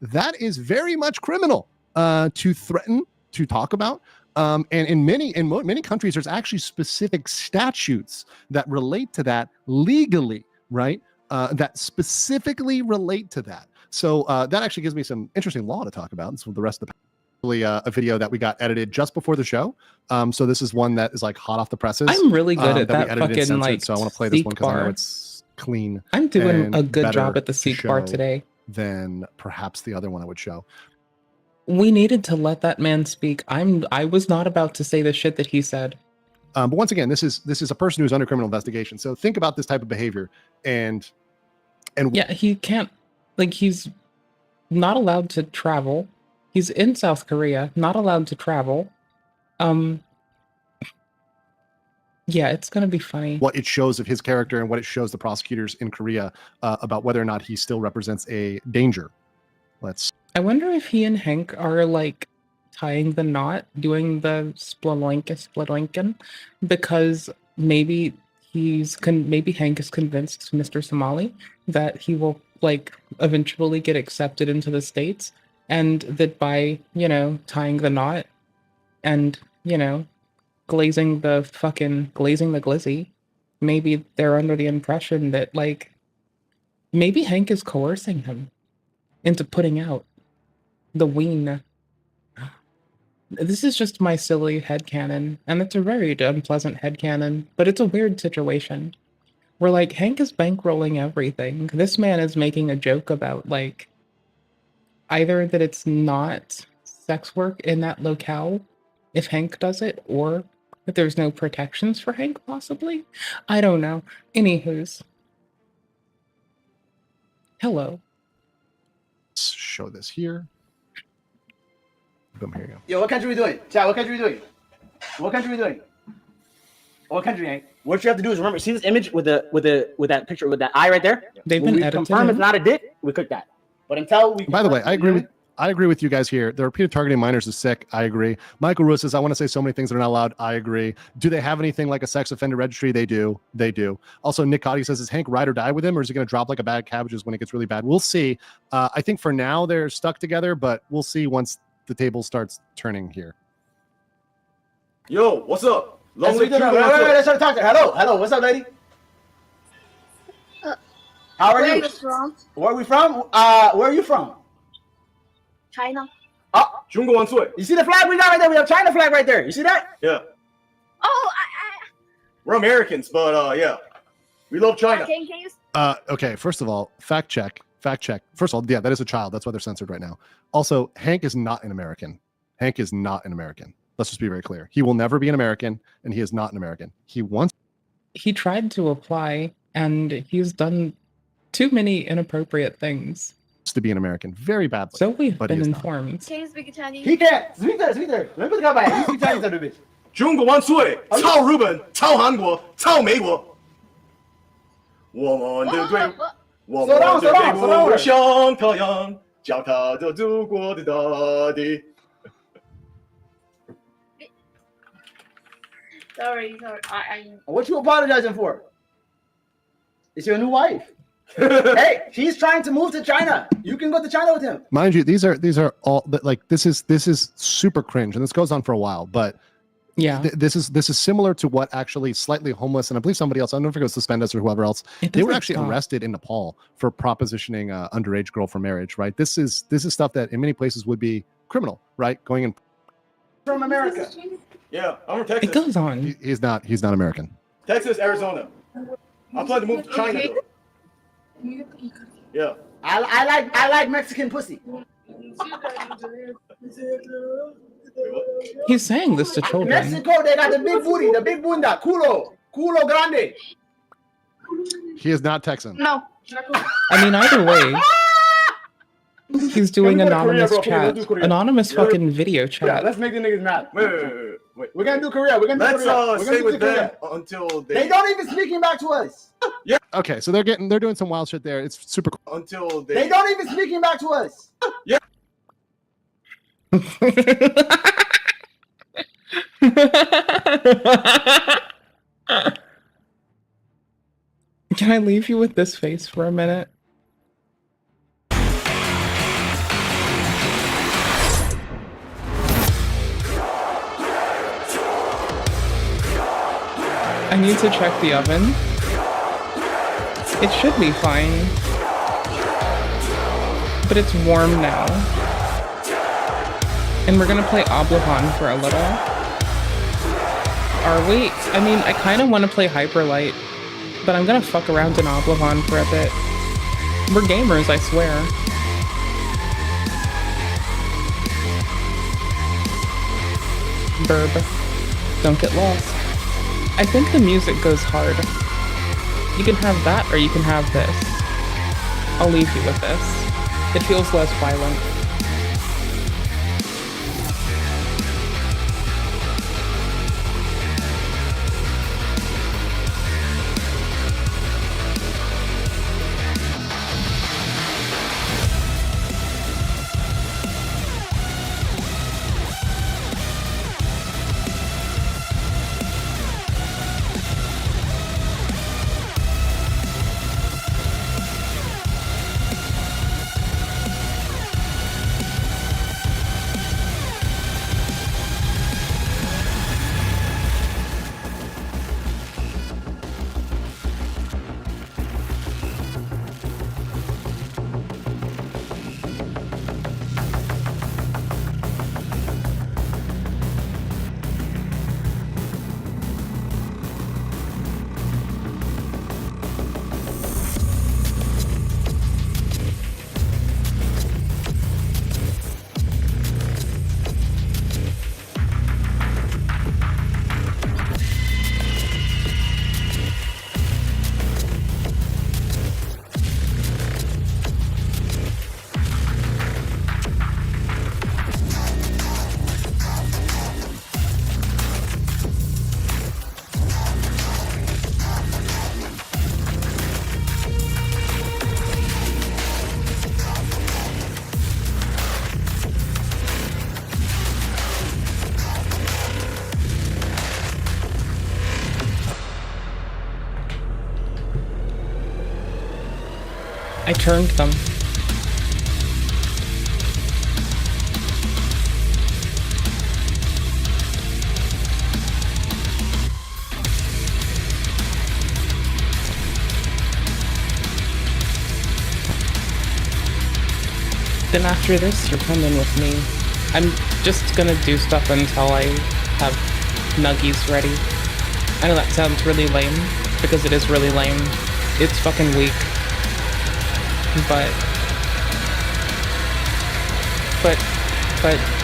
That is very much criminal to threaten, to talk about. And in many countries, there's actually specific statutes that relate to that legally, right? That specifically relate to that. So that actually gives me some interesting law to talk about. This is the rest of a video that we got edited just before the show. So this is one that is like hot off the presses. I'm really good at that fucking so I want to play this one because I know bar. it's clean. I'm doing and a good better job at the seek bar show today. than perhaps the other one I would show. We needed to let that man speak. I was not about to say the shit that he said. But once again, this is a person who's under criminal investigation. So think about this type of behavior, and yeah, he can't, like, he's not allowed to travel. He's in South Korea, not allowed to travel. Yeah, it's gonna be funny. What it shows of his character and what it shows the prosecutors in Korea about whether or not he still represents a danger. I wonder if he and Hank are like tying the knot, doing the split because maybe maybe Hank is convinced Mr. Somali that he will like eventually get accepted into the States, and that by, tying the knot and, glazing the glizzy, maybe they're under the impression that like Maybe Hank is coercing him into putting out the ween. This is just my silly headcanon, and it's a very unpleasant headcanon, but it's a weird situation. Where, like, Hank is bankrolling everything. This man is making a joke about, like, either that it's not sex work in that locale if Hank does it, or that there's no protections for Hank, possibly? I don't know. Anywho's. Hello. Let's show this here. Boom, here you go. Yo, what country we doing? Chat, what country we doing? What country we doing? What country, Hank? What you have to do is remember, see this image with that picture with that eye right there? They've when been we edited. confirm it's not a dick, we click that. But until we By the way, I agree with you guys here. The repeated targeting minors is sick. I agree. Michael Ruiz says, I want to say so many things that are not allowed. I agree. Do they have anything like a sex offender registry? They do. They do. Also, Nick Cotty says, is Hank ride or die with him, or is he going to drop like a bag of cabbages when it gets really bad? We'll see. I think for now they're stuck together, but we'll see once the table starts turning here. Yo, what's up? Long wait, let's start talking. Hello, what's up, lady? How are you? Where are you from? Where are we from? Where are you from? China. Ah, 중국 원수에. You see the flag we got right there? We have China flag right there. You see that? Yeah. Oh, We're Americans, but yeah, we love China. can you? Okay, first of all, fact check. First of all, yeah, that is a child. That's why they're censored right now. Also, Hank is not an American. Hank is not an American. Let's just be very clear. He will never be an American, and he is not an American. He tried to apply, and he's done too many inappropriate things to be an American very badly. So we've but been he is not. informed. Can you speak Chinese? He can't. Speak there. Let me put the guy back. He speaks Chinese a little bit. 中国万岁！超日本，超韩国，超美国。我们的队伍，我们的队伍像太阳，脚踏着祖国的大地。 Sorry. I. What you apologizing for? It's your new wife. Hey, he's trying to move to China. You can go to China with him. Mind you, these are all like this is super cringe, and this goes on for a while. But yeah, this is similar to what actually Slightly Homeless, and I believe somebody else, I don't know if it was Suspendus or whoever else, they were actually arrested in Nepal for propositioning an underage girl for marriage. Right? This is stuff that in many places would be criminal. Right? Going in From America. Yeah, I'm from Texas. It goes on. He's not American. Texas, Arizona. I plan to move to China. Okay. Though. Yeah. I like Mexican pussy. He's saying this to children. Mexico, they got the big booty, the big bunda, culo grande. He is not Texan. No. I mean, either way, he's doing anonymous chat, anonymous fucking video chat. Yeah, let's make the niggas mad. Wait. We're gonna do Korea. We're gonna do Korea. Let's stay with them until they don't even speaking back to us. Yeah. Okay, so they're doing some wild shit there. It's super cool. Until they don't even speaking back to us. Yeah. Can I leave you with this face for a minute? I need to check the oven. It should be fine. But it's warm now. And we're gonna play Oblivion for a little. Are we? I mean, I kind of want to play Hyperlight, but I'm gonna fuck around in Oblivion for a bit. We're gamers, I swear. Burb. Don't get lost. I think the music goes hard. You can have that, or you can have this. I'll leave you with this. It feels less violent. I turned them. Then after this, you're coming with me. I'm just gonna do stuff until I have nuggies ready. I know that sounds really lame, because it is really lame. It's fucking weak. But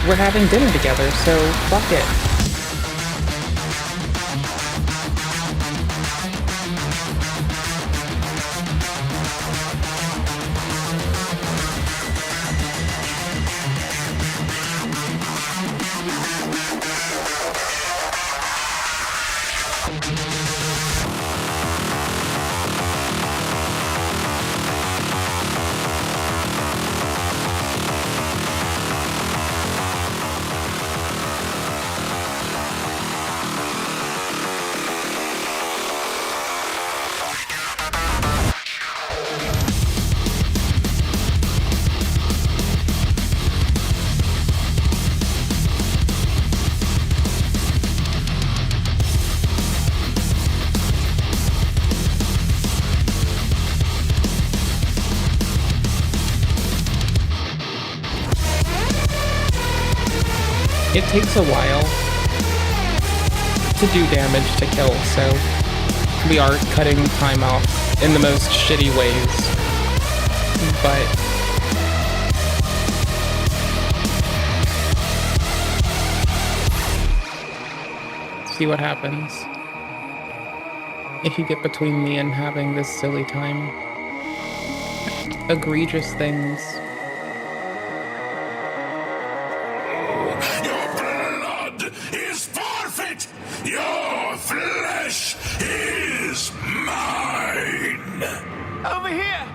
we're having dinner together, so fuck it. It takes a while to do damage to kill, so we are cutting time off in the most shitty ways. But see what happens if you get between me and having this silly time. Egregious things. Is forfeit! Your flesh is mine! Over here!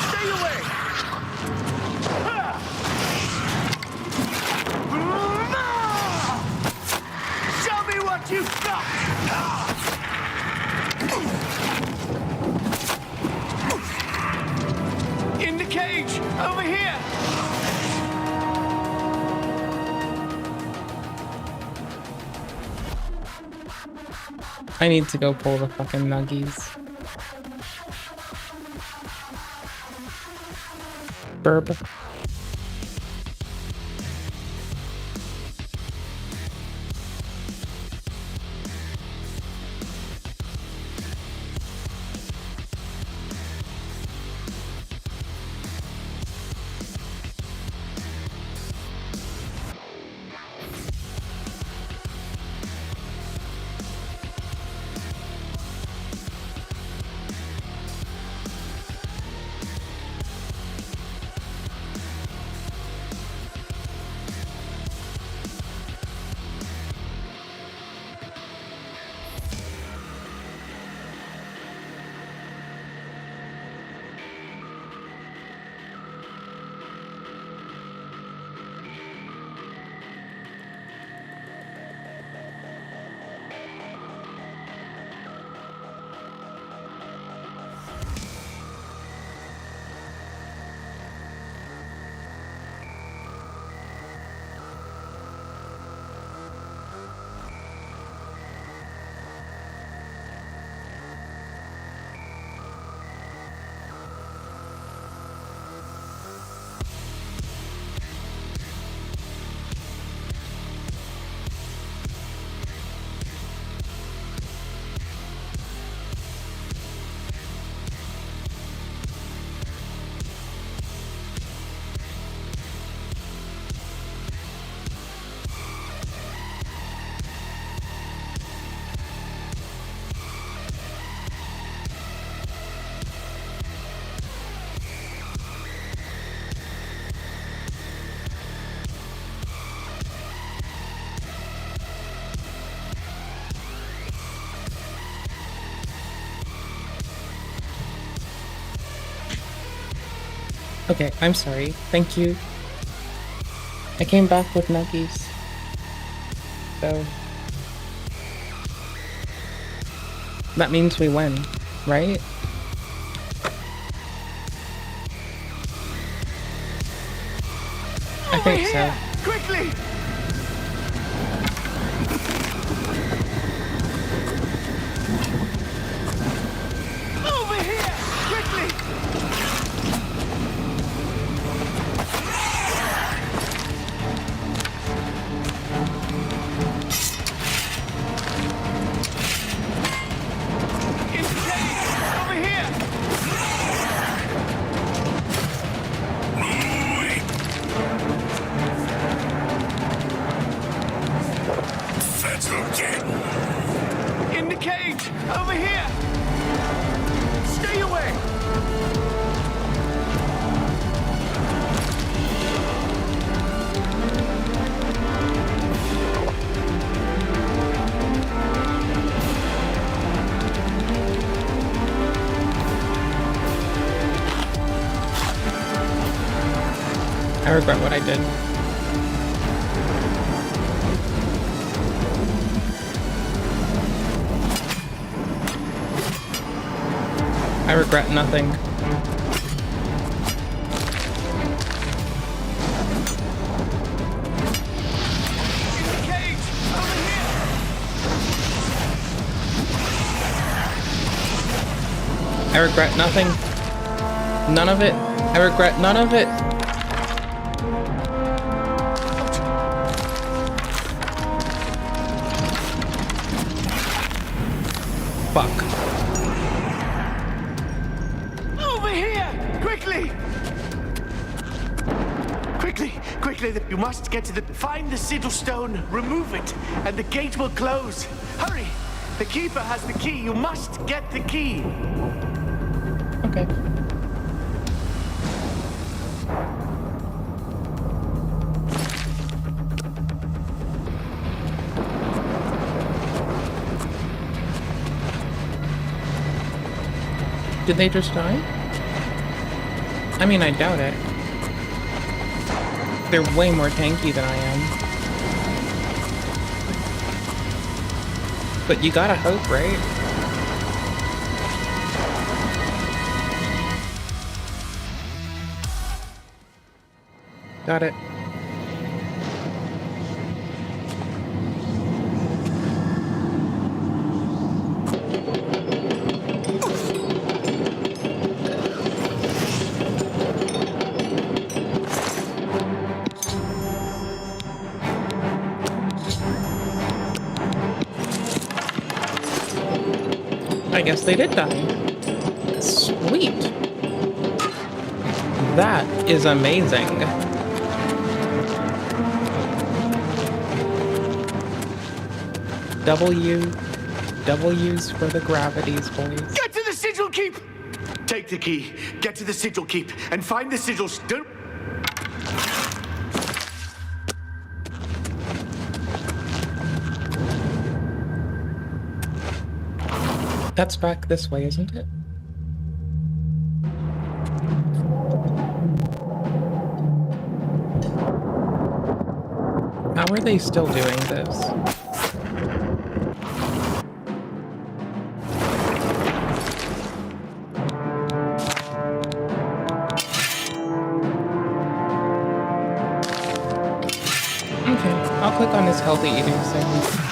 Stay away! Show me what you've got! In the cage! Over here! I need to go pull the fucking nuggies. Burb. Okay, I'm sorry. Thank you. I came back with nuggies. So that means we win, right? think so. Quickly! Over here! Quickly! Over here! That's okay. In the cage! Over here! Stay away! I regret what I did. I regret nothing. I regret nothing. None of it. I regret none of it. Fuck. Over here! Quickly! Quickly, you must get to the... Find the sigil stone, remove it, and the gate will close. Hurry! The keeper has the key. You must get the key. Okay. Did they just die? I mean, I doubt it. They're way more tanky than I am. But you gotta hope, right? Got it. I guess they did die. Sweet. That is amazing. W's for the gravities, boys. Get to the sigil keep! Take the key, get to the sigil keep, and find the sigil stone. That's back this way, isn't it? How are they still doing this? Okay, I'll click on his healthy eating thing.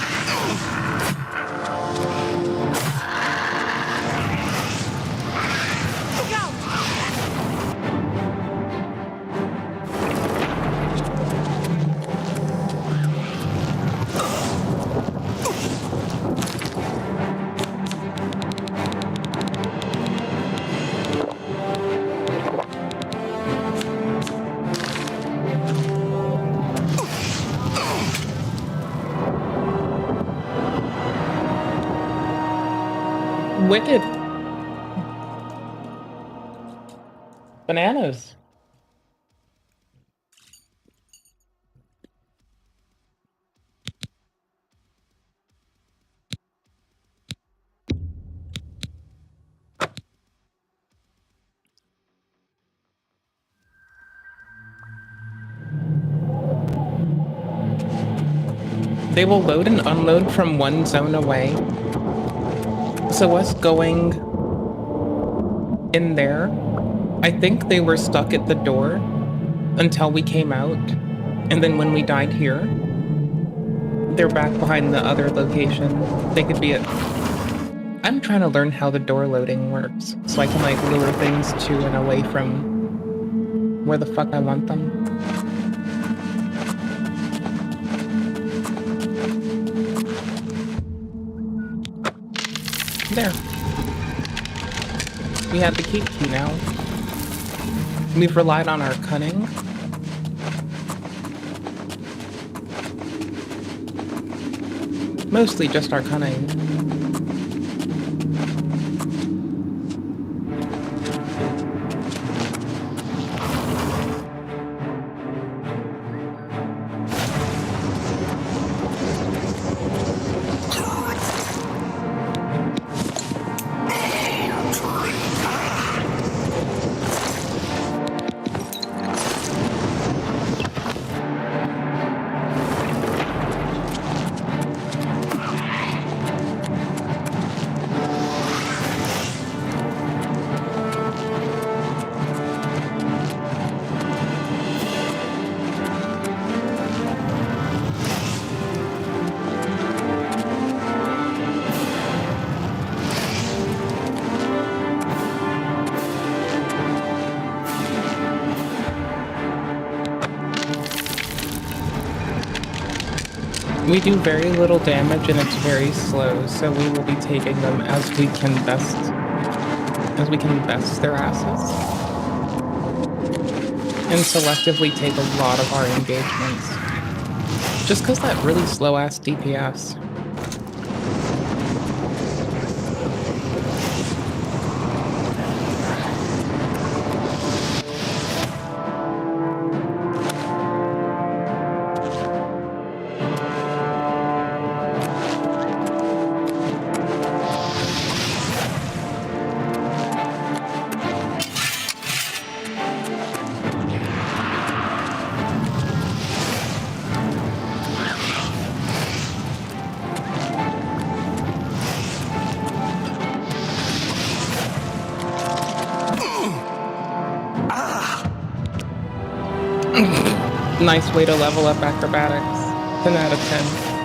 Wicked. Bananas. They will load and unload from one zone away. So us going in there, I think they were stuck at the door until we came out, And then when we died here, they're back behind the other location. They could be at... I'm trying to learn how the door loading works, so I can like lure things to and away from where the fuck I want them. There. We have the key now. We've relied on our cunning. Mostly just our cunning. We do very little damage and it's very slow, so we will be taking them as we can best their asses. And selectively take a lot of our engagements. Just cause that really slow ass DPS. Nice way to level up acrobatics. 10 out of 10.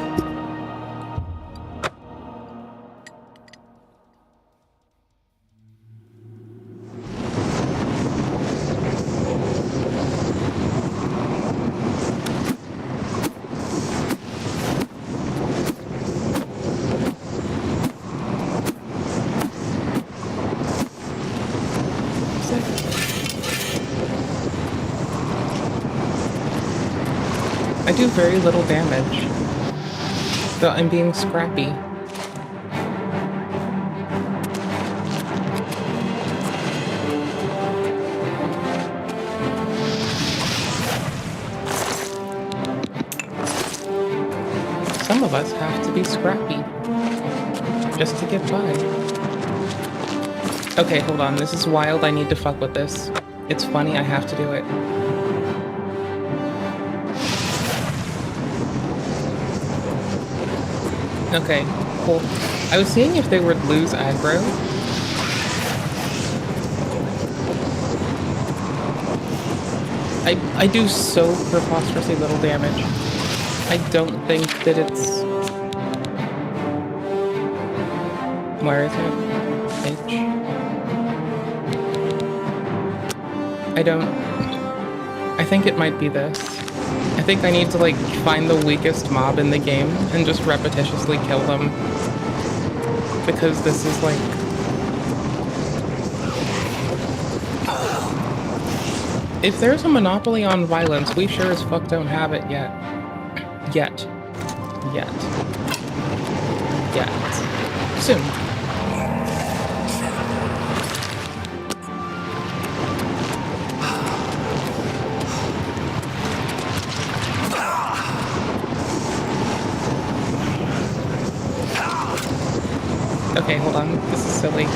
I do very little damage, so I'm being scrappy. Some of us have to be scrappy just to get by. Okay, hold on. This is wild. I need to fuck with this. It's funny. I have to do it. Okay, cool. I was seeing if they would lose aggro. I do so preposterously little damage. I don't think that it's... Where is it? H. I don't... I think it might be this. I think I need to, like, find the weakest mob in the game and just repetitiously kill them. Because this is, like... If there's a monopoly on violence, we sure as fuck don't have it yet. Yet. Soon. Okay, hold on. This is silly.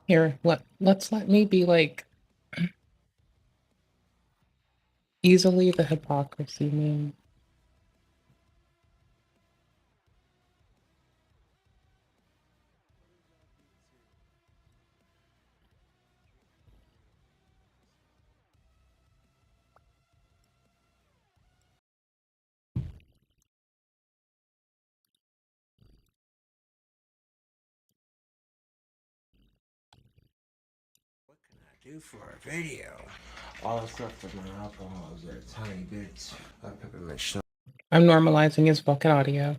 Here, let's let me be, like, easily the hypocrisy meme. do for a video? All the stuff with my alcohol is a tiny bit of peppermint schnapps. I'm normalizing his fucking audio.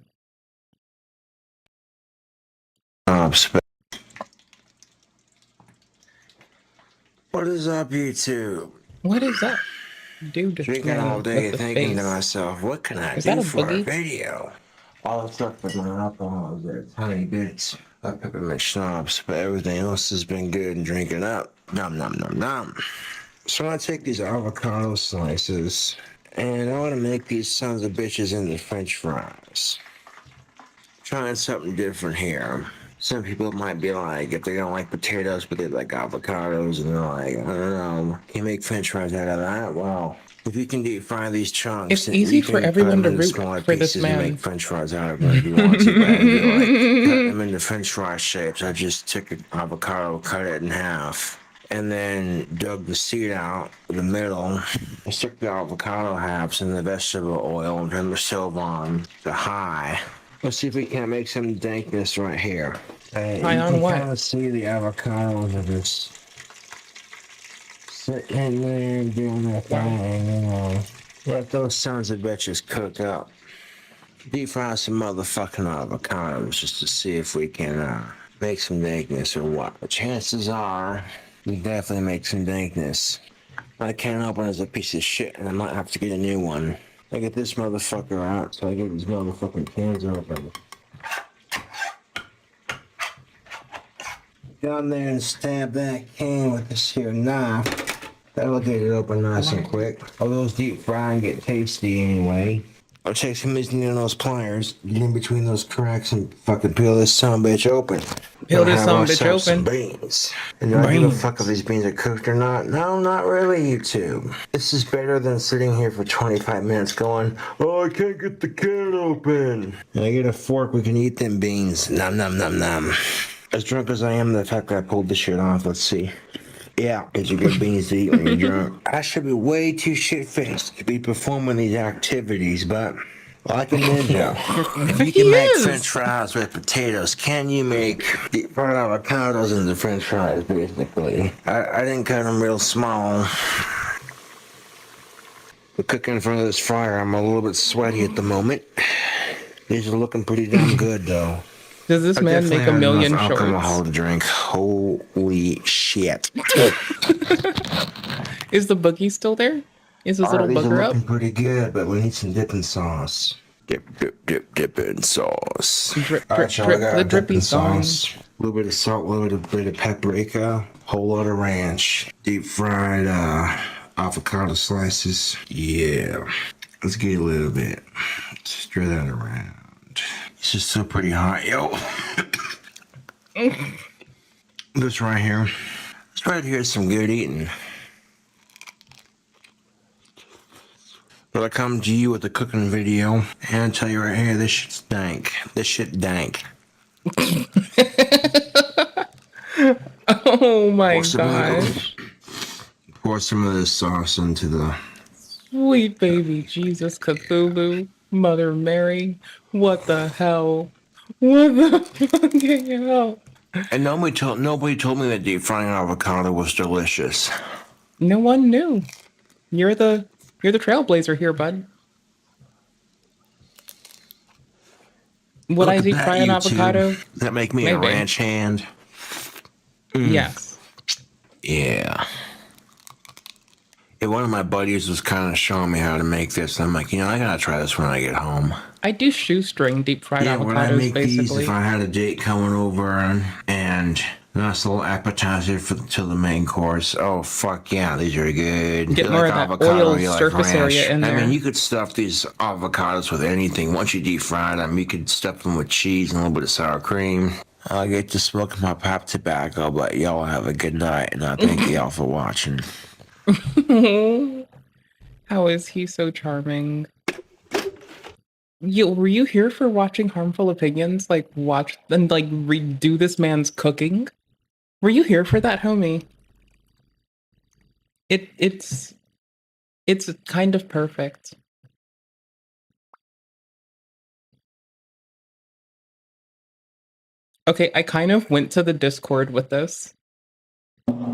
What is up, YouTube? What is that dude Drinking all day, with the thinking to face? myself, what can I Is that do a for a boogie? video? All the stuff with my alcohol is a tiny bit of peppermint schnapps, but everything else has been good and drinking up. Nom nom nom nom. So I take these avocado slices, and I want to make these sons of bitches into French fries. Trying something different here. Some people might be like, if they don't like potatoes, but they like avocados, and they're like, I don't know, can you make French fries out of that? Well, if you can deep fry these chunks, It's then easy you for can everyone cut to them into root smaller for this pieces and make man. French fries out of them if you want to. But if you like cut them into French fry shapes, I just took an avocado, cut it in half, and then dug the seed out of the middle. I stuck the avocado halves in the vegetable oil and turned the stove on to high. Let's see if we can't make some dankness right here. High You on can what? kind of see the avocados are just sitting in there doing their thing, you know. Let those sons of bitches cook up. Deep fry some motherfucking avocados just to see if we can make some dankness or what. The chances are we definitely make some dankness. My can opener is a piece of shit and I might have to get a new one. I get this motherfucker out so I get these motherfucking cans open. Go in there and stab that can with this here knife. That'll get it open nice and quick. All those deep frying get tasty anyway. I'll take some of those pliers, get in between those cracks and fucking peel this son-bitch open. Peel this Have son-bitch ourselves some open. beans. And do I give a fuck if these beans are cooked or not? No, not really, YouTube. This is better than sitting here for 25 minutes going, oh, I can't get the can open. And I get a fork, we can eat them beans. Nom nom nom nom. As drunk as I am, the fact that I pulled this shit off, let's see. Yeah, it's a good beans to eat when you're drunk. I should be way too shit-faced to be performing these activities, but like a ninja, if you can make French fries with potatoes, can you make deep fried avocados into French fries, basically? I didn't cut them real small. We're cooking in front of this fryer. I'm a little bit sweaty at the moment. These are looking pretty damn good, though. Does this man make a million shorts? Alcohol to drink. Holy shit. Is the boogie still there? Is his little These are booger up? looking pretty good, but we need some dipping sauce. Dipping sauce. Drip, All right, drip, y'all, drip, I got the our drippy dipping sauce. A little bit of salt, a little bit of paprika, whole lot of ranch, deep fried avocado slices. Yeah, let's get a little bit. Stir that around. It's just still pretty hot, yo. This right here. This right here is some good eating. But I come to you with a cooking video and I tell you right here, this shit's dank. This shit dank. Oh my gosh. Pour some of this sauce into the... Sweet baby Jesus Cthulhu, Mother Mary, what the hell? What the fucking hell? And nobody told me that deep frying avocado was delicious. No one knew. You're the trailblazer here, bud. Would I deep fry an avocado? Does that make me Maybe. a ranch hand? Yes. Yeah. One of my buddies was kind of showing me how to make this. And I'm like, you know, I gotta try this when I get home. I do shoestring deep fried avocados, when I make basically. these, if I had a date coming over and nice little appetizer to the main course. Oh, fuck yeah, these are good. Get more of that oil surface area in there. I mean, you could stuff these avocados with anything. Once you deep fry them, you could stuff them with cheese and a little bit of sour cream. I'll get to smoking my pipe tobacco, but y'all have a good night, and I thank y'all for watching. How is he so charming? Were you here for watching Harmful Opinions? Like, watch and like redo this man's cooking? Were you here for that, homie? It's kind of perfect. Okay, I kind of went to the Discord with this.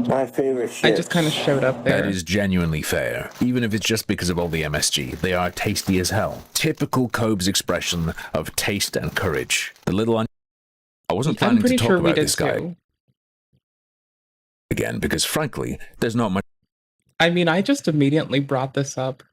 My favorite shit. I just kind of showed up there. That is genuinely fair. Even if it's just because of all the MSG, they are tasty as hell. Typical Cobb's expression of taste and courage. The little onion. I wasn't planning to talk about this guy again because, frankly, there's not much. I mean, I just immediately brought this up.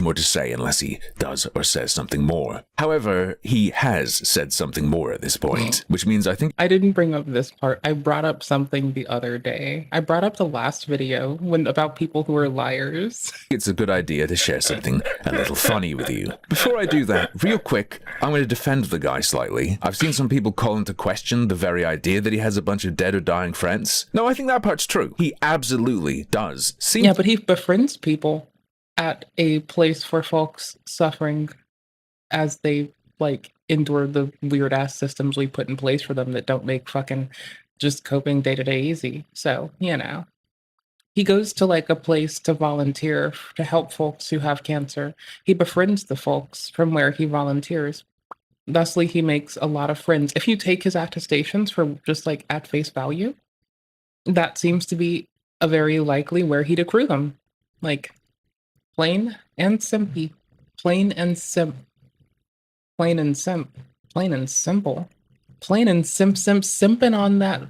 More to say unless he does or says something more. However, he has said something more at this point, which means I think I didn't bring up this part. I brought up something the other day. I brought up the last video about people who are liars. It's a good idea to share something a little funny with you. Before I do that, real quick, I'm going to defend the guy slightly. I've seen some people call into question the very idea that he has a bunch of dead or dying friends. No, I think that part's true. He absolutely does. Yeah, but he befriends people at a place for folks suffering as they like endure the weird ass systems we put in place for them that don't make fucking just coping day to day easy. So, you know, he goes to like a place to volunteer to help folks who have cancer. He befriends the folks from where he volunteers. Thusly, he makes a lot of friends. If you take his attestations for just like at face value, that seems to be a very likely where he'd accrue them. Like, plain and simpy. Plain and simp. Plain and simp. Plain and simple. Plain and simping on that.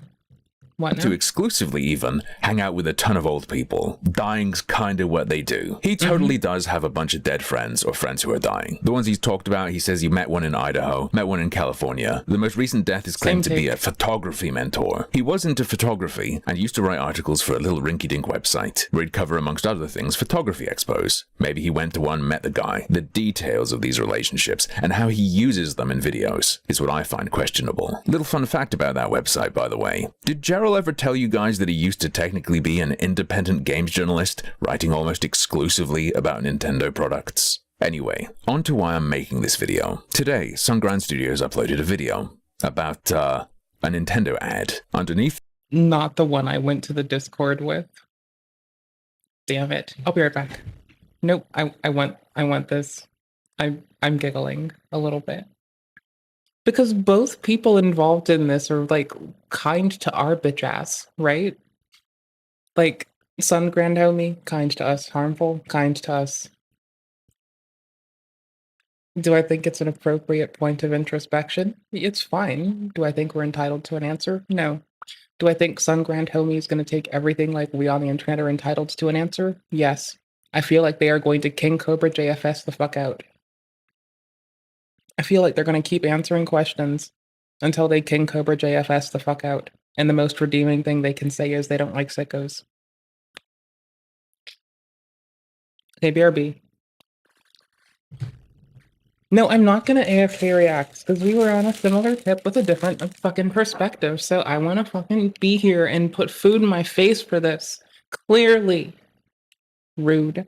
What now? To exclusively even hang out with a ton of old people. Dying's kinda what they do. He totally does have a bunch of dead friends or friends who are dying. The ones he's talked about, he says he met one in Idaho, met one in California. The most recent death is claimed to be a photography mentor. He was into photography and used to write articles for a little rinky-dink website where he'd cover, amongst other things, photography expos. Maybe he went to one, met the guy. The details of these relationships and how he uses them in videos is what I find questionable. Little fun fact about that website, by the way. Did Gerald ever tell you guys that he used to technically be an independent games journalist, writing almost exclusively about Nintendo products? Anyway, on to why I'm making this video. Today, Sunground Studios uploaded a video about a Nintendo ad. Underneath, not the one I went to the Discord with. Damn it. I'll be right back. Nope, I want this. I'm giggling a little bit. Because both people involved in this are, like, kind to our bitch ass, right? Like, Sun Grand Homie, kind to us. Harmful, kind to us. Do I think it's an appropriate point of introspection? It's fine. Do I think we're entitled to an answer? No. Do I think Sun Grand Homie is going to take everything like we on the internet are entitled to an answer? Yes. I feel like they are going to King Cobra JFS the fuck out. I feel like they're going to keep answering questions until they King Cobra JFS the fuck out. And the most redeeming thing they can say is they don't like sickos. Hey, BRB. No, I'm not going to AFK react, because we were on a similar tip with a different fucking perspective, so I want to fucking be here and put food in my face for this. Clearly. Rude.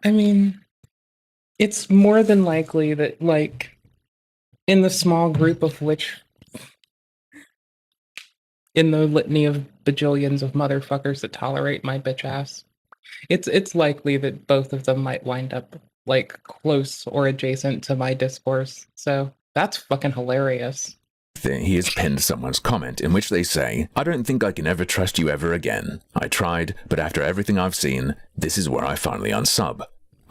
I mean, it's more than likely that, like, in the small group of which, in the litany of bajillions of motherfuckers that tolerate my bitch ass, it's likely that both of them might wind up, like, close or adjacent to my discourse. So that's fucking hilarious. he has pinned someone's comment in which they say, "I don't think I can ever trust you ever again. I tried, but after everything I've seen, this is where I finally unsub.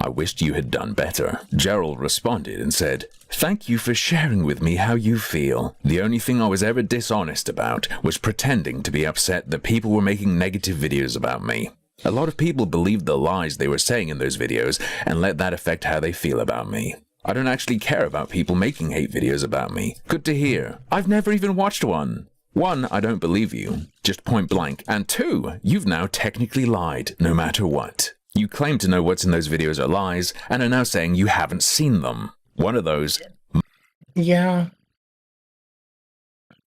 I wished you had done better. Gerald responded and said, "Thank you for sharing with me how you feel. The only thing I was ever dishonest about was pretending to be upset that people were making negative videos about me. A lot of people believed the lies they were saying in those videos and let that affect how they feel about me. I don't actually care about people making hate videos about me. Good to hear. I've never even watched one. 1, I don't believe you, just point blank. And 2, you've now technically lied, no matter what. You claim to know what's in those videos are lies, and are now saying you haven't seen them. One of those." Yeah.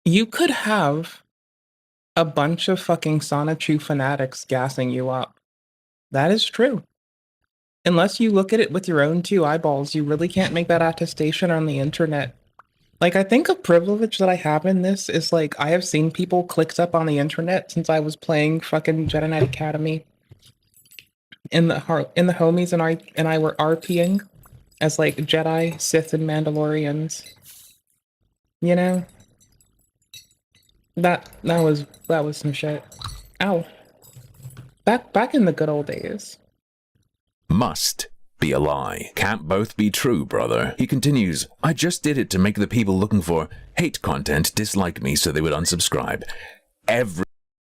You could have a bunch of fucking Sonichu fanatics gassing you up. That is true. Unless you look at it with your own 2 eyeballs, you really can't make that attestation on the internet. Like, I think a privilege that I have in this is, like, I have seen people clicked up on the internet since I was playing fucking Jedi Knight Academy. In the homies and I were RPing as, like, Jedi, Sith, and Mandalorians. You know? That was some shit. Ow. Back in the good old days. Must be a lie. Can't both be true, brother. He continues, "I just did it to make the people looking for hate content dislike me so they would unsubscribe.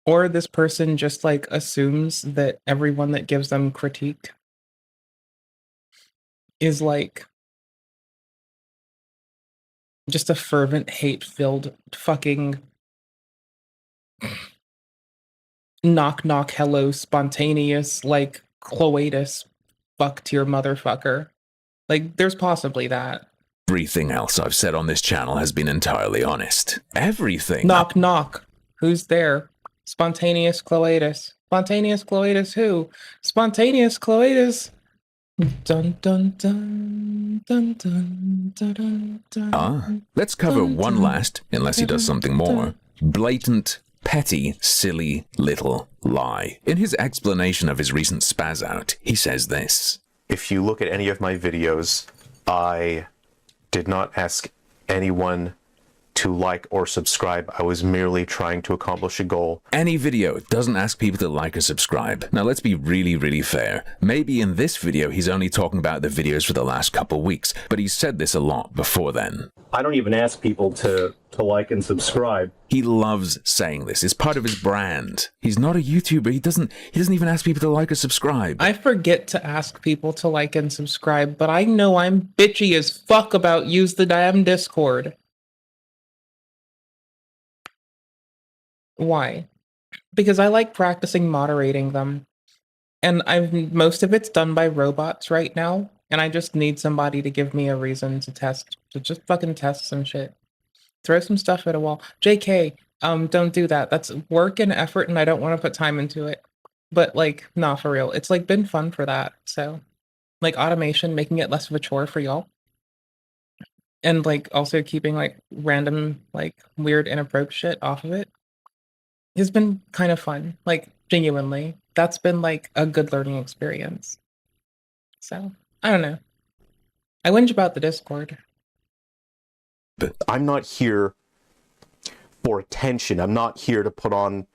Or this person just, like, assumes that everyone that gives them critique is, like, just a fervent, hate-filled fucking knock knock hello spontaneous, like, cloatus fuck to your motherfucker. Like, there's possibly that. Everything else I've said on this channel has been entirely honest. Everything. Knock knock. Who's there? Spontaneous cloatus. Spontaneous cloatus who? Spontaneous cloatus. Dun dun dun dun dun dun dun. Let's cover one last, unless he does something more, blatant, petty, silly, little lie. In his explanation of his recent spaz out, he says this. If you look at any of my videos, I did not ask anyone to like or subscribe. I was merely trying to accomplish a goal. Any video doesn't ask people to like or subscribe. Now let's be really fair. Maybe in this video he's only talking about the videos for the last couple weeks, but he's said this a lot before then. I don't even ask people to like and subscribe. He loves saying this. It's part of his brand. He's not a YouTuber. He doesn't even ask people to like or subscribe. I forget to ask people to like and subscribe, but I know I'm bitchy as fuck about use the damn Discord. Why? Because I like practicing moderating them. And most of it's done by robots right now, and I just need somebody to give me a reason to just fucking test some shit. Throw some stuff at a wall. JK, don't do that. That's work and effort, and I don't want to put time into it. But, like, nah, for real. It's, like, been fun for that, so. Like, automation, making it less of a chore for y'all. And, like, also keeping, like, random, like, weird inappropriate shit off of it has been kind of fun. Like, genuinely. That's been, like, a good learning experience. So, I don't know. I whinge about the Discord. But I'm not here for attention. I'm not here to put on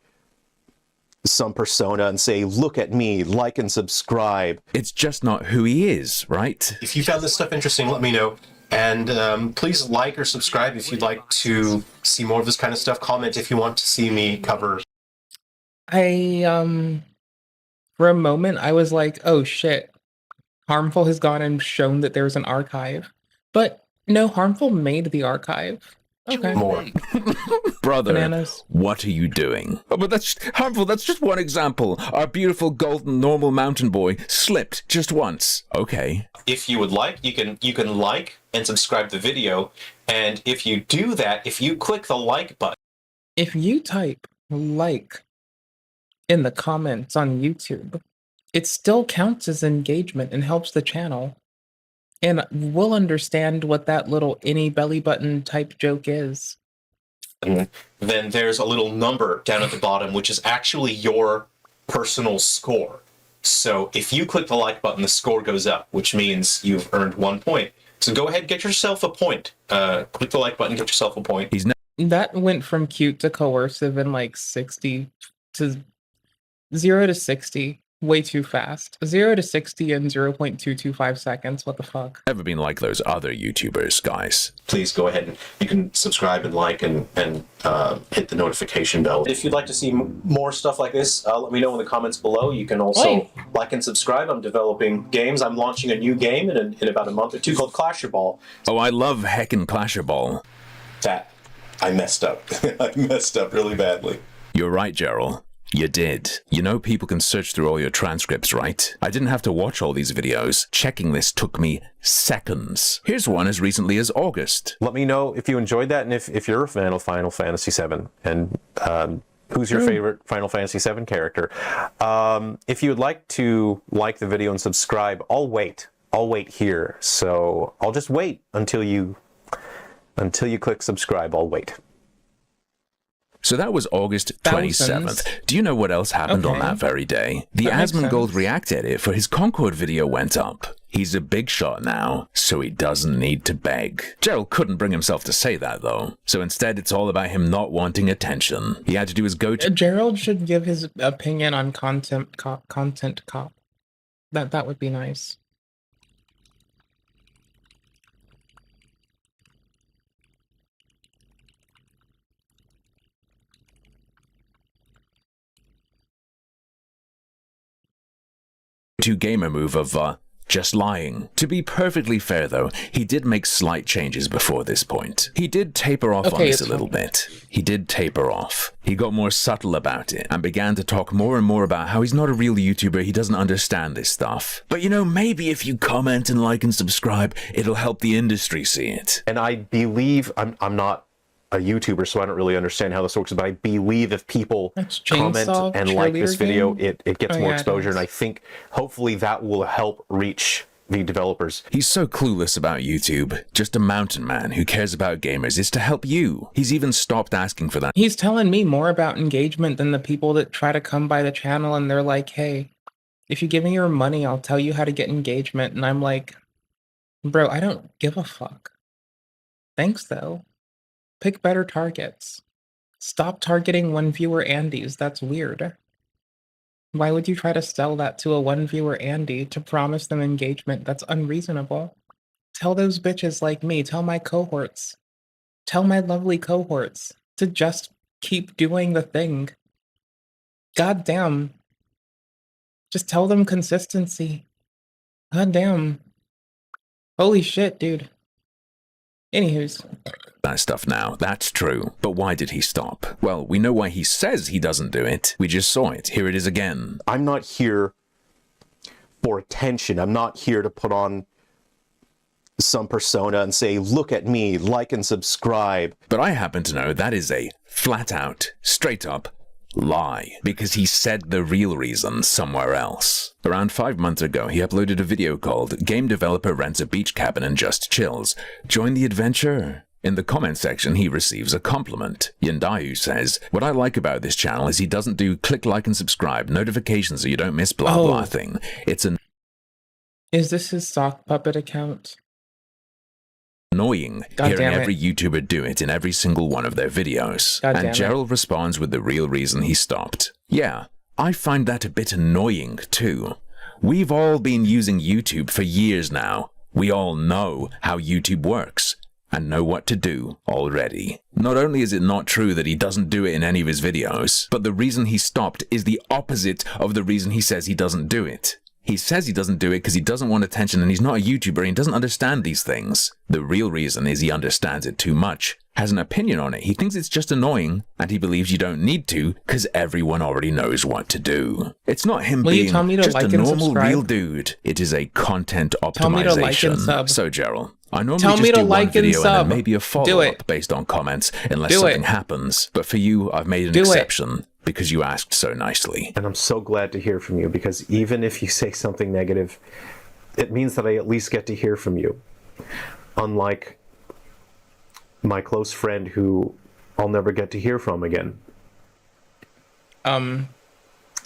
some persona and say, look at me, like and subscribe. It's just not who he is, right? If you found this stuff interesting, let me know. And please like or subscribe if you'd like to see more of this kind of stuff. Comment if you want to see me cover. For a moment, I was like, oh shit. Harmful has gone and shown that there's an archive. But no, Harmful made the archive. Okay. More. Brother, Bananas. What are you doing? Oh, but that's Harmful, that's just one example. Our beautiful golden normal mountain boy slipped just once. Okay. If you would like, you can like and subscribe the video. And if you do that, if you click the like button. If you type like in the comments on YouTube, it still counts as engagement and helps the channel. And we'll understand what that little any belly button type joke is. And then there's a little number down at the bottom, which is actually your personal score. So if you click the like button, the score goes up, which means you've earned 1 point. So go ahead, get yourself a point. Click the like button, get yourself a point. That went from cute to coercive in like 60 to 0 to 60 way too fast. 0 to 60 in 0.225 seconds. What the fuck? Never been like those other YouTubers, guys. Please go ahead and you can subscribe and like and hit the notification bell. If you'd like to see more stuff like this, let me know in the comments below. You can also like and subscribe. I'm developing games. I'm launching a new game in about a month or two called Clasher Ball. Oh, I love heckin' Clasher Ball. That I messed up. I messed up really badly. You're right, Gerald. You did. You know people can search through all your transcripts, right? I didn't have to watch all these videos. Checking this took me seconds. Here's one as recently as August. Let me know if you enjoyed that and if you're a fan of Final Fantasy VII and who's your favorite Final Fantasy VII character. If you would like to like the video and subscribe, I'll wait. I'll wait here. So I'll just wait until you click subscribe. I'll wait. So that was August 27th. Do you know what else happened on that very day? The Asmongold React edit for his Concord video went up. He's a big shot now, so he doesn't need to beg. Gerald couldn't bring himself to say that, though. So instead, it's all about him not wanting attention. He had to do his go-to... Gerald should give his opinion on Content Cop. That would be nice. gamer move of, just lying. To be perfectly fair, though, he did make slight changes before this point. He did taper off on this a little bit. He did taper off. He got more subtle about it and began to talk more and more about how he's not a real YouTuber, he doesn't understand this stuff. But you know, maybe if you comment and like and subscribe, it'll help the industry see it. And I believe, I'm not a YouTuber, so I don't really understand how this works, but I believe if people comment and like this video, it gets more exposure, and I think hopefully that will help reach the developers. He's so clueless about YouTube. Just a mountain man who cares about gamers is to help you. He's even stopped asking for that. He's telling me more about engagement than the people that try to come by the channel and they're like, hey, if you give me your money, I'll tell you how to get engagement. And I'm like, bro, I don't give a fuck. Thanks, though. Pick better targets. Stop targeting one viewer Andys. That's weird. Why would you try to sell that to a one viewer Andy to promise them engagement? That's unreasonable. Tell those bitches like me, tell my cohorts, tell my lovely cohorts to just keep doing the thing. God damn. Just tell them consistency. God damn. Holy shit, dude. Anywho's. That stuff now, that's true. But why did he stop? Well, we know why he says he doesn't do it. We just saw it. Here it is again. I'm not here for attention. I'm not here to put on some persona and say, look at me, like and subscribe. But I happen to know that is a flat out, straight up lie, because he said the real reason somewhere else. Around 5 months ago, he uploaded a video called Game Developer Rents a Beach Cabin and Just Chills. Join the adventure. In the comment section, he receives a compliment. Yendayu says, what I like about this channel is he doesn't do click like and subscribe, notifications so you don't miss blah blah thing. It's an... Is this his sock puppet account? Annoying hearing every YouTuber do it in every single one of their videos. And Gerald responds with the real reason he stopped. Yeah, I find that a bit annoying too. We've all been using YouTube for years now. We all know how YouTube works and know what to do already. Not only is it not true that he doesn't do it in any of his videos, but the reason he stopped is the opposite of the reason he says he doesn't do it. He says he doesn't do it because he doesn't want attention and he's not a YouTuber and he doesn't understand these things. The real reason is he understands it too much, has an opinion on it, he thinks it's just annoying, and he believes you don't need to because everyone already knows what to do. It's not him being just a normal real dude. It is a content optimization. Tell me to like and sub. So Gerald, I normally just do one video and then maybe a follow-up based on comments unless something happens. But for you, I've made an exception. Because you asked so nicely. And I'm so glad to hear from you, because even if you say something negative, it means that I at least get to hear from you. Unlike my close friend who I'll never get to hear from again. I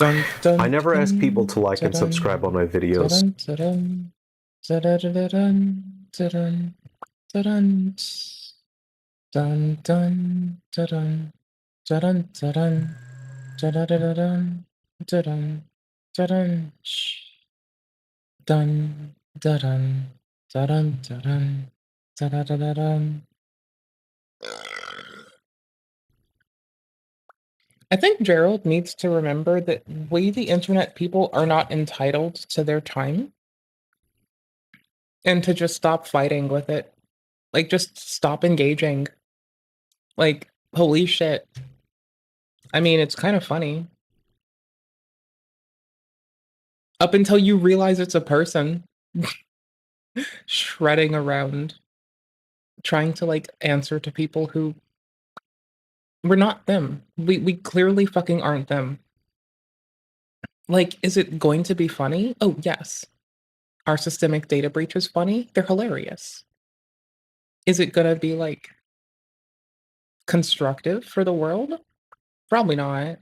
never ask people to like and subscribe on my videos. Dun dun dun dun dun dun dun. I think Gerald needs to remember that we, the internet people, are not entitled to their time, and to just stop fighting with it. Like, just stop engaging. Like, holy shit. I mean, it's kind of funny. Up until you realize it's a person shredding around, trying to, like, answer to people who we're not them. We clearly fucking aren't them. Like, is it going to be funny? Oh, yes. Are systemic data breaches funny? They're hilarious. Is it gonna be, like, constructive for the world? Probably not.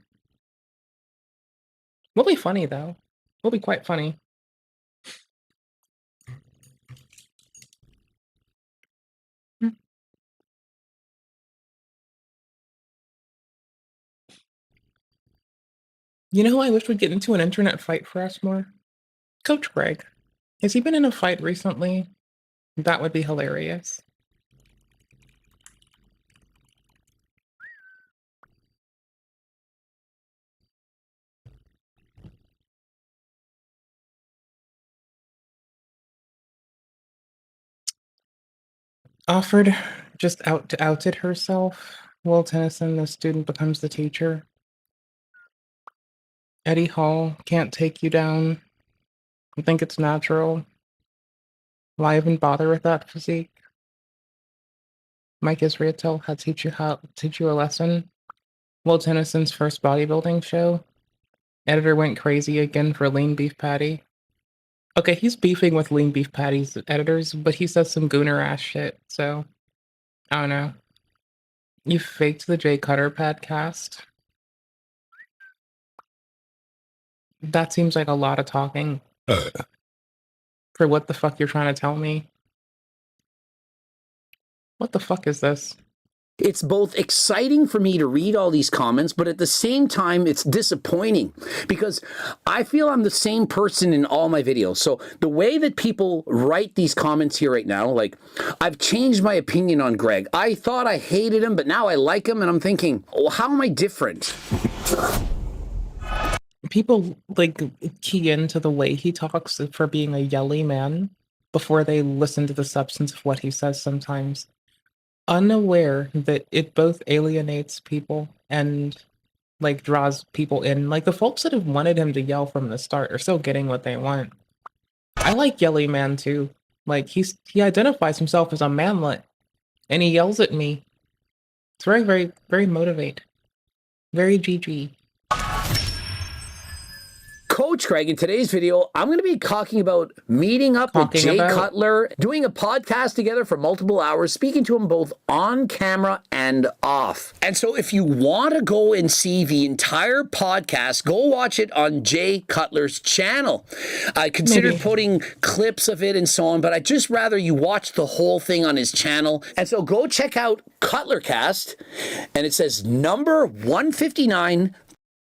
Will be funny, though. Will be quite funny. You know who I wish would get into an internet fight for us more? Coach Greg. Has he been in a fight recently? That would be hilarious. Offered just outed herself. Will Tennyson, the student, becomes the teacher. Eddie Hall can't take you down. I think it's natural. Why even bother with that physique? Mike Israetel had teach you a lesson. Will Tennyson's first bodybuilding show. Editor went crazy again for lean beef patty. Okay, he's beefing with lean beef patty's editors, but he says some gooner ass shit, so I don't know. You faked the Jay Cutter podcast. That seems like a lot of talking. For what the fuck you're trying to tell me. What the fuck is this? It's both exciting for me to read all these comments, but at the same time, it's disappointing because I feel I'm the same person in all my videos. So the way that people write these comments here right now, like, I've changed my opinion on Greg. I thought I hated him, but now I like him, and I'm thinking, oh, how am I different? People, like, key into the way he talks for being a yelly man before they listen to the substance of what he says sometimes. Unaware that it both alienates people and, like, draws people in. Like, the folks that have wanted him to yell from the start are still getting what they want. I like Yelly Man too. Like, he identifies himself as a manlet, and he yells at me. It's very, very, very motivate. Very GG. Coach Greg, in today's video, I'm going to be talking about meeting up with Jay Cutler, doing a podcast together for multiple hours, speaking to him both on camera and off. And so if you want to go and see the entire podcast, go watch it on Jay Cutler's channel. I considered putting clips of it and so on, but I'd just rather you watch the whole thing on his channel. And so go check out Cutlercast, and it says number 159.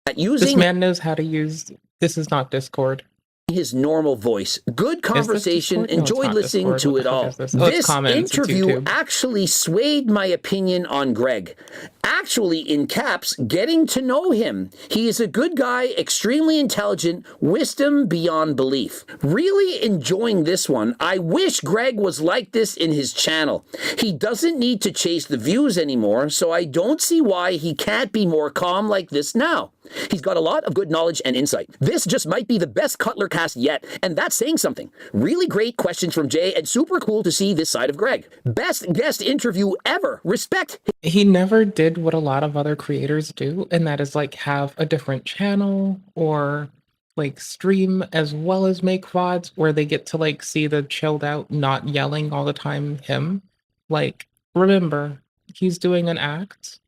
This man knows how to use... This is not Discord. His normal voice. Good conversation. Enjoyed listening to it all. This interview actually swayed my opinion on Greg. Actually, in caps, getting to know him. He is a good guy, extremely intelligent, wisdom beyond belief. Really enjoying this one. I wish Greg was like this in his channel. He doesn't need to chase the views anymore, so I don't see why he can't be more calm like this now. He's got a lot of good knowledge and insight. This just might be the best Cutler cast yet, and that's saying something. Really great questions from Jay, and super cool to see this side of Greg. Best guest interview ever. Respect. He never did what a lot of other creators do, and that is, like, have a different channel or, like, stream as well as make VODs where they get to, like, see the chilled out, not yelling all the time him. Like, remember, he's doing an act.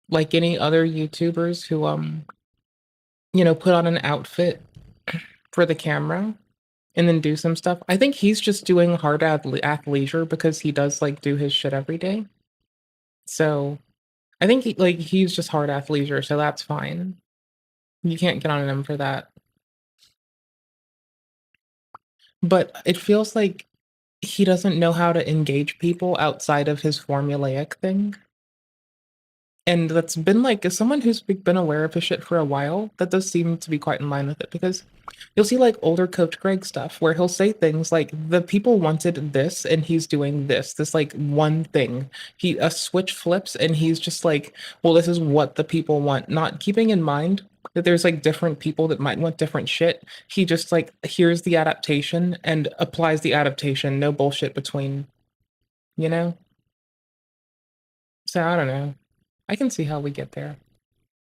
Like any other YouTubers who, you know, put on an outfit for the camera and then do some stuff. I think he's just doing hard athleisure because he does, like, do his shit every day. So I think he's just hard athleisure, so that's fine. You can't get on him for that. but it feels like he doesn't know how to engage people outside of his formulaic thing. And that's been like, as someone who's been aware of his shit for a while, that does seem to be quite in line with it, because you'll see like older Coach Greg stuff where he'll say things like, the people wanted this and he's doing this like one thing. A switch flips and he's just like, well, this is what the people want, not keeping in mind that there's like different people that might want different shit. He just like hears the adaptation and applies the adaptation, no bullshit between, you know? So I don't know. I can see how we get there.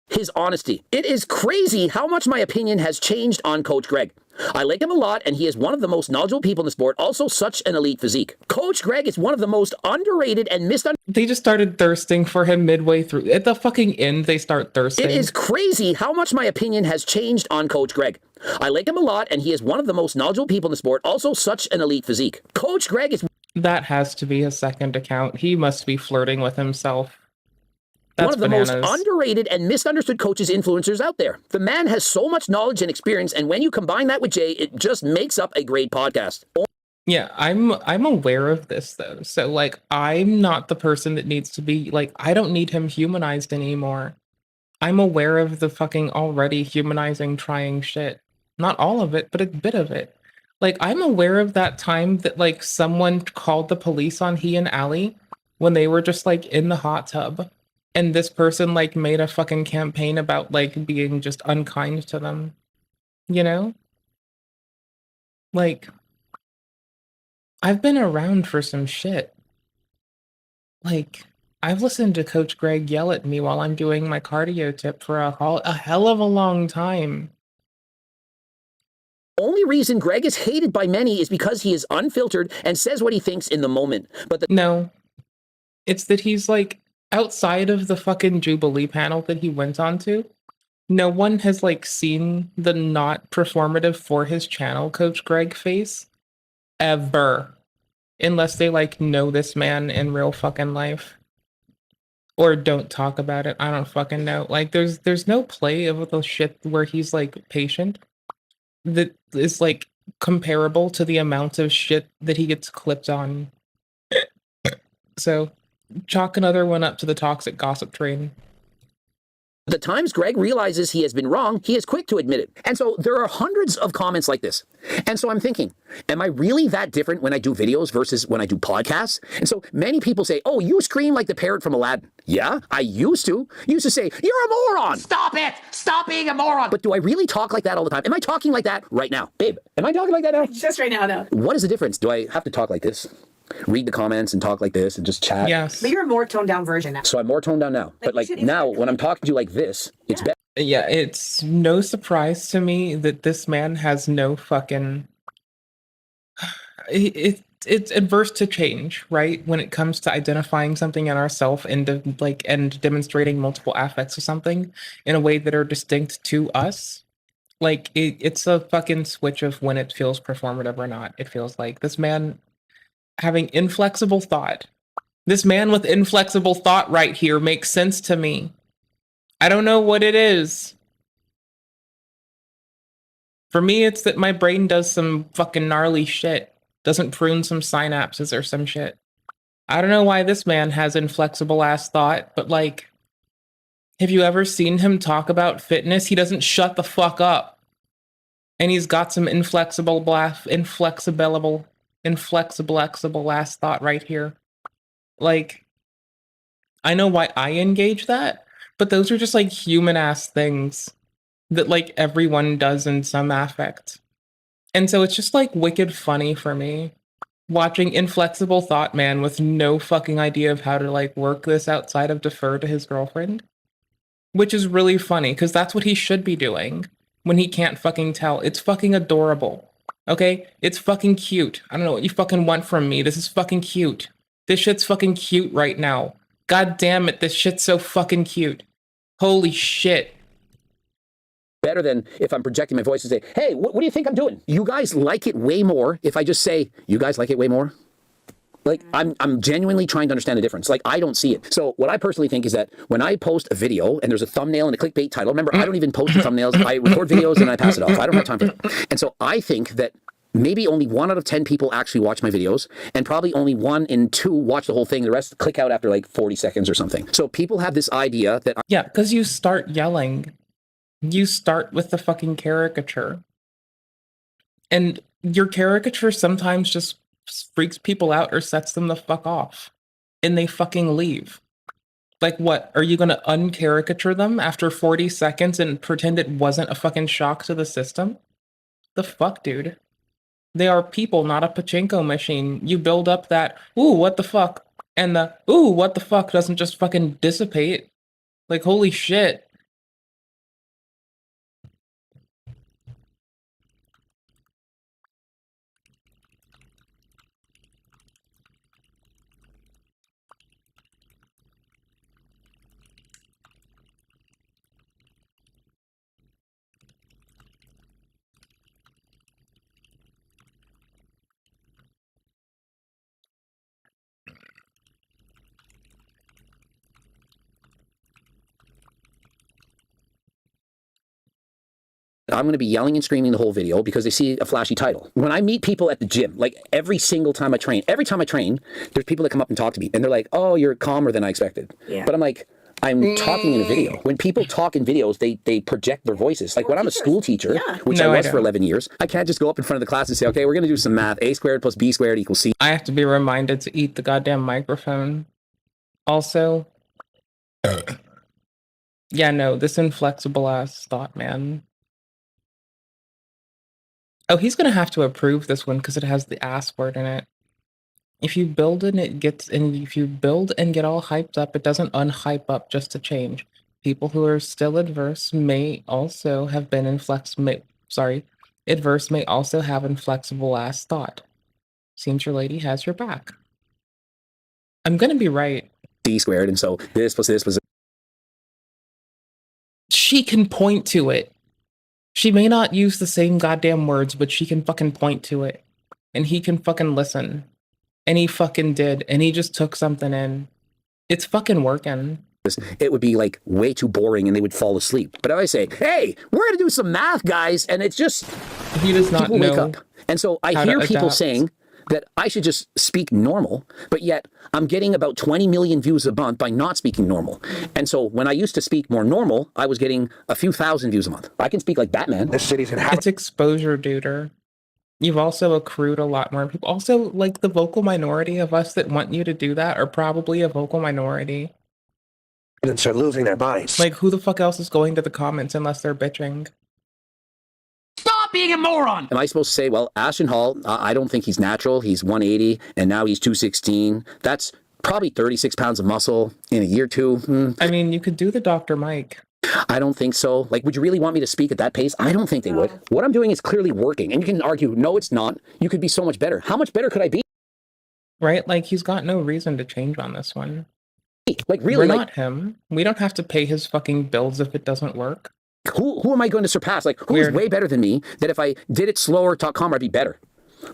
His honesty. It is crazy how much my opinion has changed on Coach Greg. I like him a lot, and he is one of the most knowledgeable people in the sport, also such an elite physique. Coach Greg is one of the most underrated and misunderstood. They just started thirsting for him midway through. At the fucking end, they start thirsting. It is crazy how much my opinion has changed on Coach Greg. I like him a lot, and he is one of the most knowledgeable people in the sport, also such an elite physique. Coach Greg is... That has to be his second account. He must be flirting with himself. That's one of the bananas. most underrated and misunderstood coaches influencers out there. The man has so much knowledge and experience, and when you combine that with Jay, it just makes up a great podcast. Yeah, I'm aware of this though. So like I'm not the person that needs to be like, I don't need him humanized anymore. I'm aware of the fucking already humanizing trying shit. Not all of it, but a bit of it. Like I'm aware of that time that like someone called the police on he and Allie when they were just like in the hot tub. And this person like made a fucking campaign about like being just unkind to them, you know? Like, I've been around for some shit. Like, I've listened to Coach Greg yell at me while I'm doing my cardio tip for a hell of a long time. Only reason Greg is hated by many is because he is unfiltered and says what he thinks in the moment. But no, it's that he's like, outside of the fucking Jubilee panel that he went on to, no one has like seen the not performative for his channel Coach Greg face ever, unless they like know this man in real fucking life or don't talk about it. I don't fucking know. Like there's no play of the shit where he's like patient that is like comparable to the amount of shit that he gets clipped on. So chalk another one up to the toxic gossip train. The times Greg realizes he has been wrong, he is quick to admit it. And so there are hundreds of comments like this. And so I'm thinking, am I really that different when I do videos versus when I do podcasts? And so many people say, oh, you scream like the parrot from Aladdin. Yeah, I used to. Used to say, you're a moron. Stop it. Stop being a moron. But do I really talk like that all the time? Am I talking like that right now? Babe, am I talking like that now? Just right now, no. What is the difference? Do I have to talk like this? Read the comments and talk like this and just chat? Yes. But you're a more toned down version now. So I'm more toned down now. But like now, when I'm talking to you like this, it's better. Yeah, it's no surprise to me that this man has no fucking... It's adverse to change, right? When it comes to identifying something in ourselves and like and demonstrating multiple affects of something in a way that are distinct to us. Like it's a fucking switch of when it feels performative or not. It feels like this man having inflexible thought. This man with inflexible thought right here makes sense to me. I don't know what it is. For me, it's that my brain does some fucking gnarly shit. Doesn't prune some synapses or some shit. I don't know why this man has inflexible ass thought, but like, have you ever seen him talk about fitness? He doesn't shut the fuck up. And he's got some inflexible ass thought right here. Like, I know why I engage that, but those are just like human ass things that like everyone does in some affect. And so it's just like wicked funny for me watching inflexible thought man with no fucking idea of how to like work this outside of defer to his girlfriend, which is really funny because that's what he should be doing when he can't fucking tell. It's fucking adorable. Okay? It's fucking cute. I don't know what you fucking want from me. This is fucking cute. This shit's fucking cute right now. God damn it, this shit's so fucking cute. Holy shit. Better than if I'm projecting my voice and say, hey, what do you think I'm doing? You guys like it way more if I just say, you guys like it way more? Like, I'm genuinely trying to understand the difference. Like, I don't see it. So what I personally think is that when I post a video and there's a thumbnail and a clickbait title, remember, I don't even post the thumbnails. I record videos and I pass it off. I don't have time for that. And so I think that maybe only 1 out of 10 people actually watch my videos, and probably only 1 in 2 watch the whole thing. The rest click out after like 40 seconds or something. So people have this idea that... Yeah, because you start yelling. You start with the fucking caricature. And your caricature sometimes just freaks people out or sets them the fuck off. And they fucking leave. Like, what? Are you gonna uncaricature them after 40 seconds and pretend it wasn't a fucking shock to the system? The fuck, dude? They are people, not a pachinko machine. You build up that, ooh, what the fuck? And the, ooh, what the fuck doesn't just fucking dissipate. Like, holy shit. I'm going to be yelling and screaming the whole video because they see a flashy title. When I meet people at the gym, like every single time I train, there's people that come up and talk to me and they're like, oh, you're calmer than I expected. Yeah. But I'm like, I'm talking in a video. When people talk in videos, they project their voices. Like when I'm a school teacher, which I was for 11 years, I can't just go up in front of the class and say, okay, we're going to do some math. A squared plus B squared equals C. I have to be reminded to eat the goddamn microphone. Also, yeah, no, this inflexible ass thought, man. Oh, he's gonna have to approve this one because it has the ass word in it. If you build and if you build and get all hyped up, it doesn't unhype up just to change. People who are still adverse may also have been adverse may also have inflexible ass thought. Seems your lady has your back. I'm gonna be right. D squared, and so this plus this was... She can point to it. She may not use the same goddamn words, but she can fucking point to it. And he can fucking listen. And he fucking did. And he just took something in. It's fucking working. It would be like way too boring and they would fall asleep. But if I say, hey, we're going to do some math, guys, and it's just... He does not know. Wake up. And so I hear people saying that I should just speak normal, but yet I'm getting about 20 million views a month by not speaking normal. And so when I used to speak more normal, I was getting a few thousand views a month. I can speak like Batman. This city's inhabited. It's exposure, duder. You've also accrued a lot more people. Also, like, the vocal minority of us that want you to do that are probably a vocal minority. And are losing their bodies. Like, who the fuck else is going to the comments unless they're bitching? Stop being a moron! Am I supposed to say, well, Ashton Hall, I don't think he's natural. He's 180, and now he's 216. That's probably 36 pounds of muscle in a year or two. I mean, you could do the Dr. Mike. I don't think so. Like, would you really want me to speak at that pace? I don't think they would. What I'm doing is clearly working, and you can argue, no, it's not. You could be so much better. How much better could I be? Right? Like, he's got no reason to change on this one. Like, really? We're not him. We don't have to pay his fucking bills if it doesn't work. Who am I going to surpass? Like, who's way better than me that if I did it slower, calmer, I'd be better?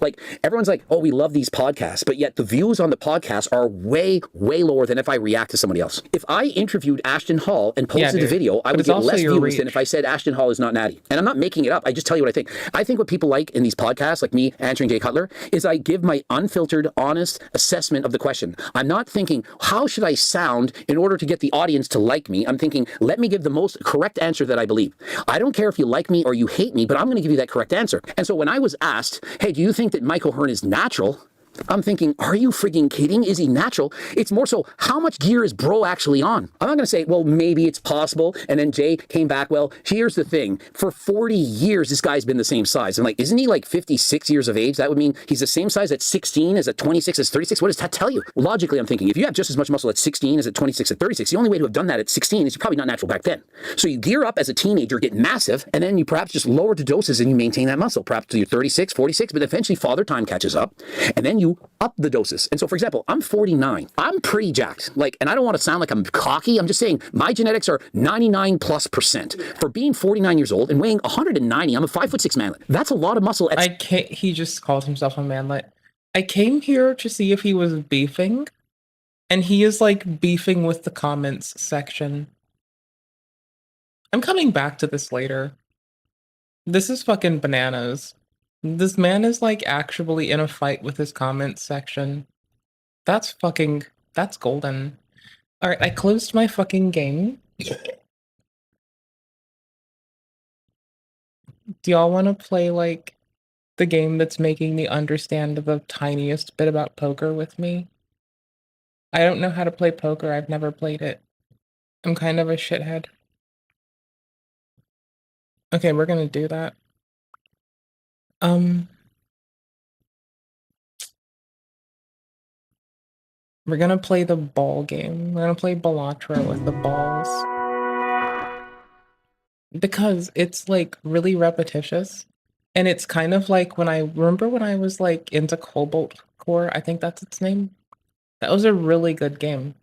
Like, everyone's like, oh, we love these podcasts, but yet the views on the podcast are way, way lower than if I react to somebody else. If I interviewed Ashton Hall and posted a video, I would get less views than if I said Ashton Hall is not natty. And I'm not making it up. I just tell you what I think. I think what people like in these podcasts, like me answering Jay Cutler, is I give my unfiltered, honest assessment of the question. I'm not thinking, how should I sound in order to get the audience to like me? I'm thinking, let me give the most correct answer that I believe. I don't care if you like me or you hate me, but I'm going to give you that correct answer. And so when I was asked, hey, do you think that Michael Hearn is natural? I'm thinking, are you frigging kidding? Is he natural? It's more so, how much gear is bro actually on? I'm not going to say, well, maybe it's possible. And then Jay came back, well, here's the thing. For 40 years, this guy's been the same size. I'm like, isn't he like 56 years of age? That would mean he's the same size at 16 as at 26 as 36. What does that tell you? Logically, I'm thinking, if you have just as much muscle at 16 as at 26 at 36, the only way to have done that at 16 is you're probably not natural back then. So you gear up as a teenager, get massive, and then you perhaps just lower the doses and you maintain that muscle, perhaps to your 36, 46, but eventually father time catches up, and then you up the doses. And so, for example, I'm 49. I'm pretty jacked. Like, and I don't want to sound like I'm cocky. I'm just saying my genetics are 99+%. For being 49 years old and weighing 190, I'm a 5'6" manlet. That's a lot of muscle. He just called himself a manlet. I came here to see if he was beefing, and he is like beefing with the comments section. I'm coming back to this later. This is fucking bananas. This man is like actually in a fight with his comments section. That's golden. Alright, I closed my fucking game. Do y'all want to play like the game that's making me understand the tiniest bit about poker with me? I don't know how to play poker. I've never played it. I'm kind of a shithead. Okay, we're gonna do that. We're gonna play the ball game. We're gonna play Ballatra with the balls. Because it's like really repetitious. And it's kind of like when I was like into Cobalt Core, I think that's its name. That was a really good game.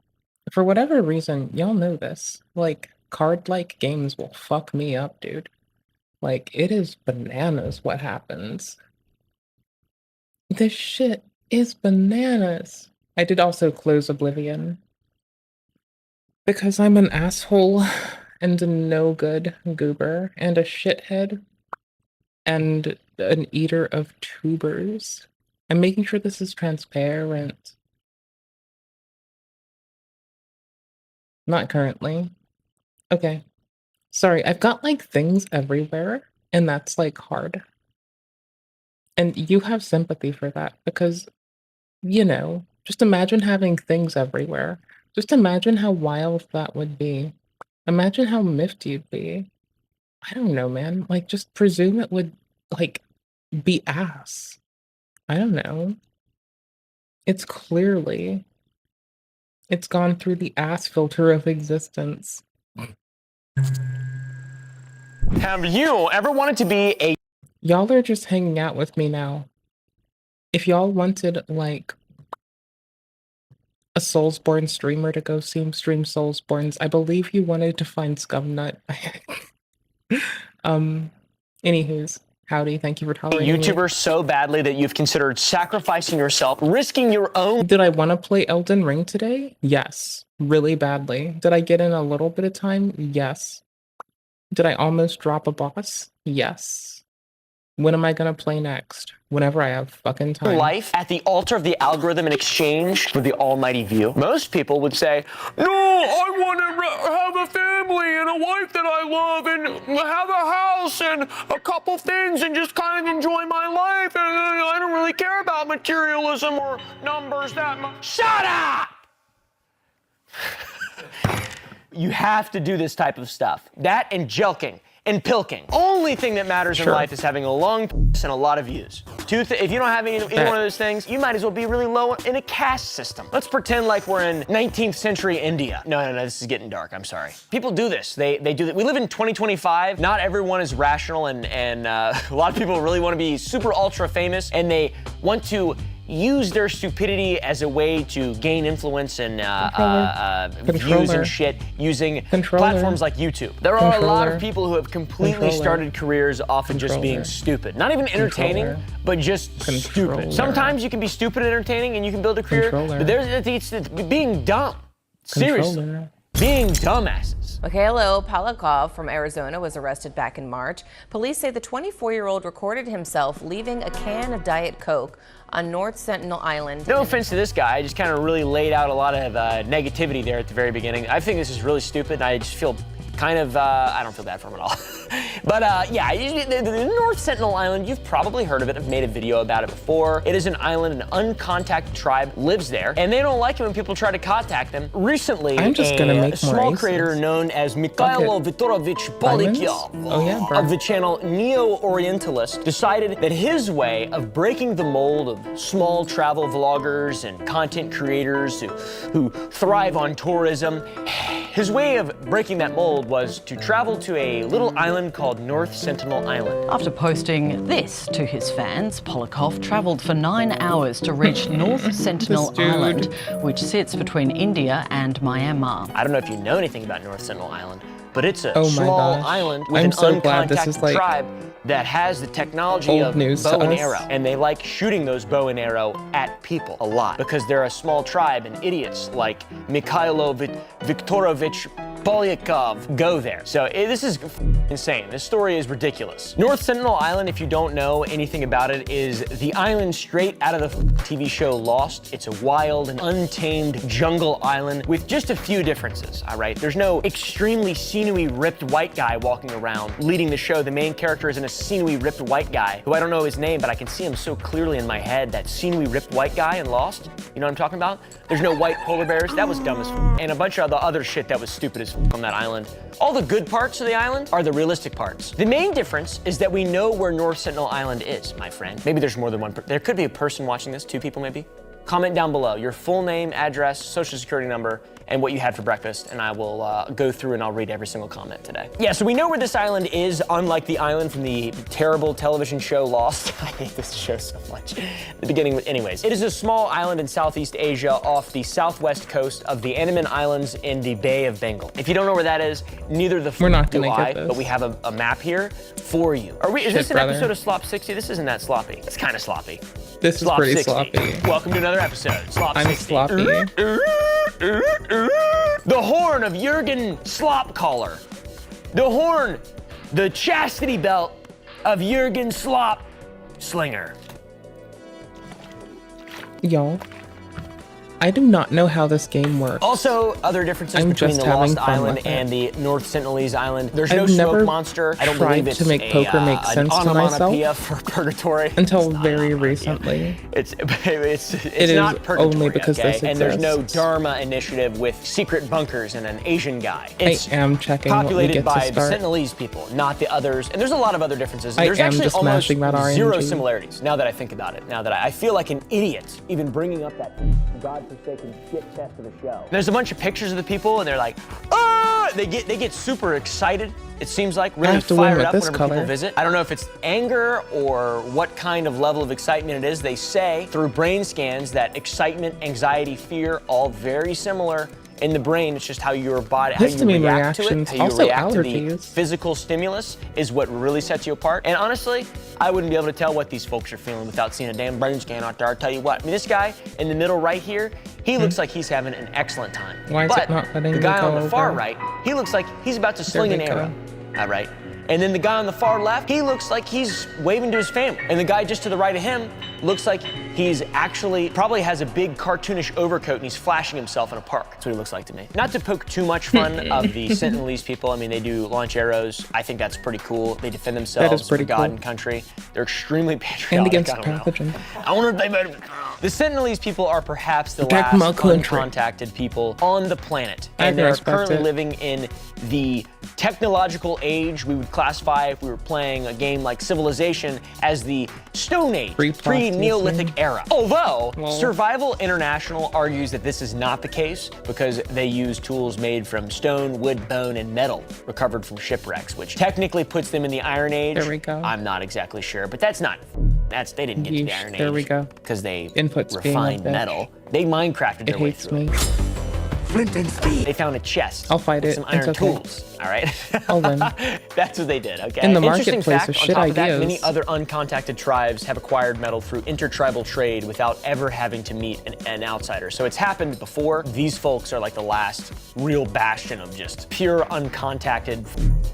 For whatever reason, y'all know this. Like, card-like games will fuck me up, dude. Like, it is bananas what happens. This shit is bananas. I did also close Oblivion. Because I'm an asshole and a no-good goober and a shithead and an eater of tubers. I'm making sure this is transparent. Not currently. Okay. Sorry, I've got like things everywhere, and that's like hard. And you have sympathy for that because, you know, just imagine having things everywhere. Just imagine how wild that would be. Imagine how miffed you'd be. I don't know, man. Like, just presume it would, like, be ass. I don't know. It's clearly... It's gone through the ass filter of existence. Have you ever wanted to be a... Y'all are just hanging out with me now. If y'all wanted, like, a Soulsborne streamer to go stream Soulsborns, I believe you wanted to find Scumnut. Anywho's, howdy, thank you for tolerating me. YouTuber so badly that you've considered sacrificing yourself, risking your own... Did I want to play Elden Ring today? Yes, really badly. Did I get in a little bit of time? Yes. Did I almost drop a boss? Yes. When am I gonna play next? Whenever I have fucking time. Life at the altar of the algorithm in exchange for the almighty view. Most people would say, no, I want to have a family and a wife that I love and have a house and a couple things and just kind of enjoy my life. And I don't really care about materialism or numbers that much. Shut up! You have to do this type of stuff. That and jelking. And pilking. Only thing that matters in life is having a long and a lot of views. If you don't have either one of those things, you might as well be really low in a caste system. Let's pretend like we're in 19th century India. No, this is getting dark, I'm sorry. People do this, they do that. We live in 2025, not everyone is rational and a lot of people really want to be super ultra famous and they want to use their stupidity as a way to gain influence and views and shit using platforms like YouTube. There are a lot of people who have completely started careers off of just being stupid. Not even entertaining, but just stupid. Sometimes you can be stupid and entertaining and you can build a career, but it's being dumb. Seriously. Being dumbasses. Mikhailo Palikov from Arizona was arrested back in March. Police say the 24-year-old recorded himself leaving a can of Diet Coke on North Sentinel Island. No offense to this guy, I just kind of really laid out a lot of negativity there at the very beginning. I think this is really stupid, and I just feel kind of, I don't feel bad for him at all. But yeah, the North Sentinel Island, you've probably heard of it. I've made a video about it before. It is an island, an uncontacted tribe lives there, and they don't like it when people try to contact them. Recently, a small creator known as Mikhailo Viktorovich Polyakov of the channel Neo-Orientalist decided that his way of breaking the mold of small travel vloggers and content creators who thrive on tourism, his way of breaking that mold was to travel to a little island called North Sentinel Island. After posting this to his fans, Polyakov traveled for 9 hours to reach North Sentinel Island, which sits between India and Myanmar. I don't know if you know anything about North Sentinel Island, but it's a small island with an uncontacted tribe that has the technology of bow and arrow. And they like shooting those bow and arrow at people a lot because they're a small tribe and idiots like Mikhailo Viktorovich Polyakov go there. So this is insane. This story is ridiculous. North Sentinel Island, if you don't know anything about it, is the island straight out of the TV show Lost. It's a wild and untamed jungle island with just a few differences, all right? There's no extremely sinewy, ripped white guy walking around leading the show. The main character isn't a sinewy, ripped white guy, who I don't know his name, but I can see him so clearly in my head, that sinewy, ripped white guy in Lost. You know what I'm talking about? There's no white polar bears. That was dumb as and a bunch of the other shit that was stupid as on that island. All the good parts of the island are the realistic parts. The main difference is that we know where North Sentinel Island is, my friend. Maybe there's more than one. There could be a person watching this, 2 people maybe. Comment down below your full name, address, social security number, and what you had for breakfast, and I will go through and I'll read every single comment today. Yeah, so we know where this island is, unlike the island from the terrible television show Lost. I hate this show so much. The beginning, anyways. It is a small island in Southeast Asia off the southwest coast of the Andaman Islands in the Bay of Bengal. If you don't know where that is, neither the We're not do gonna I, get this. but we have a map here for you. Is this an episode of Slop 60? This isn't that sloppy. It's kind of sloppy. This is Slop pretty 60. sloppy. Welcome to another episode. Slop I'm 60. sloppy. The horn of Jurgen Slop Collar. The horn, the chastity belt of Jurgen Slop Slinger. Y'all, I do not know how this game works. Also, other differences between the Lost Island and the North Sentinelese Island. There's no smoke monster. I don't believe it's to make poker make sense to myself for purgatory. Until very recently. It's It not is purgatory, only because okay? this And there's no exists. Dharma initiative with secret bunkers and an Asian guy. It's I am checking what we populated get by to the start. Sentinelese people, not the others. And there's a lot of other differences. I There's am actually just almost smashing that zero RNG. similarities now that I think about it. Now that I feel like an idiot even bringing up that godforsaken shit test of the show. There's a bunch of pictures of the people and they're like, ah! They get super excited. It seems like really have to win fired with up this whenever color. people visit. I don't know if it's anger or what kind of level of excitement it is. They say through brain scans that excitement, anxiety, fear, all very similar in the brain. It's just how your body, how you Histamine react to it, reactions, how you also react to the allergies. physical stimulus is what really sets you apart. And honestly, I wouldn't be able to tell what these folks are feeling without seeing a damn brain scan out there. I'll tell you what, I mean, this guy in the middle right here, he looks like he's having an excellent time. Why is but it not letting the me guy go on the far over? right, he looks like he's about to There sling we an go. arrow. All right. And then the guy on the far left, he looks like he's waving to his family. And the guy just to the right of him looks like he's actually probably has a big cartoonish overcoat and he's flashing himself in a park. That's what he looks like to me. Not to poke too much fun of the Sentinelese people. I mean, they do launch arrows. I think that's pretty cool. They defend themselves for pretty God cool. and country. They're extremely patriotic. And against I don't know. pathogen. I wonder if they better. The Sentinelese people are perhaps the Protect my last country. uncontacted people on the planet. I And can they're respect currently it. living in the technological age we would classify if we were playing a game like Civilization as the Stone Age, pre-Neolithic era. Although, Survival International argues that this is not the case because they use tools made from stone, wood, bone, and metal recovered from shipwrecks, which technically puts them in the Iron Age. There we go. I'm not exactly sure, but they didn't get to the Iron Age. There we go. Because they Inputs being a refined bitch. metal. They Minecrafted It their way hates through me. Flint and steel. They found a chest. I'll fight with it. some It's iron okay. tools. All right. I'll win. That's what they did. Okay. In the Interesting marketplace fact, with on shit top of that, ideas. many other uncontacted tribes have acquired metal through intertribal trade without ever having to meet an outsider. So it's happened before. These folks are like the last real bastion of just pure uncontacted,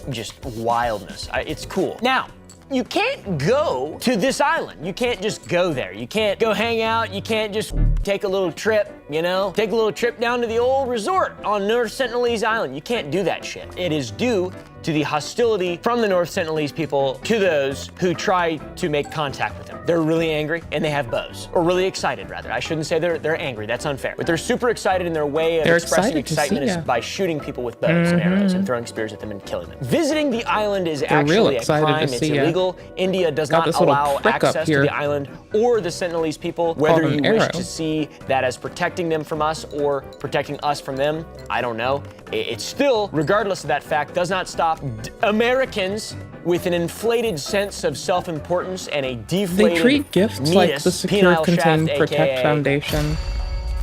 just wildness. It's cool. Now, you can't go to this island. You can't just go there. You can't go hang out. You can't just take a little trip, you know? Take a little trip down to the old resort on North Sentinelese Island. You can't do that shit. It is due to the hostility from the North Sentinelese people to those who try to make contact with them. They're really angry and they have bows. Or really excited, rather. I shouldn't say they're angry. That's unfair. But they're super excited, and their way of They're expressing excited to excitement see is ya. by shooting people with bows and arrows and throwing spears at them and killing them. Visiting the island is real actually a excited to crime. It's see ya. illegal. India does Got not this little allow prick up access to here. the island or the Sentinelese people. Whether Called you an wish arrow. to see that as protecting them from us or protecting us from them, I don't know. It's still, regardless of that fact, does not stop Americans with an inflated sense of self-importance and a deflated They treat gifts like the meatus, Secure penile Contain shaft, Protect aka Foundation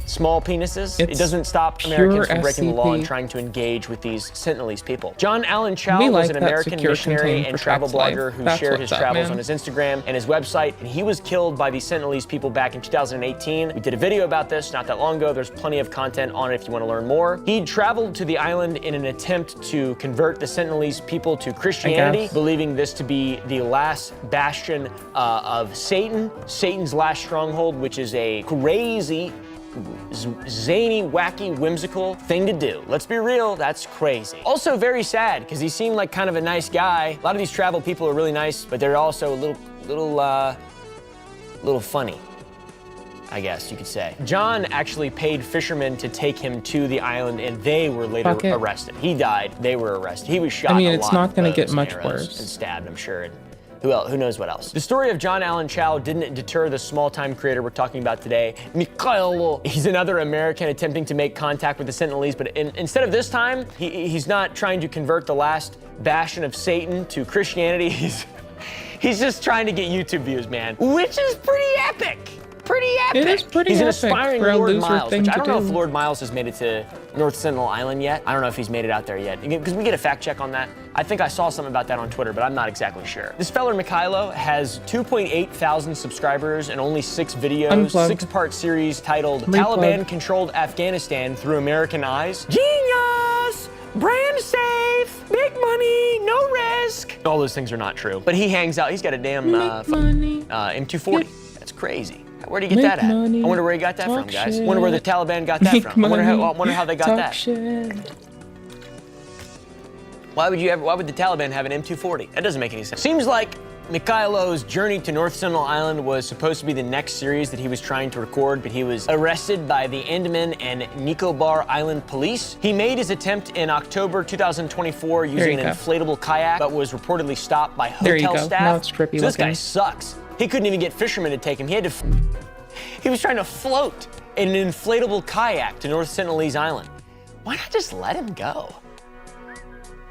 small penises, it It's doesn't stop pure Americans from breaking the law and SCP. trying to engage with these Sentinelese people. John Allen Chow We was like an that American secure missionary contained and for travel Facts Live. blogger who That's shared his what's up, travels man. on his Instagram and his website, and he was killed by the Sentinelese people back in 2018. We did a video about this not that long ago. There's plenty of content on it if you want to learn more. He traveled to the island in an attempt to convert the Sentinelese people to Christianity, believing this to be the last bastion of Satan, Satan's last stronghold, which is a crazy, zany, wacky, whimsical thing to do. Let's be real, that's crazy. Also very sad, because he seemed like kind of a nice guy. A lot of these travel people are really nice, but they're also a little funny, I guess you could say. John actually paid fishermen to take him to the island, and they were later arrested. He died, they were arrested. He was shot. I mean, a it's lot not of gonna bows get and much arrows worse. and stabbed, I'm sure. And who knows what else? The story of John Allen Chow didn't deter the small-time creator we're talking about today, Mikhailo. He's another American attempting to make contact with the Sentinelese, but instead of this time, he's not trying to convert the last bastion of Satan to Christianity. He's just trying to get YouTube views, man, which is pretty epic. Pretty epic. It is pretty He's an epic aspiring for a Lord loser Miles, thing which I to don't know do. if Lord Miles has made it to North Sentinel Island yet. I don't know if he's made it out there yet. Because we get a fact check on that. I think I saw something about that on Twitter, but I'm not exactly sure. This feller Mikhailo has 2.8 thousand subscribers and only 6 videos. Unplugged. 6-part series titled Replug. Taliban-Controlled Afghanistan Through American Eyes. Genius! Brand safe, big money, no risk. All those things are not true. But he hangs out. He's got a damn M240. That's crazy. Where'd he get that at? I wonder where he got that from, guys. I wonder where the Taliban got that from. I wonder how they got that. Why would the Taliban have an M240? That doesn't make any sense. Seems like Mikhailo's journey to North Sentinel Island was supposed to be the next series that he was trying to record, but he was arrested by the Andaman and Nicobar Island police. He made his attempt in October 2024 using an inflatable kayak, but was reportedly stopped by hotel staff. Now it's trippy So this guy looking. sucks. He couldn't even get fishermen to take him. He was trying to float in an inflatable kayak to North Sentinelese Island. Why not just let him go?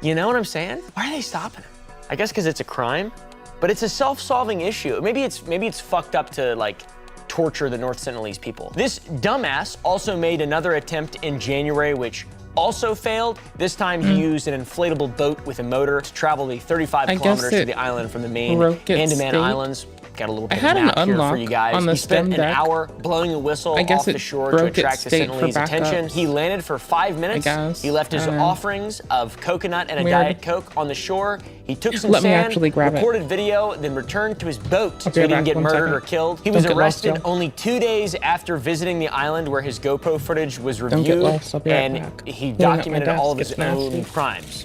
You know what I'm saying? Why are they stopping him? I guess because it's a crime, but it's a self-solving issue. Maybe it's fucked up to like torture the North Sentinelese people. This dumbass also made another attempt in January, which also failed. This time he used an inflatable boat with a motor to travel the 35 kilometers to the island from the main Andaman Islands. Got a little bit of map here for you guys. He spent an hour blowing a whistle off the shore to attract the Sentinelese attention. He landed for 5 minutes. He left his offerings of coconut and a Diet Coke on the shore. He took some sand, recorded video, then returned to his boat so he didn't get murdered or killed. He was arrested only 2 days after visiting the island where his GoPro footage was reviewed, and he documented all of his own crimes.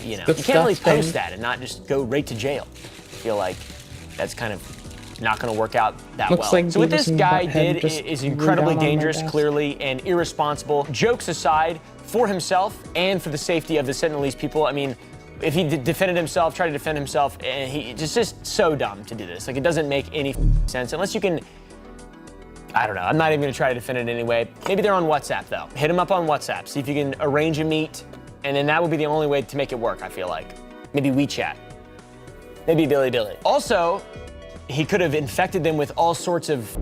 You know, you can't really post that and not just go right to jail. I feel like that's kind of not going to work out that well. So what this guy did is incredibly dangerous, clearly, and irresponsible. Jokes aside, for himself and for the safety of the Sentinelese people, I mean, if he defended himself, tried to defend himself, and it's just so dumb to do this. Like, it doesn't make any sense unless you can, I don't know. I'm not even going to try to defend it anyway. Maybe they're on WhatsApp, though. Hit him up on WhatsApp. See if you can arrange a meet, and then that would be the only way to make it work, I feel like. Maybe WeChat. Maybe Billy. Also, he could have infected them with all sorts of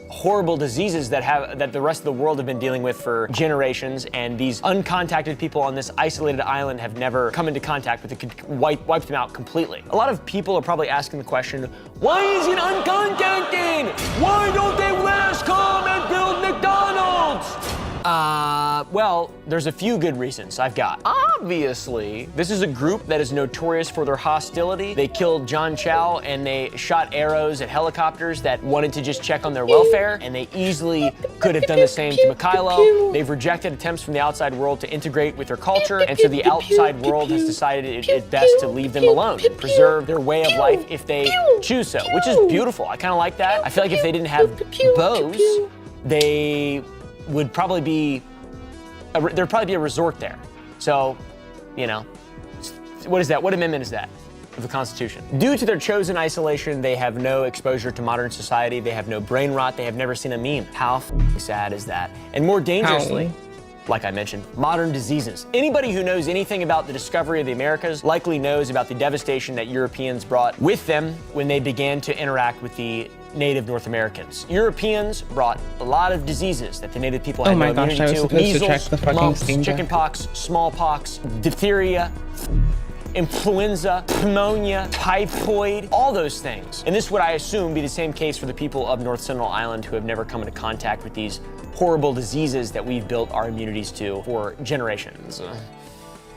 horrible diseases that the rest of the world have been dealing with for generations, and these uncontacted people on this isolated island have never come into contact with it, could wipe them out completely. A lot of people are probably asking the question, why is it uncontacted? Why don't they let us come and build McDonald's? Well, there's a few good reasons I've got. Obviously, this is a group that is notorious for their hostility. They killed John Chow and they shot arrows at helicopters that wanted to just check on their welfare, and they easily could have done the same to Mikhailo. They've rejected attempts from the outside world to integrate with their culture, and so the outside world has decided it's best to leave them alone and preserve their way of life if they choose so, which is beautiful. I kind of like that. I feel like if they didn't have bows, they would probably be, there'd probably be a resort there. So, you know, what is that? What amendment is that of the Constitution? Due to their chosen isolation, they have no exposure to modern society. They have no brain rot. They have never seen a meme. How sad is that? And more dangerously, like I mentioned, modern diseases. Anybody who knows anything about the discovery of the Americas likely knows about the devastation that Europeans brought with them when they began to interact with the native North Americans. Europeans brought a lot of diseases that the native people had no immunity to. Measles, mumps, chickenpox, smallpox, diphtheria, influenza, pneumonia, typhoid, all those things. And this would, I assume, be the same case for the people of North Sentinel Island who have never come into contact with these horrible diseases that we've built our immunities to for generations.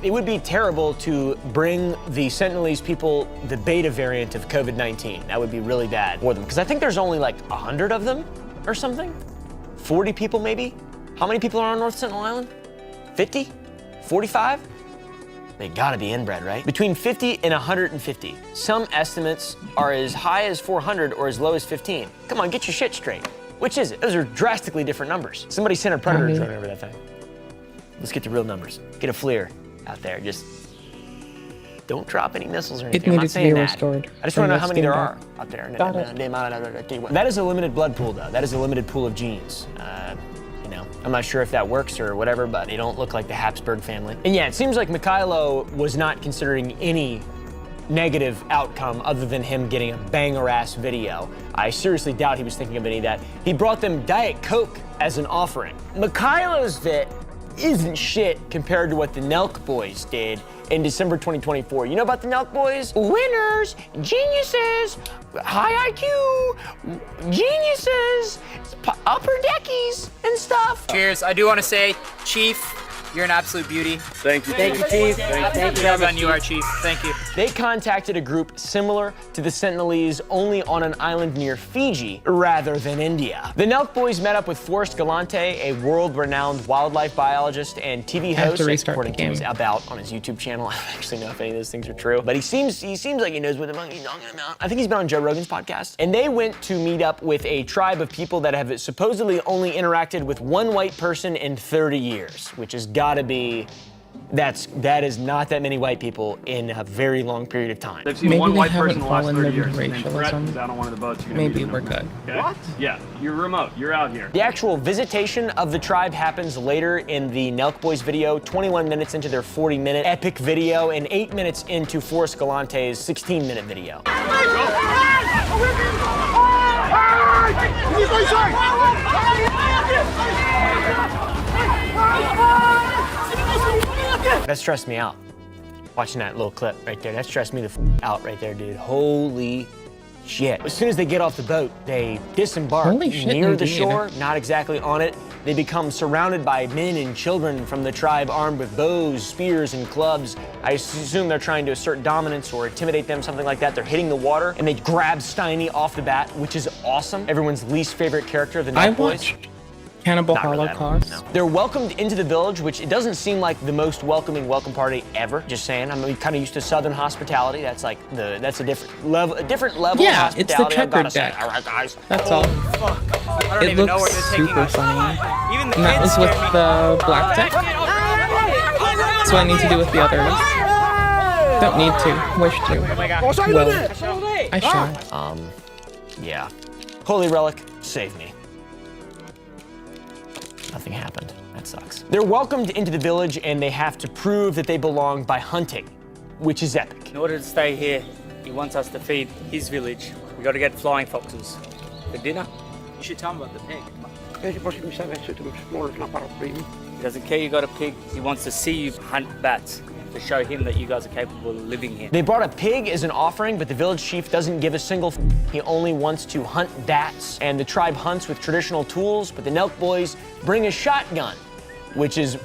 It would be terrible to bring the Sentinelese people the beta variant of COVID-19. That would be really bad for them, because I think there's only like 100 of them or something. 40 people maybe? How many people are on North Sentinel Island? 50? 45? They gotta be inbred, right? Between 50 and 150. Some estimates are as high as 400 or as low as 15. Come on, get your shit straight. Which is it? Those are drastically different numbers. Somebody sent a predator drone over that thing. Let's get the real numbers. Get a FLIR out there. Just don't drop any missiles or anything. I'm not saying that. Restored. I just want to know how many there are out there. That is a limited blood pool, though. That is a limited pool of genes. You know, I'm not sure if that works or whatever, but they don't look like the Habsburg family. And yeah, it seems like Mikhailo was not considering any negative outcome other than him getting a banger-ass video. I seriously doubt he was thinking of any of that. He brought them Diet Coke as an offering. Mikhailo's vid isn't shit compared to what the Nelk Boys did in December 2024. You know about the Nelk Boys? Winners, geniuses, high IQ, geniuses, upper deckies and stuff. Cheers. I do want to say, Chief, you're an absolute beauty. Thank you. Thank you, Chief. Thank you. Well done, you are, Chief. Thank you. They contacted a group similar to the Sentinelese, only on an island near Fiji rather than India. The Nelk Boys met up with Forrest Galante, a world-renowned wildlife biologist and TV host, according to his About on his YouTube channel. I don't actually know if any of those things are true, but he seems like he knows what the monkey's talking about. I think he's been on Joe Rogan's podcast. And they went to meet up with a tribe of people that have supposedly only interacted with one white person in 30 years, which has gotta be, that is not that many white people in a very long period of time. They've seen one white person in the last 30 years. His name's Brett. He's out on one of the boats. Maybe we're good. Okay? What? Yeah, you're remote. You're out here. The actual visitation of the tribe happens later in the Nelk Boys video, 21 minutes into their 40-minute epic video, and 8 minutes into Forrest Galante's 16-minute video. That stressed me out. Watching that little clip right there, that stressed me the out right there, dude. Holy shit. As soon as they get off the boat, they disembark near the shore, not exactly on it. They become surrounded by men and children from the tribe armed with bows, spears, and clubs. I assume they're trying to assert dominance or intimidate them, something like that. They're hitting the water, and they grab Steiny off the bat, which is awesome. Everyone's least favorite character of the Nelk Boys. Cannibal Holocaust. No. They're welcomed into the village, which it doesn't seem like the most welcoming welcome party ever. Just saying, I'm kind of used to Southern hospitality. That's like that's a different level of hospitality. Yeah, it's the checkered deck. All right, guys. That's all. I don't It even know where looks they're taking super us. funny. Even the And that kids was with scare me. the black deck. That's what I need to do with the others. Don't need to. Wish to. Oh my God. Will. I shall. Yeah. Holy Relic, save me. Nothing happened. That sucks. They're welcomed into the village and they have to prove that they belong by hunting, which is epic. In order to stay here, he wants us to feed his village. We got to get flying foxes for dinner. You should tell him about the pig. He doesn't care you got a pig. He wants to see you hunt bats to show him that you guys are capable of living here. They brought a pig as an offering, but the village chief doesn't give a single He only wants to hunt bats, and the tribe hunts with traditional tools, but the Nelk Boys bring a shotgun, which is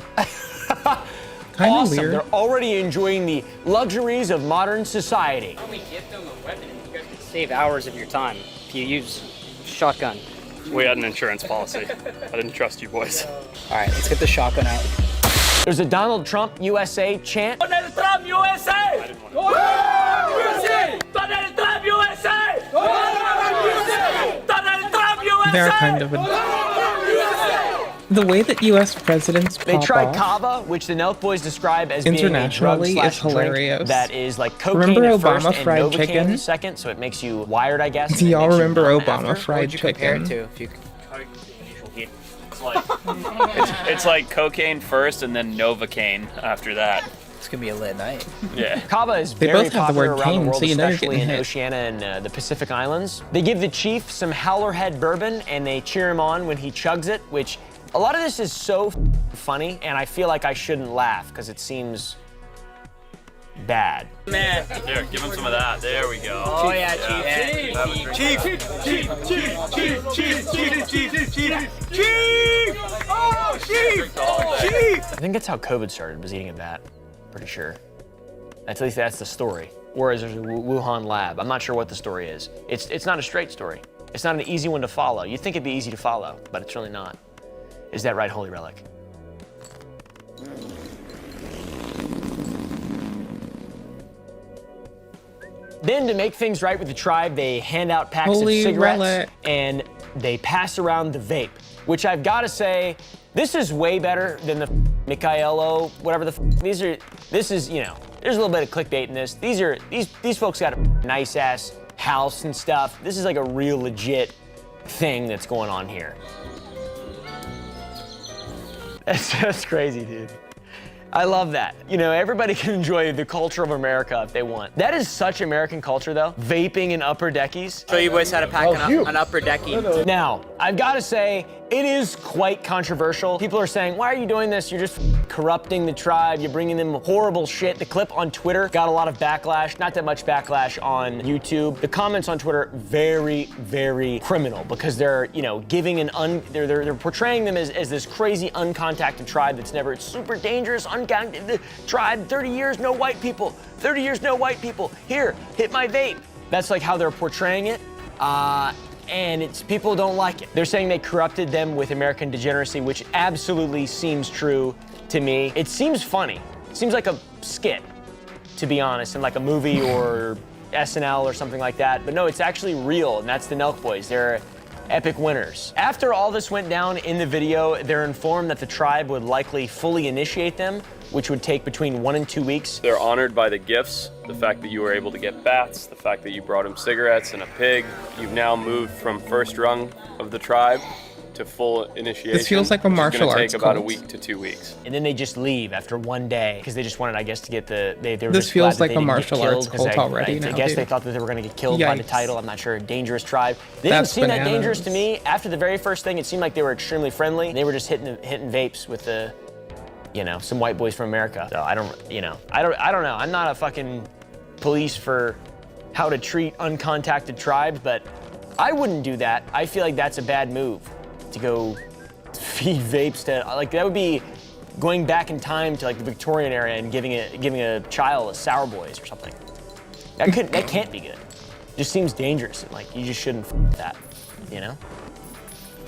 awesome. Weird. They're already enjoying the luxuries of modern society. When we give them a weapon, you guys can save hours of your time if you use shotgun. We had an insurance policy. I didn't trust you boys. All right, let's get the shotgun out. There's a Donald Trump USA chant. Donald Trump USA! USA! Donald Trump USA! Donald Trump USA! They're kind of the way that U.S. presidents pop They tried off kava, which the Nelk Boys describe as being a internationally drug is / drink hilarious. that is like cocaine Remember at first Obama and fried Novocaine chicken? in second, so it makes you wired, I guess. Do y'all remember Obama What would fried you compare it chicken? to? If you Coke, the usual hit. It's like cocaine first and then Novocaine after that. It's gonna be a lit night. Yeah. Kava is They very both have the popular word around the cane, world, so you know you're especially getting in hit. Oceania and the Pacific Islands. They give the chief some Howlerhead bourbon and they cheer him on when he chugs it, which a lot of this is so funny, and I feel like I shouldn't laugh because it seems bad. Man. Here, give him some of that. There we go. Oh yeah, Chief. I think that's how COVID started, was eating a bat. Pretty sure. At least that's the story. Whereas there's a Wuhan lab. I'm not sure what the story is. It's not a straight story. It's not an easy one to follow. You'd think it'd be easy to follow, but it's really not. Is that right, Holy Relic? Then, to make things right with the tribe, they hand out packs Holy of cigarettes relic. and they pass around the vape, which I've got to say, this is way better than the Michaelo, whatever the this is, you know, there's a little bit of clickbait in this. These folks got a nice ass house and stuff. This is like a real legit thing that's going on here. That's crazy, dude. I love that. You know, everybody can enjoy the culture of America if they want. That is such American culture, though. Vaping in upper deckies. Show you boys how to pack an upper decking. Now, I've got to say, it is quite controversial. People are saying, why are you doing this? You're just corrupting the tribe. You're bringing them horrible shit. The clip on Twitter got a lot of backlash. Not that much backlash on YouTube. The comments on Twitter, very, very criminal because they're, you know, giving they're portraying them as this crazy uncontacted tribe that's never, it's super dangerous, uncontacted tribe, 30 years, no white people. 30 years, no white people. Here, hit my vape. That's like how they're portraying it. And people don't like it. They're saying they corrupted them with American degeneracy, which absolutely seems true to me. It seems funny. It seems like a skit, to be honest, in like a movie or SNL or something like that. But no, it's actually real, and that's the Nelk Boys. They're epic winners. After all this went down in the video, they're informed that the tribe would likely fully initiate them, which would take between 1 and 2 weeks. They're honored by the gifts, the fact that you were able to get bats, the fact that you brought him cigarettes and a pig. You've now moved from first rung of the tribe to full initiation. This feels like a martial which is gonna arts take about a cult. week to 2 weeks. And then they just leave after 1 day because they just wanted, I guess, to get they were This just feels glad that like they a didn't get martial arts killed, 'cause cult already I now, guess dude. they thought that they were going to get killed by the Yikes. title. I'm not sure. Dangerous tribe. They That's didn't seem that bananas. dangerous to me. After the very first thing, it seemed like they were extremely friendly. They were just hitting vapes with the, you know, some white boys from America. So I don't know. I'm not a fucking police for how to treat uncontacted tribes, but I wouldn't do that. I feel like that's a bad move to go feed vapes to, like, that would be going back in time to like the Victorian era and giving a child a Sour Boys or something. That can't be good. It just seems dangerous and like you just shouldn't with that, you know?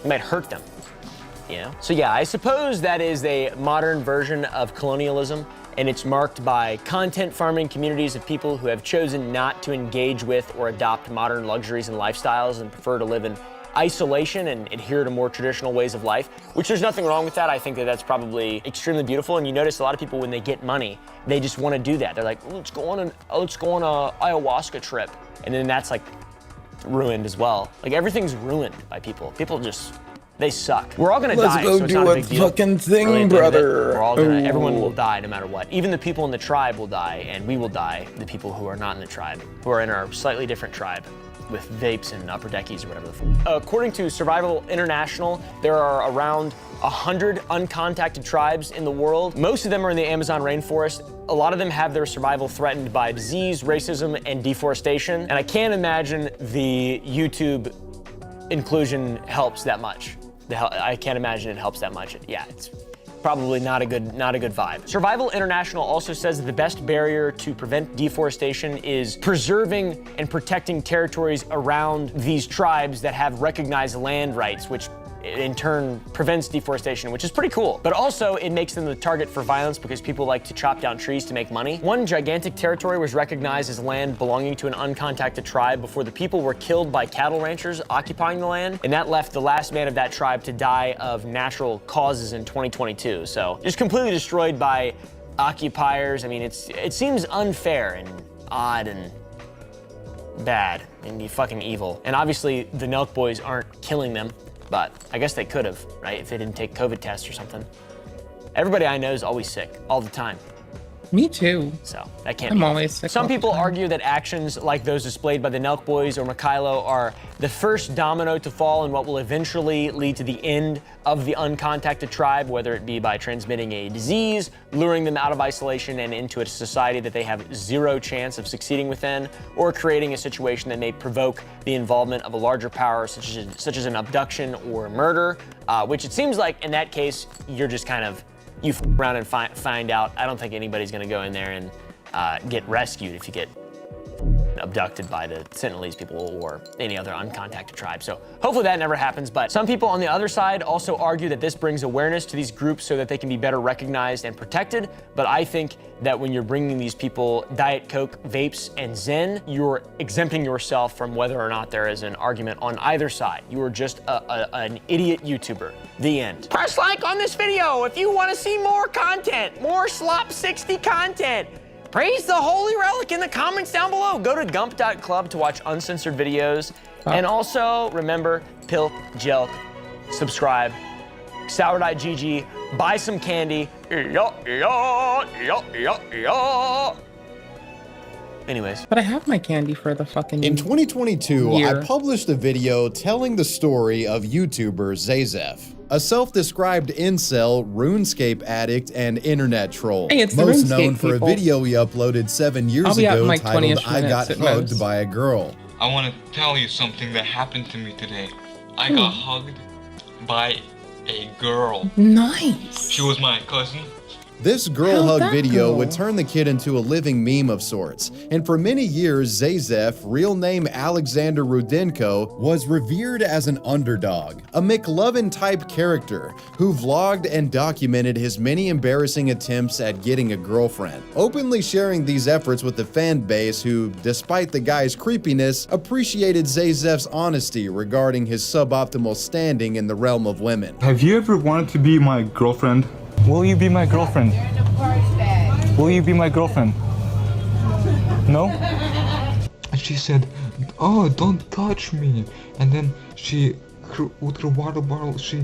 It might hurt them, you know? So yeah, I suppose that is a modern version of colonialism, and it's marked by content farming communities of people who have chosen not to engage with or adopt modern luxuries and lifestyles and prefer to live in isolation and adhere to more traditional ways of life, which there's nothing wrong with that. I think that that's probably extremely beautiful. And you notice a lot of people, when they get money, they just want to do that. They're like, let's go on a ayahuasca trip. And then that's like ruined as well. Like everything's ruined by people. People just, they suck. We're all gonna die, so it's not a big deal. fucking thing, Really, at the end of it, brother. We're all gonna, everyone will die no matter what. Even the people in the tribe will die, and we will die, the people who are not in the tribe, who are in our slightly different tribe with vapes and upper deckies or whatever the According to Survival International, there are around 100 uncontacted tribes in the world. Most of them are in the Amazon rainforest. A lot of them have their survival threatened by disease, racism, and deforestation. And I can't imagine the YouTube inclusion helps that much. I can't imagine it helps that much. Yeah, it's probably not a good vibe. Survival International also says that the best barrier to prevent deforestation is preserving and protecting territories around these tribes that have recognized land rights, which in turn prevents deforestation, which is pretty cool. But also it makes them the target for violence because people like to chop down trees to make money. One gigantic territory was recognized as land belonging to an uncontacted tribe before the people were killed by cattle ranchers occupying the land, and that left the last man of that tribe to die of natural causes in 2022. So just completely destroyed by occupiers. I mean, it seems unfair and odd and bad and fucking evil. And obviously the Nelk Boys aren't killing them. but I guess they could have, right? If they didn't take COVID tests or something. Everybody I know is always sick, all the time. Me too. So that can't I'm be always sick. Some people argue that actions like those displayed by the Nelk Boys or Mikhailo are the first domino to fall in what will eventually lead to the end of the uncontacted tribe, whether it be by transmitting a disease, luring them out of isolation and into a society that they have zero chance of succeeding within, or creating a situation that may provoke the involvement of a larger power, such as an abduction or murder, which it seems like in that case, you're just kind of, you f around and find out. I don't think anybody's gonna go in there and get rescued if you get abducted by the Sentinelese people or any other uncontacted tribe. So hopefully that never happens. But some people on the other side also argue that this brings awareness to these groups so that they can be better recognized and protected. But I think that when you're bringing these people Diet Coke, vapes, and Zen, you're exempting yourself from whether or not there is an argument on either side. You are just an idiot YouTuber. The end. Press like on this video if you want to see more content, more Slop 60 content. Praise the Holy Relic in the comments down below. Go to gump.club to watch uncensored videos. And also, remember, Pilk, Jelk, subscribe, sour.gg, buy some candy. Anyways. But I have my candy for the fucking In 2022, year. I published a video telling the story of YouTuber Zayzef, a self-described incel, RuneScape addict, and internet troll. Hey, it's the most RuneScape known for people. a video he uploaded 7 years I'll be out in ago like titled 20-ish I Got minutes at Hugged most. by a Girl. I want to tell you something that happened to me today. I got hugged by a girl. Nice. She was my cousin. This girl How'd hug that video go? would turn the kid into a living meme of sorts, and for many years, Zayzef, real name Alexander Rudenko, was revered as an underdog, a McLovin-type character who vlogged and documented his many embarrassing attempts at getting a girlfriend, openly sharing these efforts with the fan base who, despite the guy's creepiness, appreciated Zayzef's honesty regarding his suboptimal standing in the realm of women. Have you ever wanted to be my girlfriend? Will you be my girlfriend? Will you be my girlfriend? No? And she said, "Oh, don't touch me." And then she, with her water bottle, she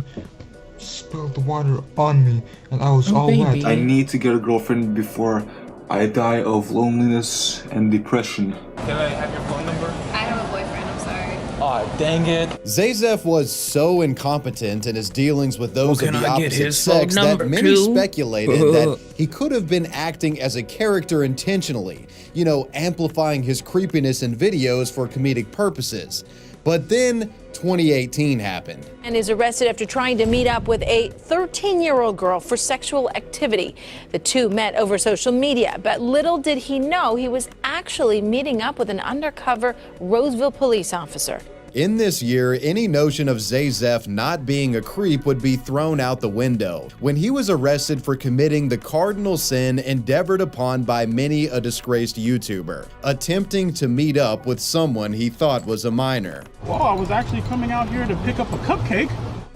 spilled the water on me, and I was all wet. I need to get a girlfriend before I die of loneliness and depression. Can I have your phone number? I have a boyfriend, I'm sorry. Aw, dang it. Zayzef was so incompetent in his dealings with those of the opposite sex that many speculated that he could have been acting as a character intentionally, you know, amplifying his creepiness in videos for comedic purposes. But then 2018 happened. And is arrested after trying to meet up with a 13-year-old girl for sexual activity. The two met over social media, but little did he know he was actually meeting up with an undercover Roseville police officer. In this year, any notion of Zayzef not being a creep would be thrown out the window when he was arrested for committing the cardinal sin endeavored upon by many a disgraced YouTuber, attempting to meet up with someone he thought was a minor. Well, I was actually coming out here to pick up a cupcake.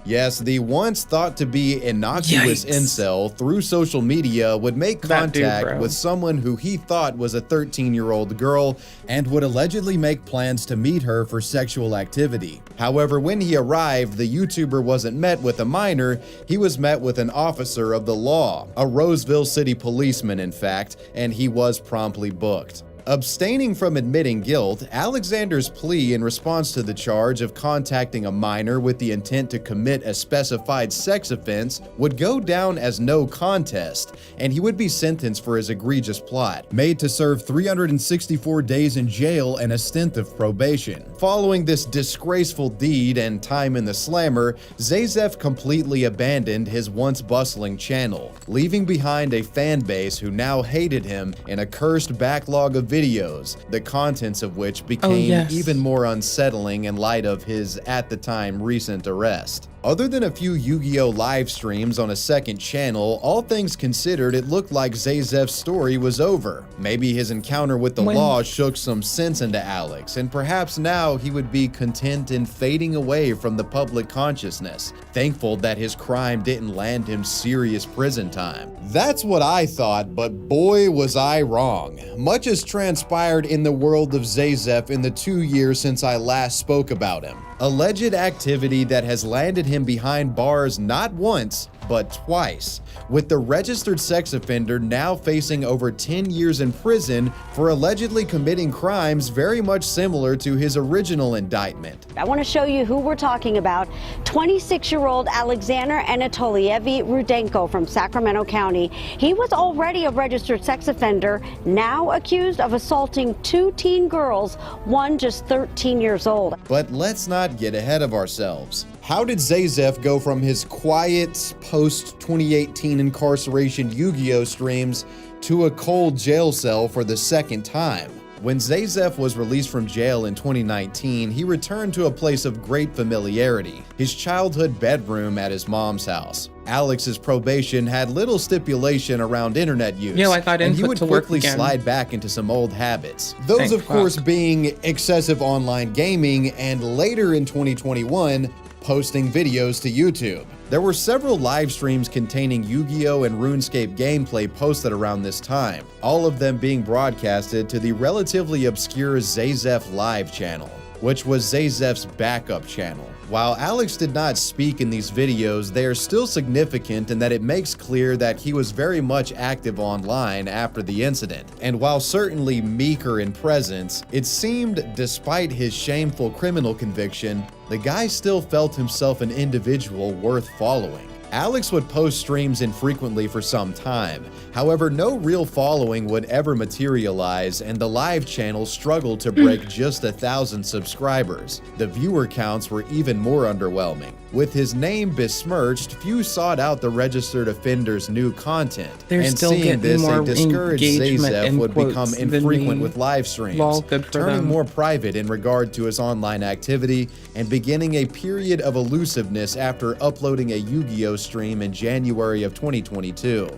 Yes, the once thought to be innocuous incel through social media would make contact with someone who he thought was a 13-year-old girl and would allegedly make plans to meet her for sexual activity. However, when he arrived, the YouTuber wasn't met with a minor, he was met with an officer of the law, a Roseville City policeman in fact, and he was promptly booked. Abstaining from admitting guilt, Alexander's plea in response to the charge of contacting a minor with the intent to commit a specified sex offense would go down as no contest, and he would be sentenced for his egregious plot, made to serve 364 days in jail and a stint of probation. Following this disgraceful deed and time in the slammer, Zayzef completely abandoned his once bustling channel, leaving behind a fan base who now hated him and a cursed backlog of videos, the contents of which became even more unsettling in light of his, at the time, recent arrest. Other than a few Yu-Gi-Oh! Live streams on a second channel, all things considered, it looked like Zayzef's story was over. Maybe his encounter with the law shook some sense into Alex, and perhaps now he would be content in fading away from the public consciousness, thankful that his crime didn't land him serious prison time. That's what I thought, but boy was I wrong. Much has transpired in the world of Zayzef in the 2 years since I last spoke about him. Alleged activity that has landed him behind bars not once, but twice, with the registered sex offender now facing over 10 years in prison for allegedly committing crimes very much similar to his original indictment. I want to show you who we're talking about. 26-year-old Alexander Anatolievi Rudenko from Sacramento County. He was already a registered sex offender, now accused of assaulting 2 teen girls, one just 13 years old. But let's not get ahead of ourselves. How did Zayzef go from his quiet post-2018 incarceration Yu-Gi-Oh! Streams to a cold jail cell for the second time? When Zayzef was released from jail in 2019, he returned to a place of great familiarity, his childhood bedroom at his mom's house. Alex's probation had little stipulation around internet use, and he would quickly slide back into some old habits. Those, of course, being excessive online gaming, and later in 2021, posting videos to YouTube. There were several live streams containing Yu-Gi-Oh! And RuneScape gameplay posted around this time, all of them being broadcasted to the relatively obscure Zayzef Live channel, which was Zayzef's backup channel. While Alex did not speak in these videos, they are still significant in that it makes clear that he was very much active online after the incident. And while certainly meeker in presence, it seemed, despite his shameful criminal conviction, the guy still felt himself an individual worth following. Alex would post streams infrequently for some time. However, no real following would ever materialize, and the live channel struggled to break just 1,000 subscribers. The viewer counts were even more underwhelming. With his name besmirched, few sought out the registered offender's new content. And seeing this, a discouraged Zayzef would become infrequent with live streams, turning more private in regard to his online activity, and beginning a period of elusiveness after uploading a Yu-Gi-Oh! Stream in January of 2022.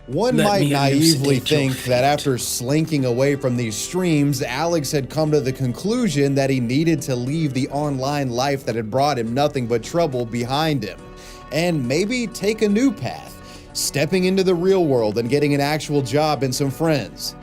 One might naively think that after slinking away from these streams, Alex had come to the conclusion that he needed to leave the online life that had brought him nothing but trouble behind him, and maybe take a new path, stepping into the real world and getting an actual job and some friends.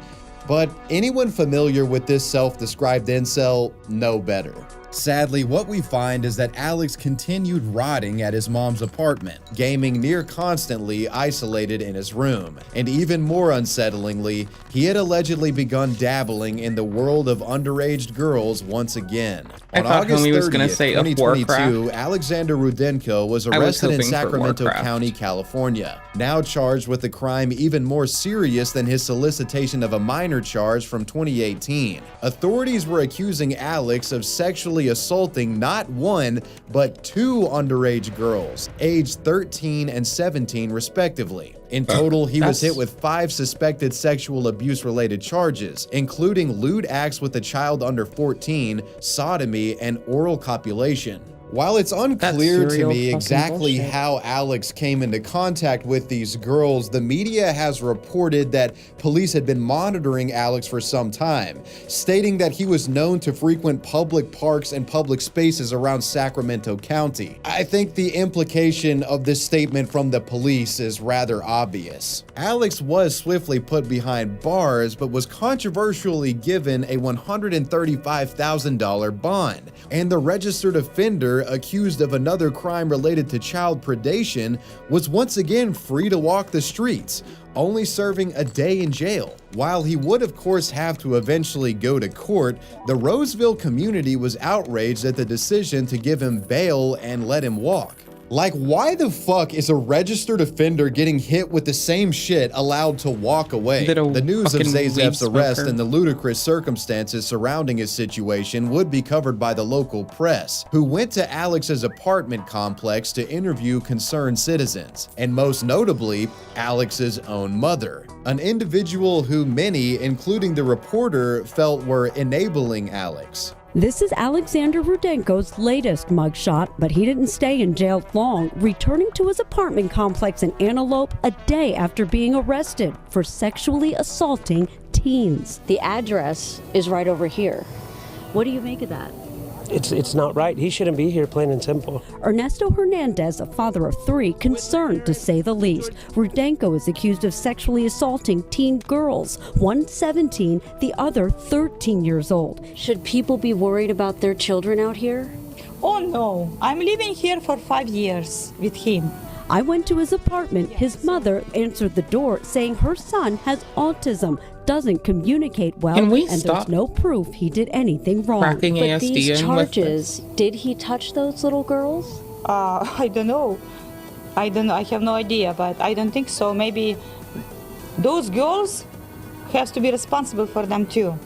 But anyone familiar with this self-described incel know better. Sadly, what we find is that Alex continued rotting at his mom's apartment, gaming near constantly isolated in his room. And even more unsettlingly, he had allegedly begun dabbling in the world of underage girls once again. On August 30th, 2022, Alexander Rudenko was arrested in Sacramento County, California, now charged with a crime even more serious than his solicitation of a minor charge from 2018. Authorities were accusing Alex of sexually assaulting not one, but 2 underage girls, aged 13 and 17 respectively. In total, he was hit with 5 suspected sexual abuse-related charges, including lewd acts with a child under 14, sodomy, and oral copulation. While it's unclear to me exactly how Alex came into contact with these girls, the media has reported that police had been monitoring Alex for some time, stating that he was known to frequent public parks and public spaces around Sacramento County. I think the implication of this statement from the police is rather obvious. Alex was swiftly put behind bars, but was controversially given a $135,000 bond, and the registered offender accused of another crime related to child predation was once again free to walk the streets, only serving a day in jail. While he would of course have to eventually go to court, the Roseville community was outraged at the decision to give him bail and let him walk. Like, why the fuck is a registered offender getting hit with the same shit allowed to walk away? The news of Zayzef's arrest and the ludicrous circumstances surrounding his situation would be covered by the local press, who went to Alex's apartment complex to interview concerned citizens, and most notably, Alex's own mother, an individual who many, including the reporter, felt were enabling Alex. This is Alexander Rudenko's latest mugshot, but he didn't stay in jail long, returning to his apartment complex in Antelope a day after being arrested for sexually assaulting teens. The address is right over here. What do you make of that? It's not right. He shouldn't be here, plain and simple. Ernesto Hernandez, a father of 3, concerned to say the least. Rudenko is accused of sexually assaulting teen girls, one 17, the other 13 years old. Should people be worried about their children out here? Oh no, I'm living here for 5 years with him. I went to his apartment. His mother answered the door saying her son has autism, doesn't communicate well, and there's no proof he did anything wrong. But these charges, did he touch those little girls? I don't know. I have no idea, but I don't think so. Maybe those girls have to be responsible for them too.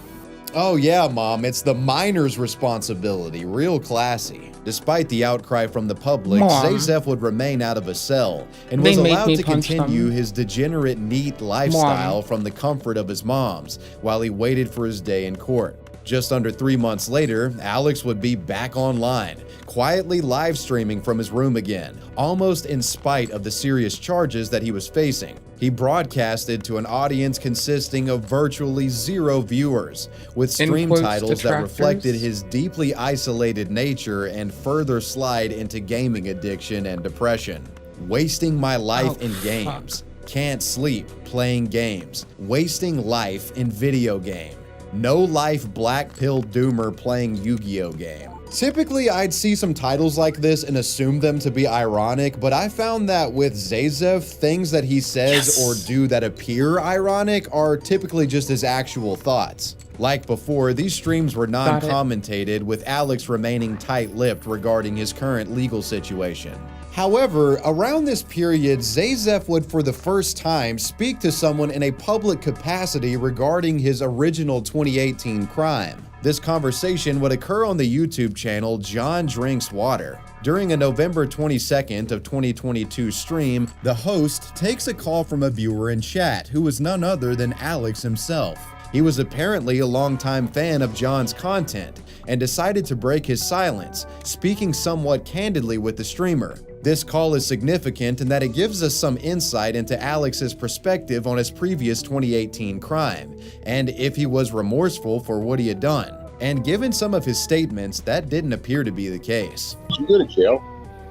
Oh yeah, Mom, it's the minor's responsibility. Real classy. Despite the outcry from the public, Zayzev would remain out of a cell and was allowed to continue his degenerate, neat lifestyle from the comfort of his mom's while he waited for his day in court. Just under 3 months later, Alex would be back online, quietly live streaming from his room again, almost in spite of the serious charges that he was facing. He broadcasted to an audience consisting of virtually 0 viewers, with stream titles that reflected his deeply isolated nature and further slide into gaming addiction and depression. Wasting my life in games. Can't sleep playing games. Wasting life in video game. No life black pill doomer playing Yu-Gi-Oh game. Typically, I'd see some titles like this and assume them to be ironic, but I found that with Zayzev, things that he says or do that appear ironic are typically just his actual thoughts. Like before, these streams were non-commentated, with Alex remaining tight-lipped regarding his current legal situation. However, around this period, Zayzev would for the first time speak to someone in a public capacity regarding his original 2018 crime. This conversation would occur on the YouTube channel John Drinks Water. During a November 22nd of 2022 stream, the host takes a call from a viewer in chat who was none other than Alex himself. He was apparently a longtime fan of John's content and decided to break his silence, speaking somewhat candidly with the streamer. This call is significant in that it gives us some insight into Alex's perspective on his previous 2018 crime, and if he was remorseful for what he had done. And given some of his statements, that didn't appear to be the case. Did you go to jail?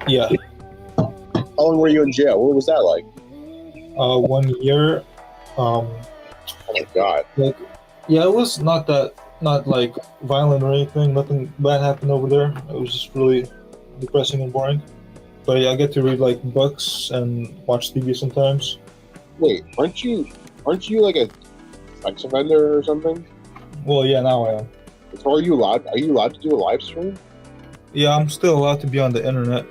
Yeah. How long were you in jail? What was that like? 1 year. Oh my God. Like, yeah, it was not like violent or anything. Nothing bad happened over there. It was just really depressing and boring. But yeah, I get to read like books and watch TV sometimes. Wait, aren't you like a sex offender or something? Well, yeah, now I am. So are you allowed to do a live stream? Yeah, I'm still allowed to be on the internet.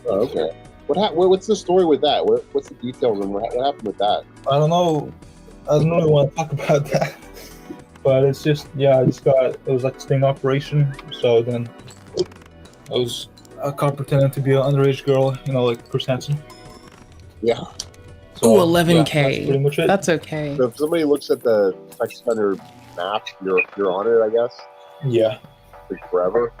Oh, okay. What's the story with that? What's the details and what happened with that? I don't know. I don't really want to talk about that. But it's just, yeah, it was like a sting operation. So then I was caught pretending to be an underage girl, you know, like Chris Hansen. Yeah. So, ooh, 11K. Yeah, that's pretty much it. That's okay. So if somebody looks at the sex offender map, you're on it, I guess? Yeah. Like forever?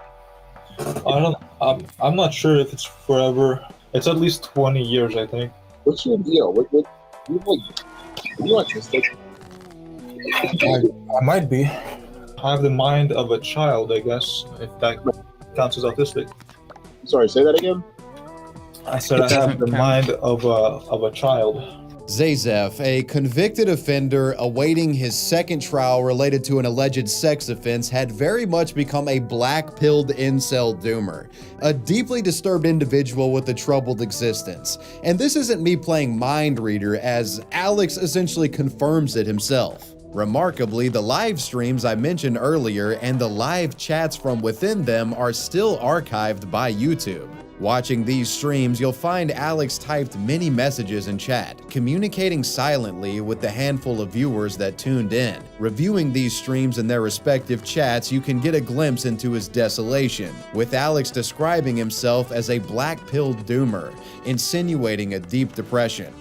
I'm not sure if it's forever. It's at least 20 years, I think. What's your deal? Are you autistic? I might be. I have the mind of a child, I guess, if that counts as autistic. Sorry, say that again? I said I have the mind of a child. Zayzev, a convicted offender awaiting his second trial related to an alleged sex offense, had very much become a black-pilled incel doomer, a deeply disturbed individual with a troubled existence. And this isn't me playing mind reader, as Alex essentially confirms it himself. Remarkably, the live streams I mentioned earlier and the live chats from within them are still archived by YouTube. Watching these streams, you'll find Alex typed many messages in chat, communicating silently with the handful of viewers that tuned in. Reviewing these streams in their respective chats, you can get a glimpse into his desolation, with Alex describing himself as a black-pilled doomer, insinuating a deep depression.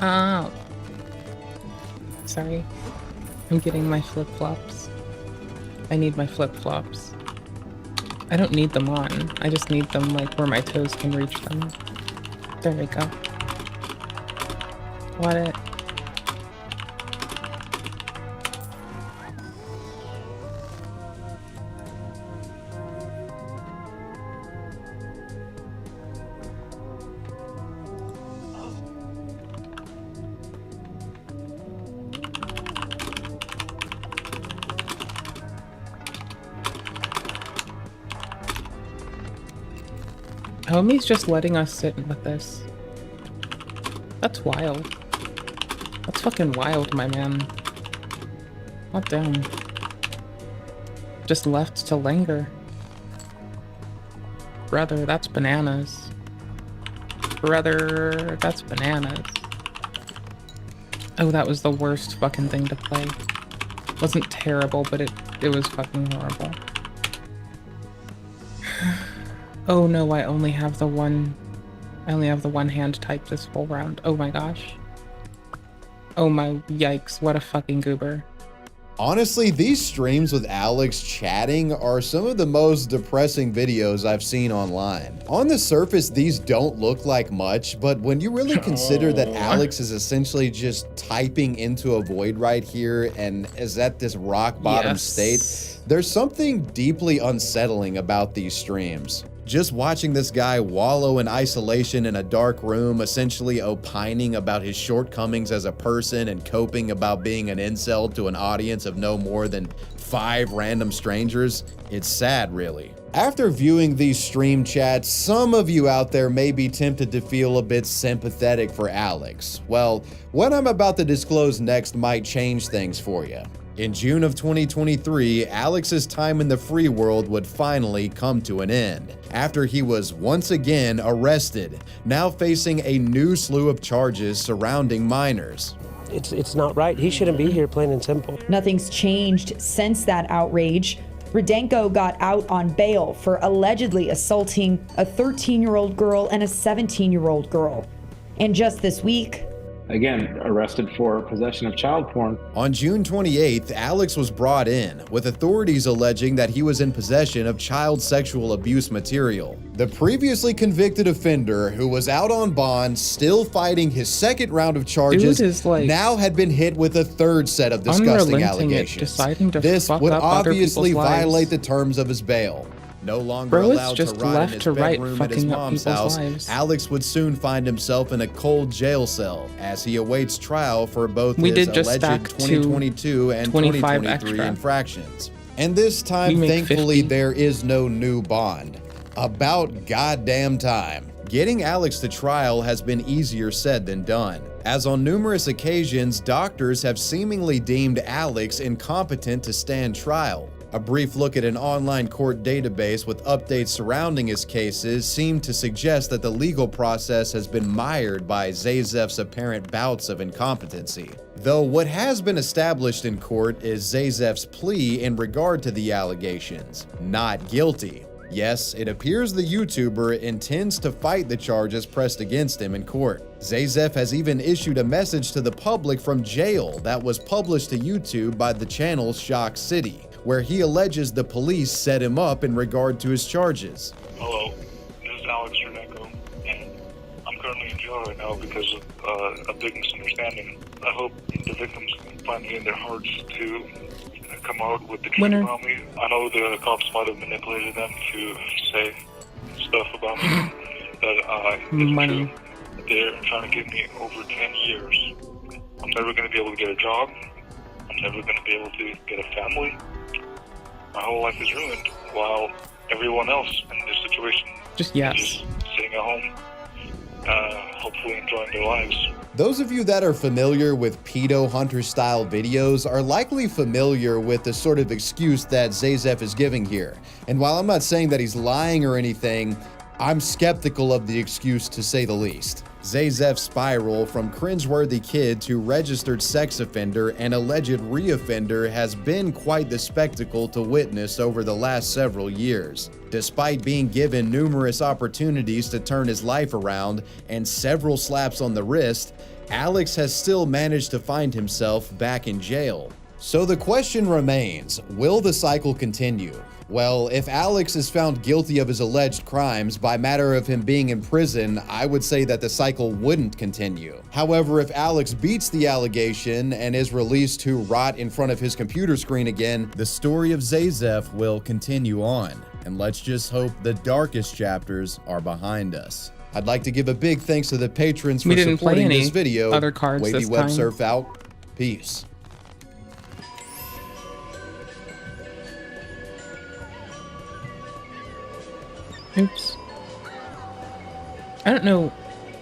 Ah. Sorry. I'm getting my flip-flops. I need my flip-flops. I don't need them on. I just need them like where my toes can reach them. There we go. What it? Homie's just letting us sit with this. That's wild. That's fucking wild, my man. What damn. Just left to linger. Brother, that's bananas. Brother, that's bananas. Oh, that was the worst fucking thing to play. It wasn't terrible, but it was fucking horrible. Oh no, I only have the one hand type this whole round. Oh my gosh. Oh my yikes, what a fucking goober. Honestly, these streams with Alex chatting are some of the most depressing videos I've seen online. On the surface, these don't look like much, but when you really consider that Alex is essentially just typing into a void right here and is at this rock bottom state, there's something deeply unsettling about these streams. Just watching this guy wallow in isolation in a dark room, essentially opining about his shortcomings as a person and coping about being an incel to an audience of no more than 5 random strangers, it's sad, really. After viewing these stream chats, some of you out there may be tempted to feel a bit sympathetic for Alex. Well, what I'm about to disclose next might change things for you. In June of 2023, Alex's time in the free world would finally come to an end, after he was once again arrested, now facing a new slew of charges surrounding minors. It's not right. He shouldn't be here, plain and simple. Nothing's changed since that outrage. Rudenko got out on bail for allegedly assaulting a 13-year-old girl and a 17-year-old girl. And just this week, again, arrested for possession of child porn. On June 28th, Alex was brought in, with authorities alleging that he was in possession of child sexual abuse material. The previously convicted offender, who was out on bond, still fighting his second round of charges, now had been hit with a third set of disgusting allegations. This would obviously violate the terms of his bail. No longer allowed to ride in his bedroom at his mom's house, Alex would soon find himself in a cold jail cell as he awaits trial for both his alleged 2022 and 2023 infractions. And this time, thankfully, there is no new bond. About goddamn time. Getting Alex to trial has been easier said than done, as on numerous occasions, doctors have seemingly deemed Alex incompetent to stand trial. A brief look at an online court database with updates surrounding his cases seemed to suggest that the legal process has been mired by Zayzef's apparent bouts of incompetency. Though what has been established in court is Zayzef's plea in regard to the allegations, not guilty. Yes, it appears the YouTuber intends to fight the charges pressed against him in court. Zayzef has even issued a message to the public from jail that was published to YouTube by the channel Shock City, where he alleges the police set him up in regard to his charges. Hello, this is Alex Rudenko, and I'm currently in jail right now because of a big misunderstanding. I hope the victims can find it in their hearts to come out with the truth about me. I know the cops might have manipulated them to say stuff about me that isn't true. They're trying to give me over 10 years. I'm never going to be able to get a job. I'm never going to be able to get a family. My whole life is ruined, while everyone else in this situation is just sitting at home, hopefully enjoying their lives. Those of you that are familiar with pedo hunter style videos are likely familiar with the sort of excuse that Zayzef is giving here. And while I'm not saying that he's lying or anything, I'm skeptical of the excuse, to say the least. Zayzev's spiral from cringeworthy kid to registered sex offender and alleged reoffender has been quite the spectacle to witness over the last several years. Despite being given numerous opportunities to turn his life around and several slaps on the wrist, Alex has still managed to find himself back in jail. So the question remains, will the cycle continue? Well, if Alex is found guilty of his alleged crimes by matter of him being in prison, I would say that the cycle wouldn't continue. However, if Alex beats the allegation and is released to rot in front of his computer screen again, the story of Zayzev will continue on. And let's just hope the darkest chapters are behind us. I'd like to give a big thanks to the patrons for supporting this video. Other cards Wavy this Web time. Surf out. Peace. Oops. I don't know.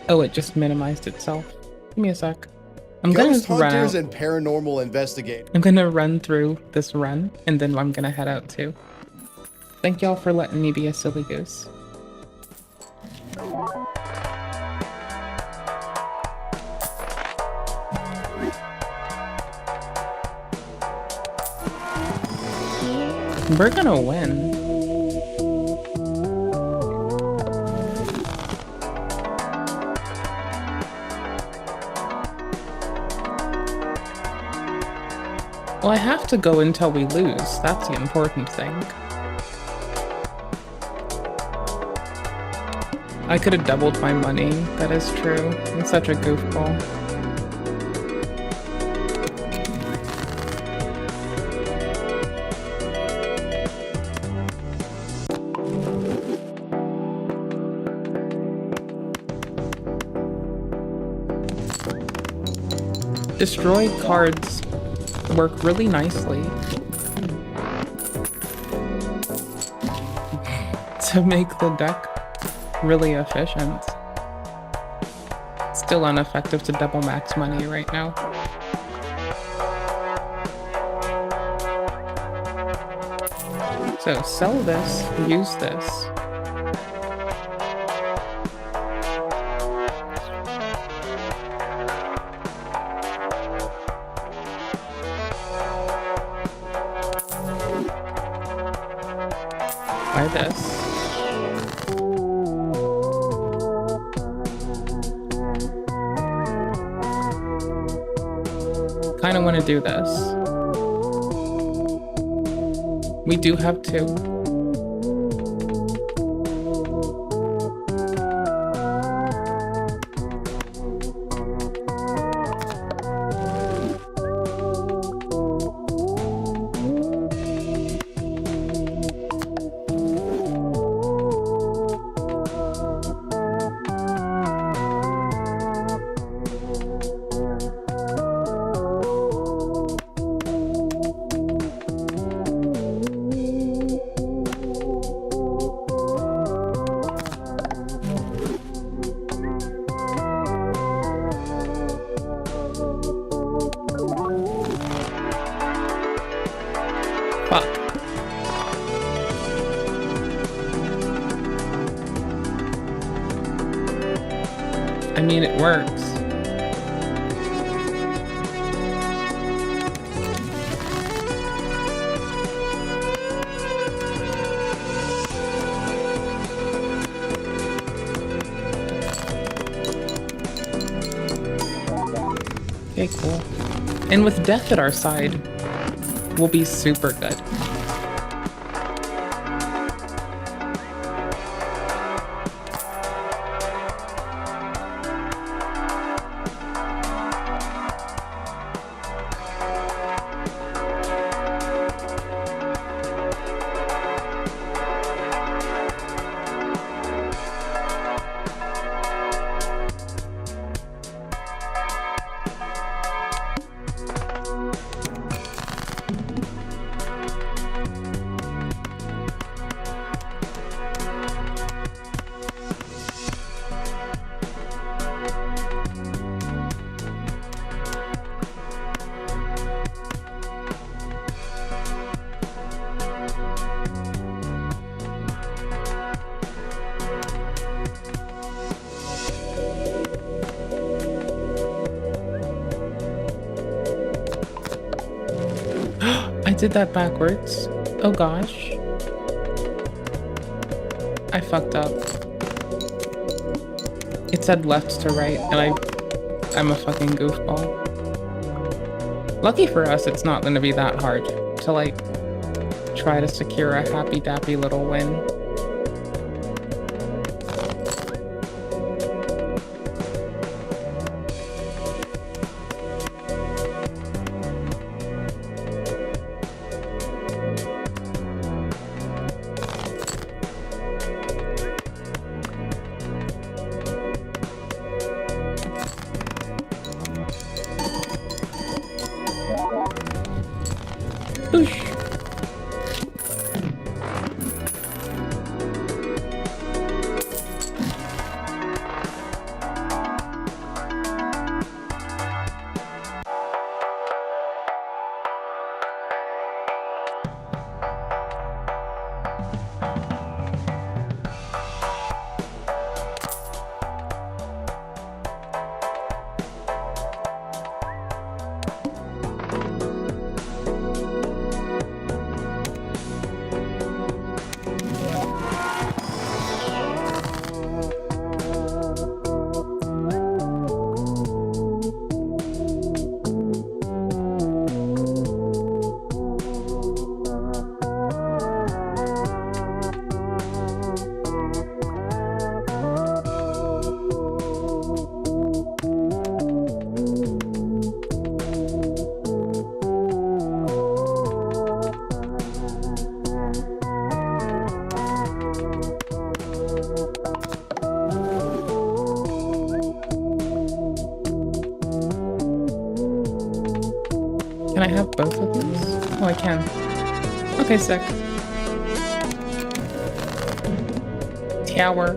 Oh, it just minimized itself. Give me a sec. I'm Ghost gonna Hunters and Paranormal Investigators. I'm gonna run through this run, and then I'm gonna head out too. Thank y'all for letting me be a silly goose. We're gonna win. Well, I have to go until we lose. That's the important thing. I could have doubled my money. That is true. I'm such a goofball. Destroyed cards work really nicely to make the deck really efficient. Still ineffective to double max money right now. So sell this, use this. Buy this. Kind of want to do this. We do have two. Fuck. I mean, it works. Okay, cool. And with death at our side, we'll be super good. did that backwards. Oh gosh. I fucked up. It said left to right, and I'm a fucking goofball. Lucky for us, it's not gonna be that hard to, like, try to secure a happy-dappy little win. Oosh. Can I have both of these? Oh, I can. Okay, sick. Tower.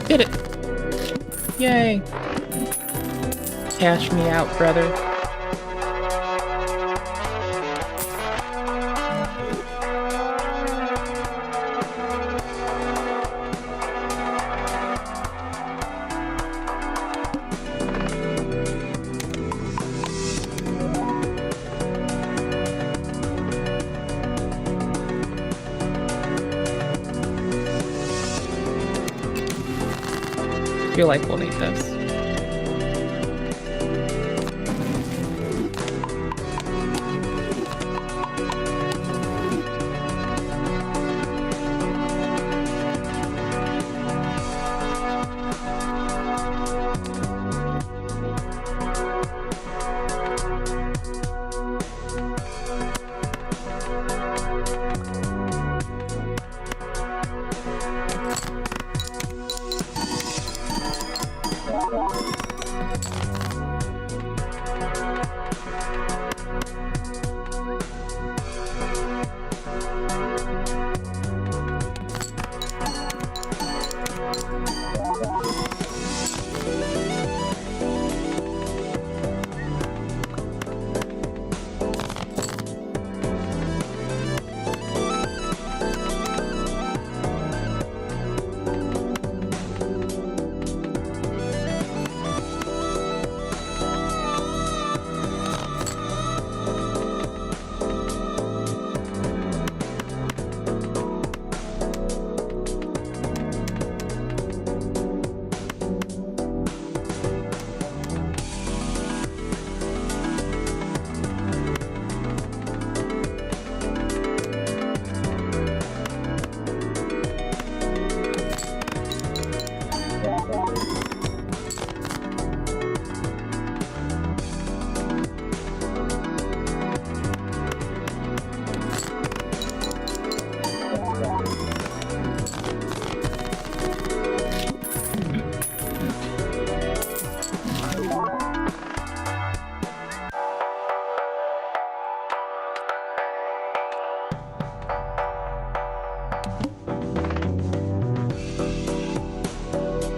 Did it! Yay! Cash me out, brother. I feel like we'll need this.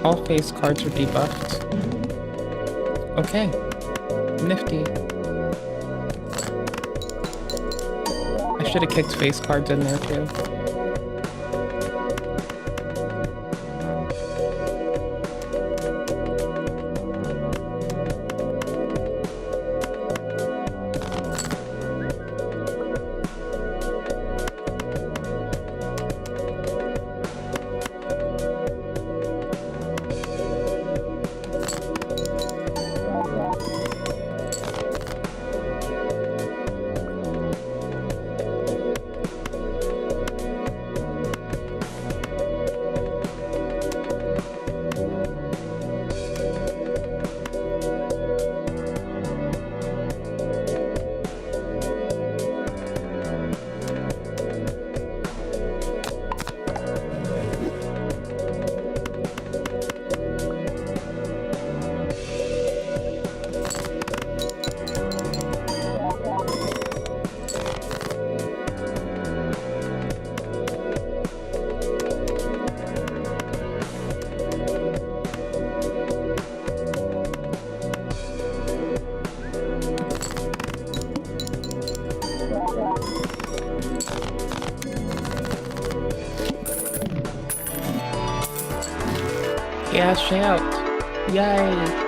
All face cards are debuffed. Okay. Nifty. I should have kicked face cards in there too. Yeah, shout. Yay.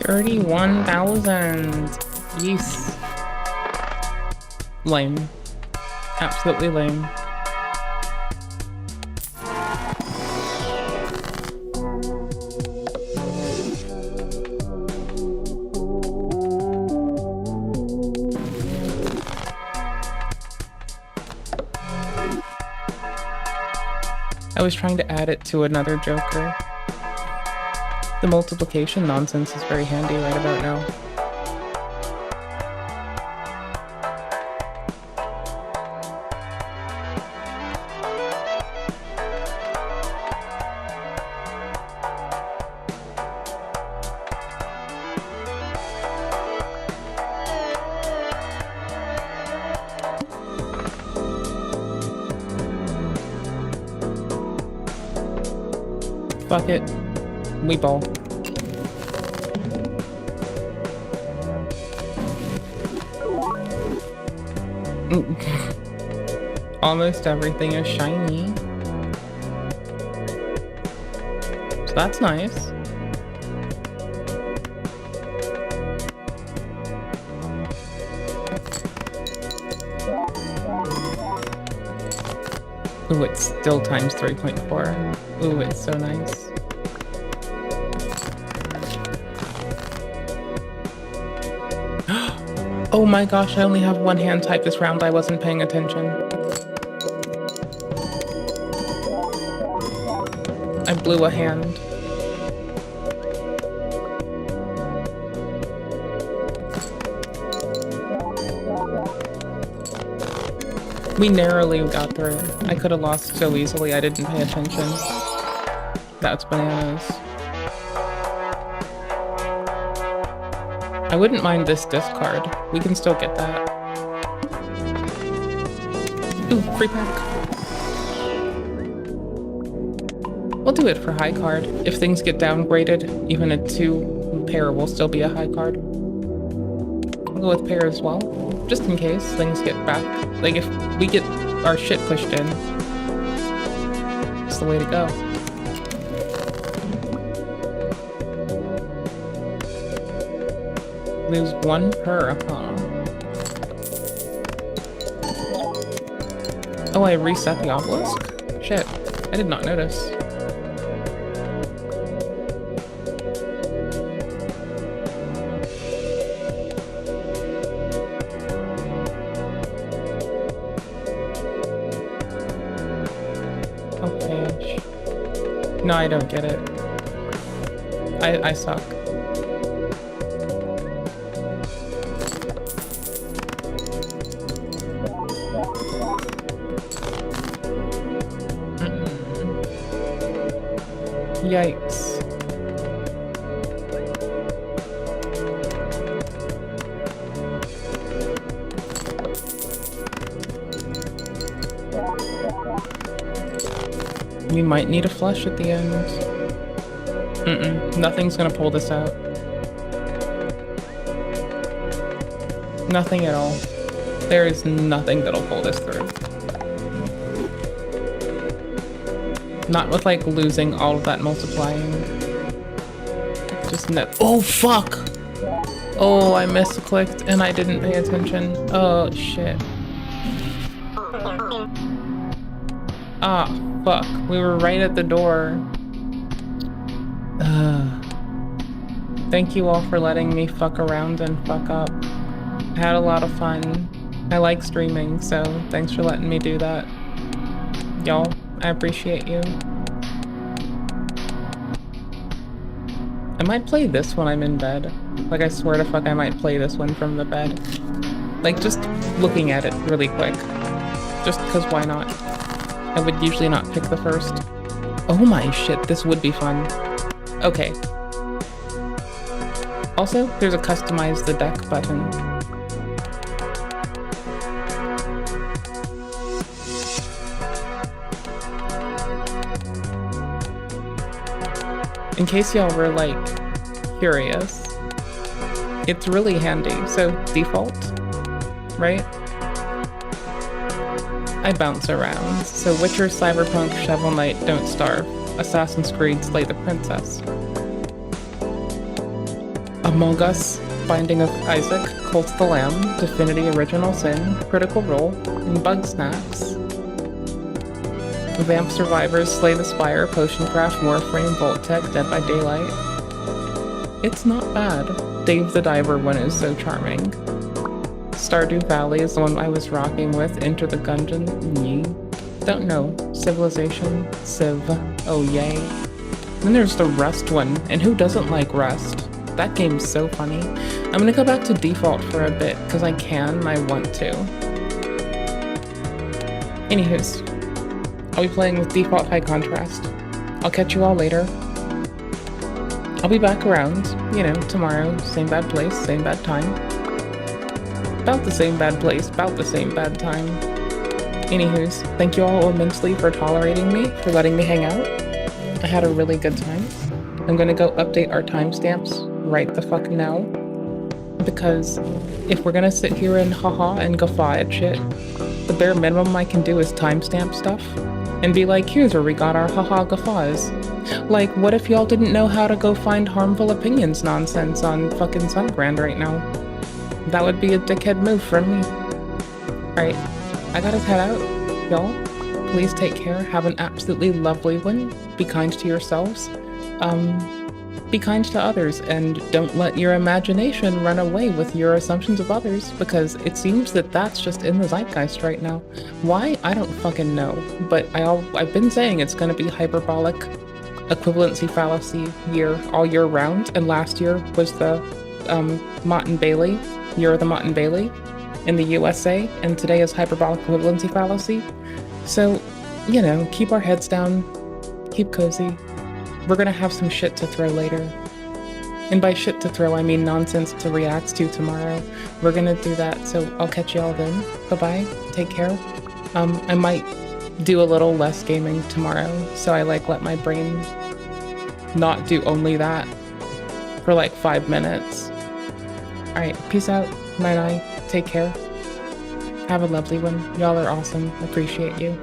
$31,000. Yes. Lame. Absolutely lame. I was trying to add it to another Joker. The multiplication nonsense is very handy right about now. Fuck it. We ball. Almost everything is shiny. So that's nice. Ooh, it's still times 3.4. Ooh, it's so nice. Oh my gosh, I only have one hand type this round. I wasn't paying attention. I blew a hand. We narrowly got through. I could have lost so easily. I didn't pay attention. That's bananas. I wouldn't mind this discard. We can still get that. Ooh, free pack. We'll do it for high card. If things get downgraded, even a 2 pair will still be a high card. I'll go with pair as well, just in case things get back. Like if we get our shit pushed in, it's the way to go. Lose 1 per, huh? Oh, I reset the obelisk? Shit, I did not notice. Okay. No, I don't get it. I suck. Yikes. We might need a flush at the end. Nothing's gonna pull this out. Nothing at all. There is nothing that'll pull this through. Not with like losing all of that multiplying. Just no. Oh fuck! Oh, I misclicked and I didn't pay attention. Oh shit. Ah, fuck. We were right at the door. Thank you all for letting me fuck around and fuck up. I had a lot of fun. I like streaming, so thanks for letting me do that. Y'all, I appreciate you. I might play this when I'm in bed. Like, I swear to fuck, I might play this one from the bed. Like, just looking at it really quick. Just because why not? I would usually not pick the first. Oh my shit, this would be fun. Okay. Also, there's a customize the deck button. In case y'all were like curious, it's really handy. So default, right? I bounce around. So Witcher, Cyberpunk, Shovel Knight, Don't Starve, Assassin's Creed, Slay the Princess, Among Us, Binding of Isaac, Cult of the Lamb, Divinity Original Sin, Critical Role, and Bug Snaps. Vamp Survivors, Slay the Spire, Potioncraft, Warframe, Vault-Tec, Dead by Daylight. It's not bad. Dave the Diver one is so charming. Stardew Valley is the one I was rocking with. Enter the Gungeon. Don't know. Civilization. Civ. Oh yay. Then there's the Rust one, and who doesn't like Rust? That game's so funny. I'm gonna go back to default for a bit, because I can and I want to. Anywho's. I'll be playing with default high contrast. I'll catch you all later. I'll be back around, you know, tomorrow. Same bad place, same bad time. About the same bad place, about the same bad time. Anywho's, thank you all immensely for tolerating me, for letting me hang out. I had a really good time. I'm gonna go update our timestamps right the fuck now. Because if we're gonna sit here and haha and guffaw at shit, the bare minimum I can do is timestamp stuff. And be like, here's where we got our haha guffaws. Like, what if y'all didn't know how to go find harmful opinions nonsense on fucking Sunbrand right now? That would be a dickhead move from me. Alright, I gotta head out. Y'all, please take care. Have an absolutely lovely one. Be kind to yourselves. Be kind to others, and don't let your imagination run away with your assumptions of others, because it seems that that's just in the zeitgeist right now. Why? I don't fucking know. But I've been saying it's gonna be hyperbolic equivalency fallacy year all year round, and last year was the Mott and Bailey, year of the Mott and Bailey in the USA, and today is hyperbolic equivalency fallacy. So, you know, keep our heads down, keep cozy. We're gonna have some shit to throw later. And by shit to throw, I mean nonsense to react to tomorrow. We're gonna do that, so I'll catch y'all then. Bye-bye, take care. I might do a little less gaming tomorrow, so I like let my brain not do only that for like 5 minutes. Alright, peace out, night-night, take care. Have a lovely one. Y'all are awesome, appreciate you.